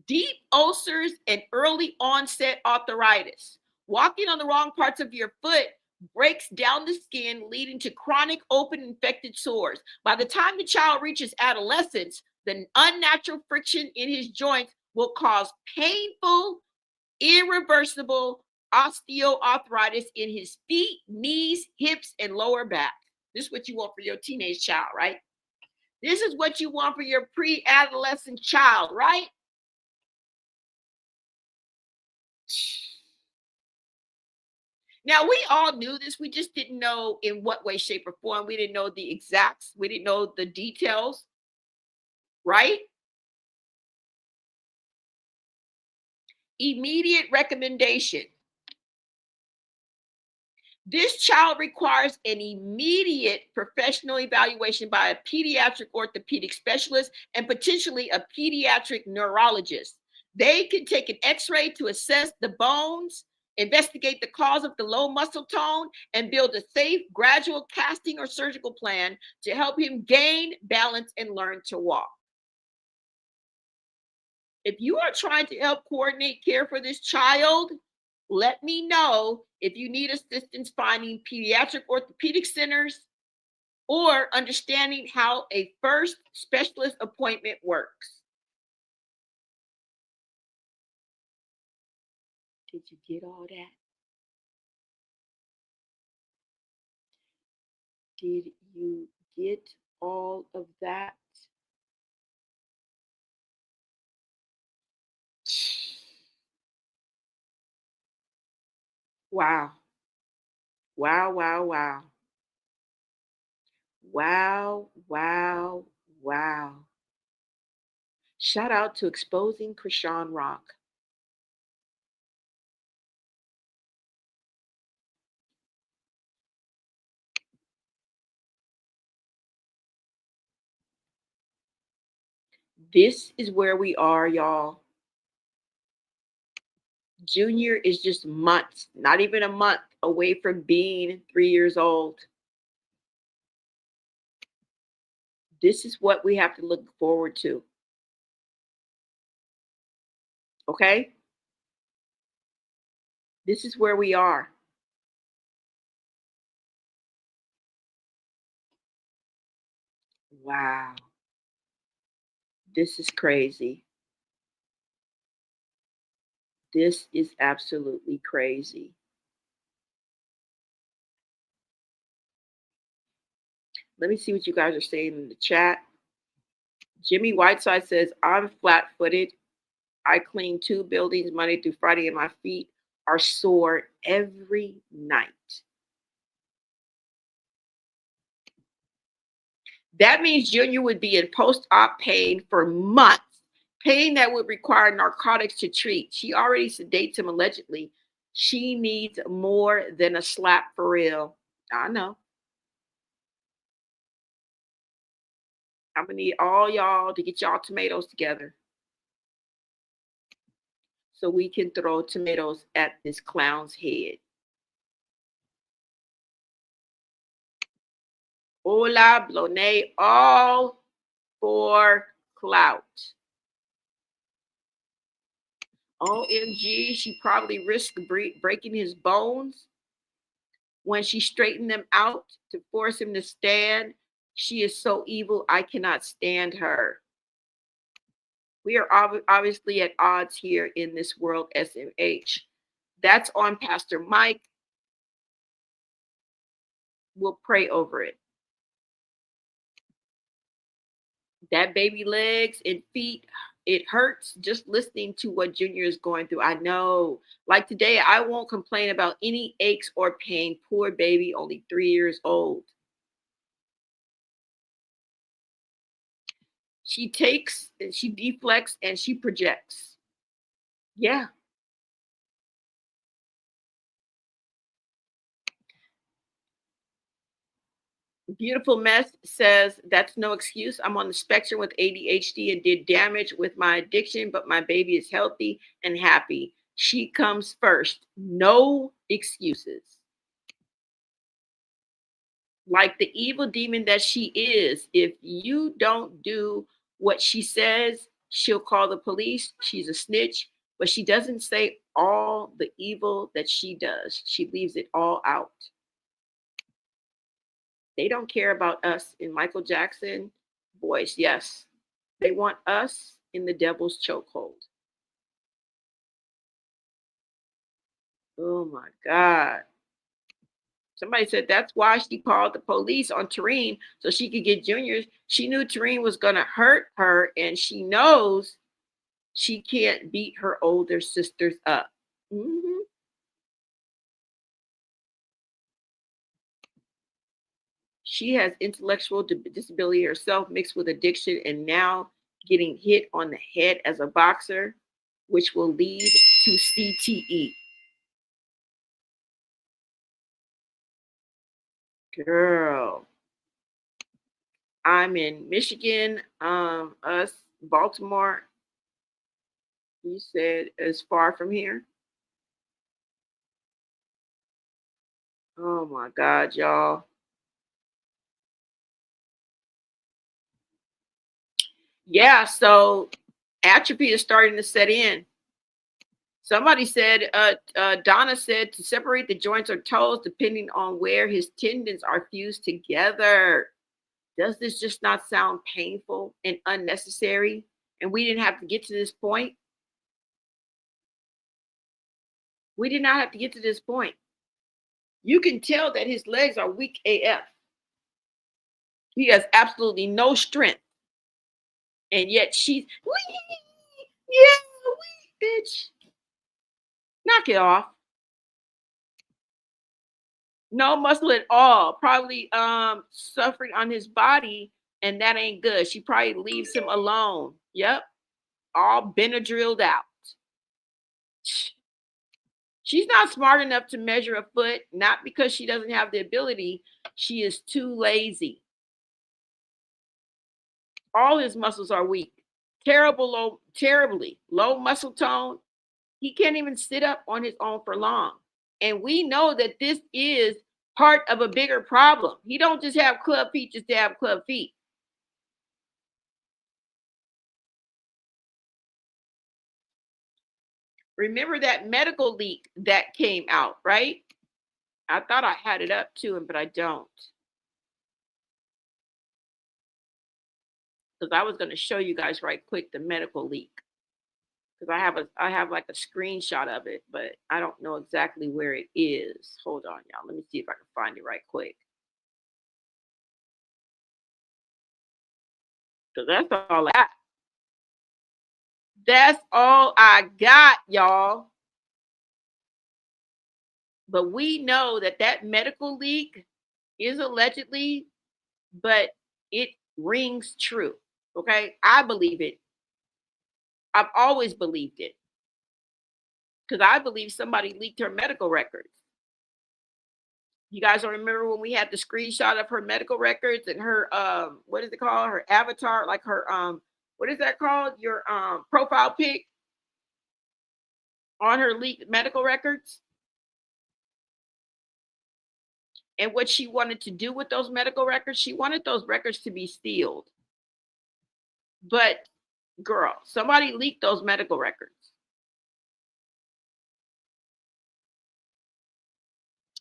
Deep ulcers and early onset arthritis. Walking on the wrong parts of your foot breaks down the skin, leading to chronic open infected sores. By the time the child reaches adolescence, the unnatural friction in his joints will cause painful, irreversible osteoarthritis in his feet, knees, hips, and lower back. This is what you want for your teenage child, right? This is what you want for your pre-adolescent child, right? Now, we all knew this. We just didn't know in what way, shape, or form. We didn't know the exacts. We didn't know the details, right? Immediate recommendation. This child requires an immediate professional evaluation by a pediatric orthopedic specialist and potentially a pediatric neurologist. They can take an x-ray to assess the bones, investigate the cause of the low muscle tone, and build a safe, gradual casting or surgical plan to help him gain balance and learn to walk. If you are trying to help coordinate care for this child, let me know if you need assistance finding pediatric orthopedic centers or understanding how a first specialist appointment works. Did you get all that? Did you get all of that? Wow. Wow, wow, wow. Wow, wow, wow. Shout out to Exposing Chrisean Rock. This is where we are, y'all. Junior is just months, not even a month away from being 3 years old. This is what we have to look forward to. Okay? This is where we are. Wow. This is crazy. This is absolutely crazy. Let me see what you guys are saying in the chat. Jimmy Whiteside says, I'm flat footed. I clean 2 buildings Monday through Friday, and my feet are sore every night. That means Junior would be in post op pain for months Pain that would require narcotics to treat. She already sedates him allegedly. She needs more than a slap for real. I know. I'm gonna need all y'all to get y'all tomatoes together so we can throw tomatoes at this clown's head. Hola, Blonay, all for clout. OMG, she probably risked breaking his bones when she straightened them out to force him to stand. She is so evil, I cannot stand her. We are obviously at odds here in this world, SMH. That's on Pastor Mike. We'll pray over it. That baby legs and feet, it hurts just listening to what Junior is going through. I know. Like today, I won't complain about any aches or pain. Poor baby, only 3 years old. She takes, she deflects, and she projects. Yeah. Beautiful Mess says, that's no excuse. I'm on the spectrum with ADHD and did damage with my addiction, but my baby is healthy and happy. She comes first. No excuses. Like the evil demon that she is, if you don't do what she says, she'll call the police. She's a snitch, but she doesn't say all the evil that she does. She leaves it all out. They don't care about us in Michael Jackson voice. Yes, they want us in the devil's chokehold. Oh my God. Somebody said that's why she called the police on Tareen so she could get Junior. She knew Tareen was going to hurt her, and she knows she can't beat her older sisters up. Mm-hmm. She has intellectual disability herself mixed with addiction and now getting hit on the head as a boxer, which will lead to CTE. Girl, I'm in Michigan, us, Baltimore. You said as far from here. Oh my God, y'all. Yeah, so atrophy is starting to set in. Somebody said, Donna said to separate the joints or toes depending on where his tendons are fused together. Does this just not sound painful and unnecessary? And we didn't have to get to this point. We did not have to get to this point. You can tell that his legs are weak AF. He has absolutely no strength. And yet she's, yeah, bitch. Knock it off. No muscle at all. Probably suffering on his body, and that ain't good. She probably leaves him alone. Yep. All Benadrylled out. She's not smart enough to measure a foot, not because she doesn't have the ability. She is too lazy. All his muscles are weak. Terribly low muscle tone. He can't even sit up on his own for long. And we know that this is part of a bigger problem. He don't just have club feet just to have club feet. Remember that medical leak that came out, right? I thought I had it up to him, but I don't. Because I was going to show you guys right quick the medical leak. Because I have like a screenshot of it, but I don't know exactly where it is. Hold on, y'all. Let me see if I can find it right quick. Because that's all I got. That's all I got, y'all. But we know that that medical leak is allegedly, but it rings true. Okay, I believe it. I've always believed it because I believe somebody leaked her medical records. You guys don't remember when we had the screenshot of her medical records and her what is it called? Her avatar, like her what is that called? Your profile pic on her leaked medical records and what she wanted to do with those medical records. She wanted those records to be sealed. But girl, somebody leaked those medical records.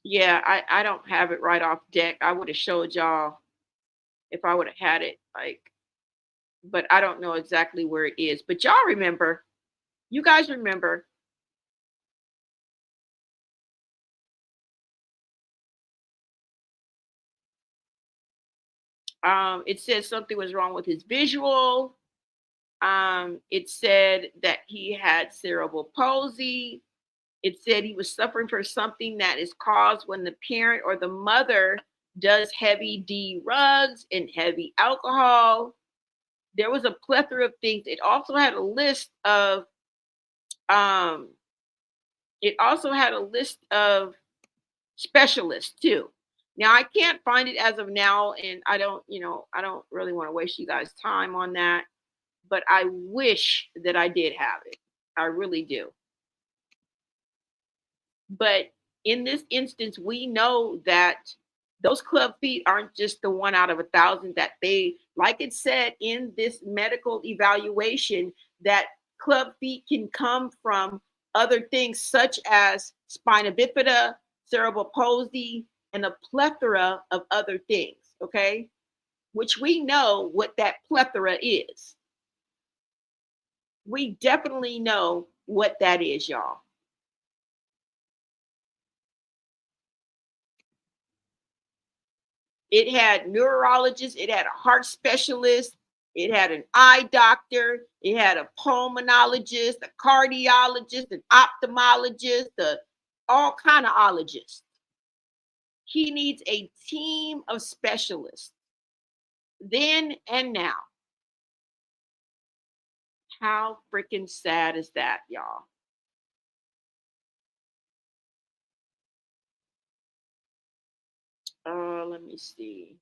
Yeah, I don't have it right off deck. I would have showed y'all if I would have had it, like, but I don't know exactly where it is. But y'all remember, you guys remember it said something was wrong with his visual. It said that he had cerebral palsy. It said he was suffering from something that is caused when the parent or the mother does heavy drugs and heavy alcohol. There was a plethora of things. It also had a list of um, specialists too. Now I can't find it as of now, and I don't really want to waste you guys' time on that. But I wish that I did have it. I really do. But in this instance, we know that those club feet aren't just the one out of 1,000 that they, like it said in this medical evaluation, that club feet can come from other things such as spina bifida, cerebral palsy, and a plethora of other things, okay? Which we know what that plethora is. We definitely know what that is, y'all. It had neurologists, it had a heart specialist, it had an eye doctor, it had a pulmonologist, a cardiologist, an ophthalmologist, all kind of ologists. He needs a team of specialists then and now. How freaking sad is that, y'all? Let me see.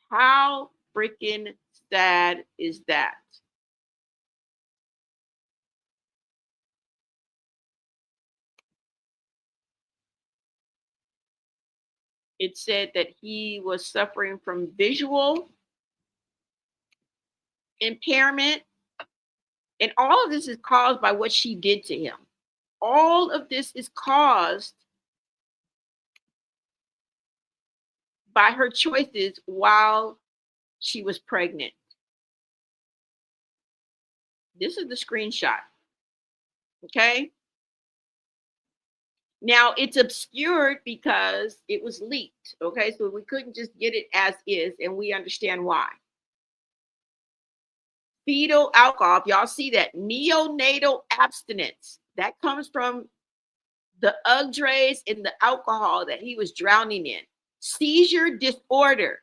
How freaking sad is that? It said that he was suffering from visual impairment, and all of this is caused by what she did to him. All of this is caused by her choices while she was pregnant. This is the screenshot. Okay. Now it's obscured because it was leaked. Okay. So we couldn't just get it as is, and we understand why. Fetal alcohol, if y'all see that, neonatal abstinence, that comes from the Ugdrays and the alcohol that he was drowning in. Seizure disorder,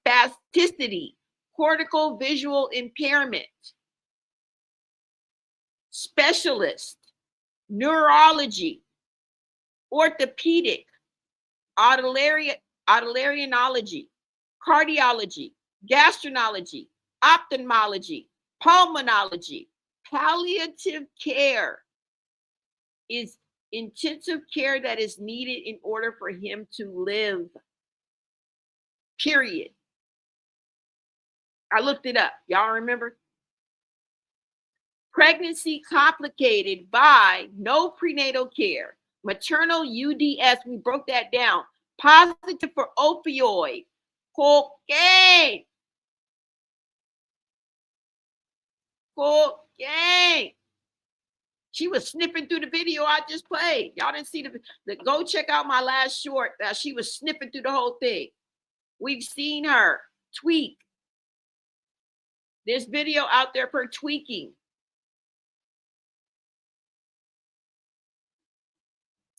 spasticity, cortical visual impairment, specialist, neurology, orthopedic, otolaryngology, cardiology, gastroenterology, ophthalmology, pulmonology, palliative care is intensive care that is needed in order for him to live. Period. I looked it up. Y'all remember? Pregnancy complicated by no prenatal care. Maternal UDS, we broke that down. Positive for opioid, cocaine. Cocaine. She was sniffing through the video I just played. Y'all didn't see the go check out my last short. She was sniffing through the whole thing. We've seen her tweak. There's video out there for tweaking.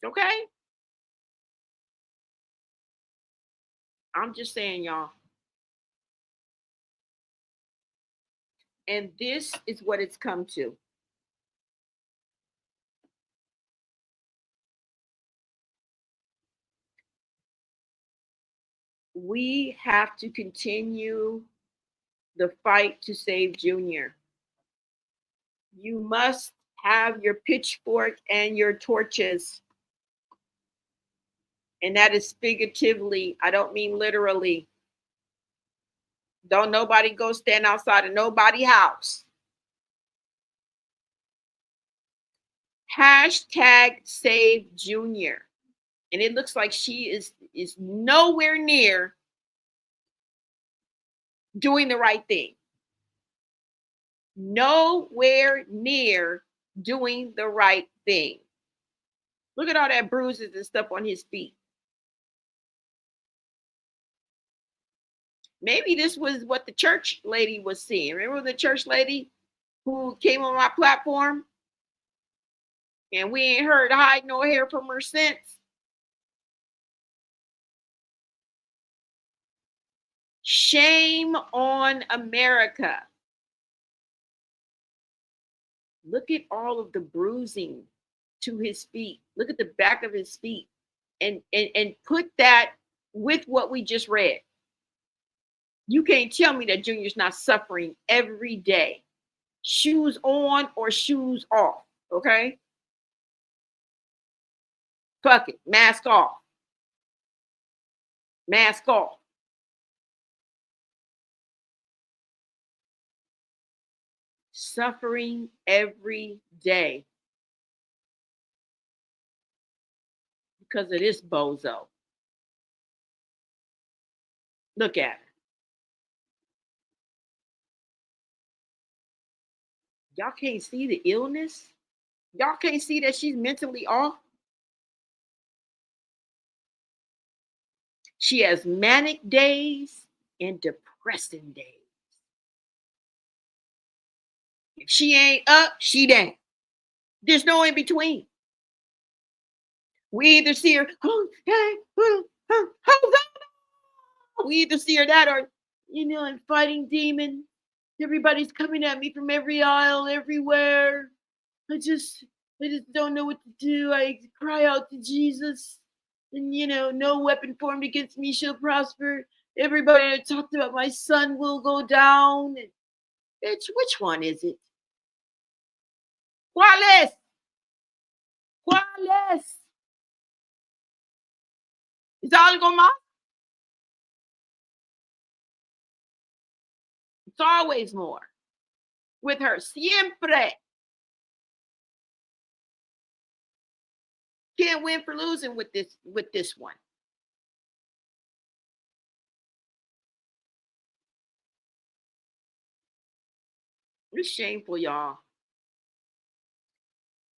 Okay? I'm just saying, y'all. And this is what it's come to. we have to continue the fight to save Junior. You must have your pitchfork and your torches. And that is figuratively. I don't mean literally. Don't nobody go stand outside of nobody's house. Hashtag save Junior. And it looks like she is nowhere near doing the right thing. Nowhere near doing the right thing. Look at all that bruises and stuff on his feet. Maybe this was what the church lady was seeing. Remember the church lady who came on my platform? And we ain't heard hide nor hair from her since. Shame on America. Look at all of the bruising to his feet. Look at the back of his feet. And put that with what we just read. You can't tell me that Junior's not suffering every day. Shoes on or shoes off, okay? Fuck it, mask off. Mask off. Suffering every day because of this bozo. Look at her. Y'all can't see the illness? Y'all can't see that she's mentally off? She has manic days and depressing days. If she ain't up, she down. There's no in between. We either see her, we either see her that or, I'm fighting demons. Everybody's coming at me from every aisle, everywhere. I just don't know what to do. I cry out to Jesus, and no weapon formed against me shall prosper. Everybody that talked about my son will go down. And, bitch, which one is it? ¿Cuál es? ¿Cuál es? ¿Es algo más? It's always more. With her, siempre. Can't win for losing with this one. It's shameful, y'all.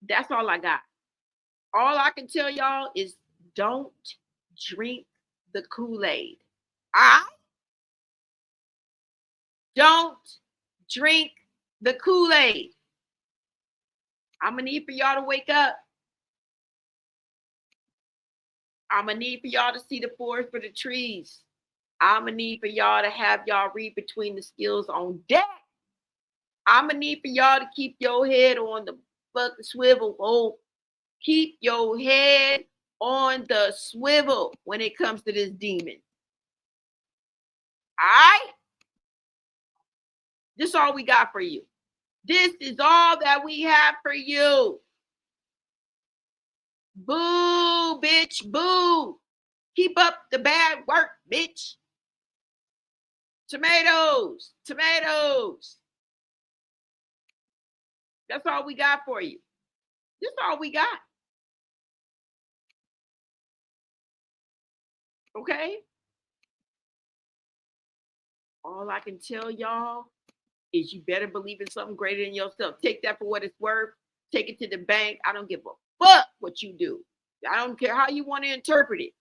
That's all I got. All I can tell y'all is don't drink the Kool-Aid. Don't drink the Kool-Aid. I'm going to need for y'all to wake up. I'm going to need for y'all to see the forest for the trees. I'm going to need for y'all to have y'all read between the skills on deck. I'm going to need for y'all to keep your head on the fucking swivel. Oh, keep your head on the swivel when it comes to this demon. All right? This is all we got for you. This is all that we have for you. Boo, bitch, boo. Keep up the bad work, bitch. Tomatoes, tomatoes. That's all we got for you. This is all we got. Okay? All I can tell y'all is you better believe in something greater than yourself. Take that for what it's worth. Take it to the bank. I don't give a fuck what you do. I don't care how you want to interpret it.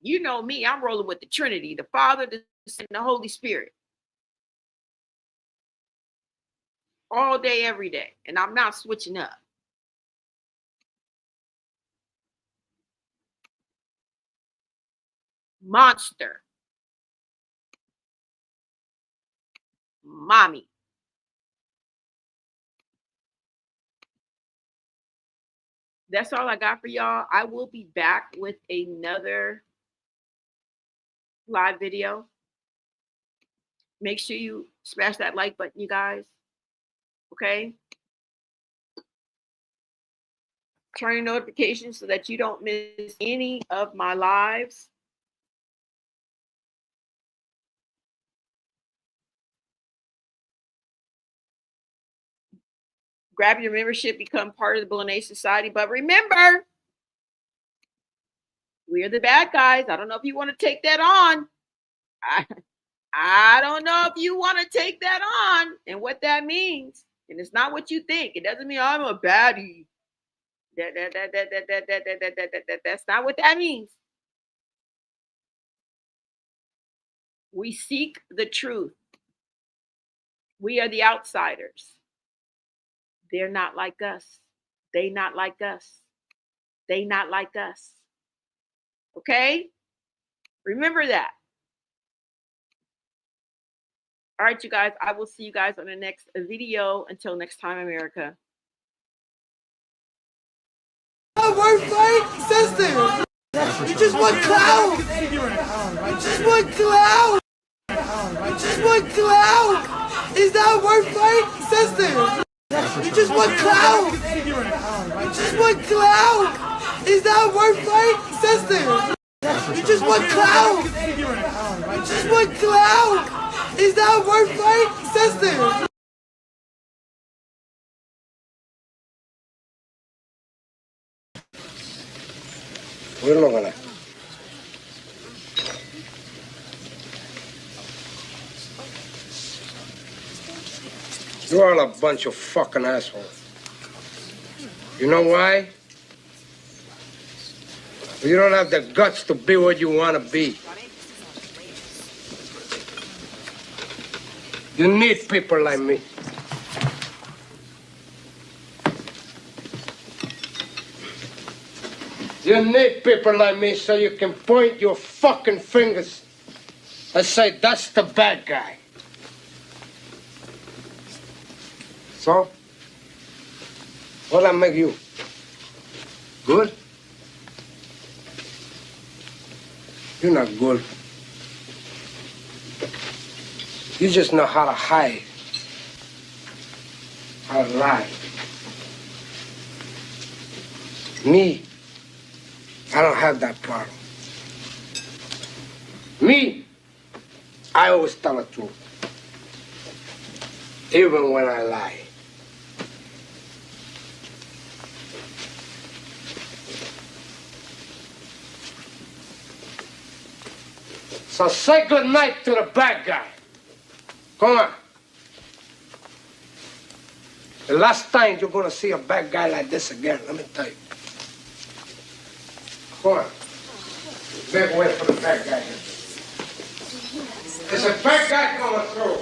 You know me, I'm rolling with the Trinity, the Father, the Son, and the Holy Spirit. All day, every day. And I'm not switching up. Monster. Mommy. That's all I got for y'all. I will be back with another live video. Make sure you smash that like button, you guys. Okay? Turn your notifications so that you don't miss any of my lives. Grab your membership, become part of the Bolognese Society. But remember, we're the bad guys. I don't know if you want to take that on. I don't know if you want to take that on and what that means. And it's not what you think. It doesn't mean I'm a baddie. That's not what that means. We seek the truth. We are the outsiders. They're not like us. They not like us. They not like us. Okay? Remember that. All right, you guys. I will see you guys on the next video. Until next time, America. We're fake, sister. You just want clout. You just want clout. You just want clout. Is that word fake, sister? You just want clout. You just want clout. Is that word fake, sister? You just want clout. You just want clout. Is that word fake, sister? We're not gonna. You're all a bunch of fucking assholes. You know why? You don't have the guts to be what you want to be. You need people like me. You need people like me so you can point your fucking fingers and say, that's the bad guy. So, what'll that make you? Good? You're not good. You just know how to hide, how to lie. Me, I don't have that problem. Me, I always tell the truth, even when I lie. So say good night to the bad guy. Come on. The last time you're gonna see a bad guy like this again, let me tell you. Come on. Make way for the bad guy. There's a bad guy coming through.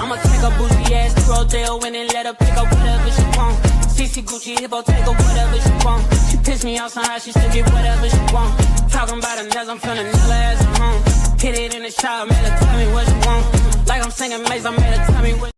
I'ma take a bougie ass to Rodeo and then let her pick up whatever she want. CC Gucci hippo, take her whatever she want. She piss me off somehow, she still get whatever she want. Talking about her nails, I'm feeling nigga ass at home. Hit it in the shower, made her tell me what she want. Like I'm singing Maze, I made her tell me what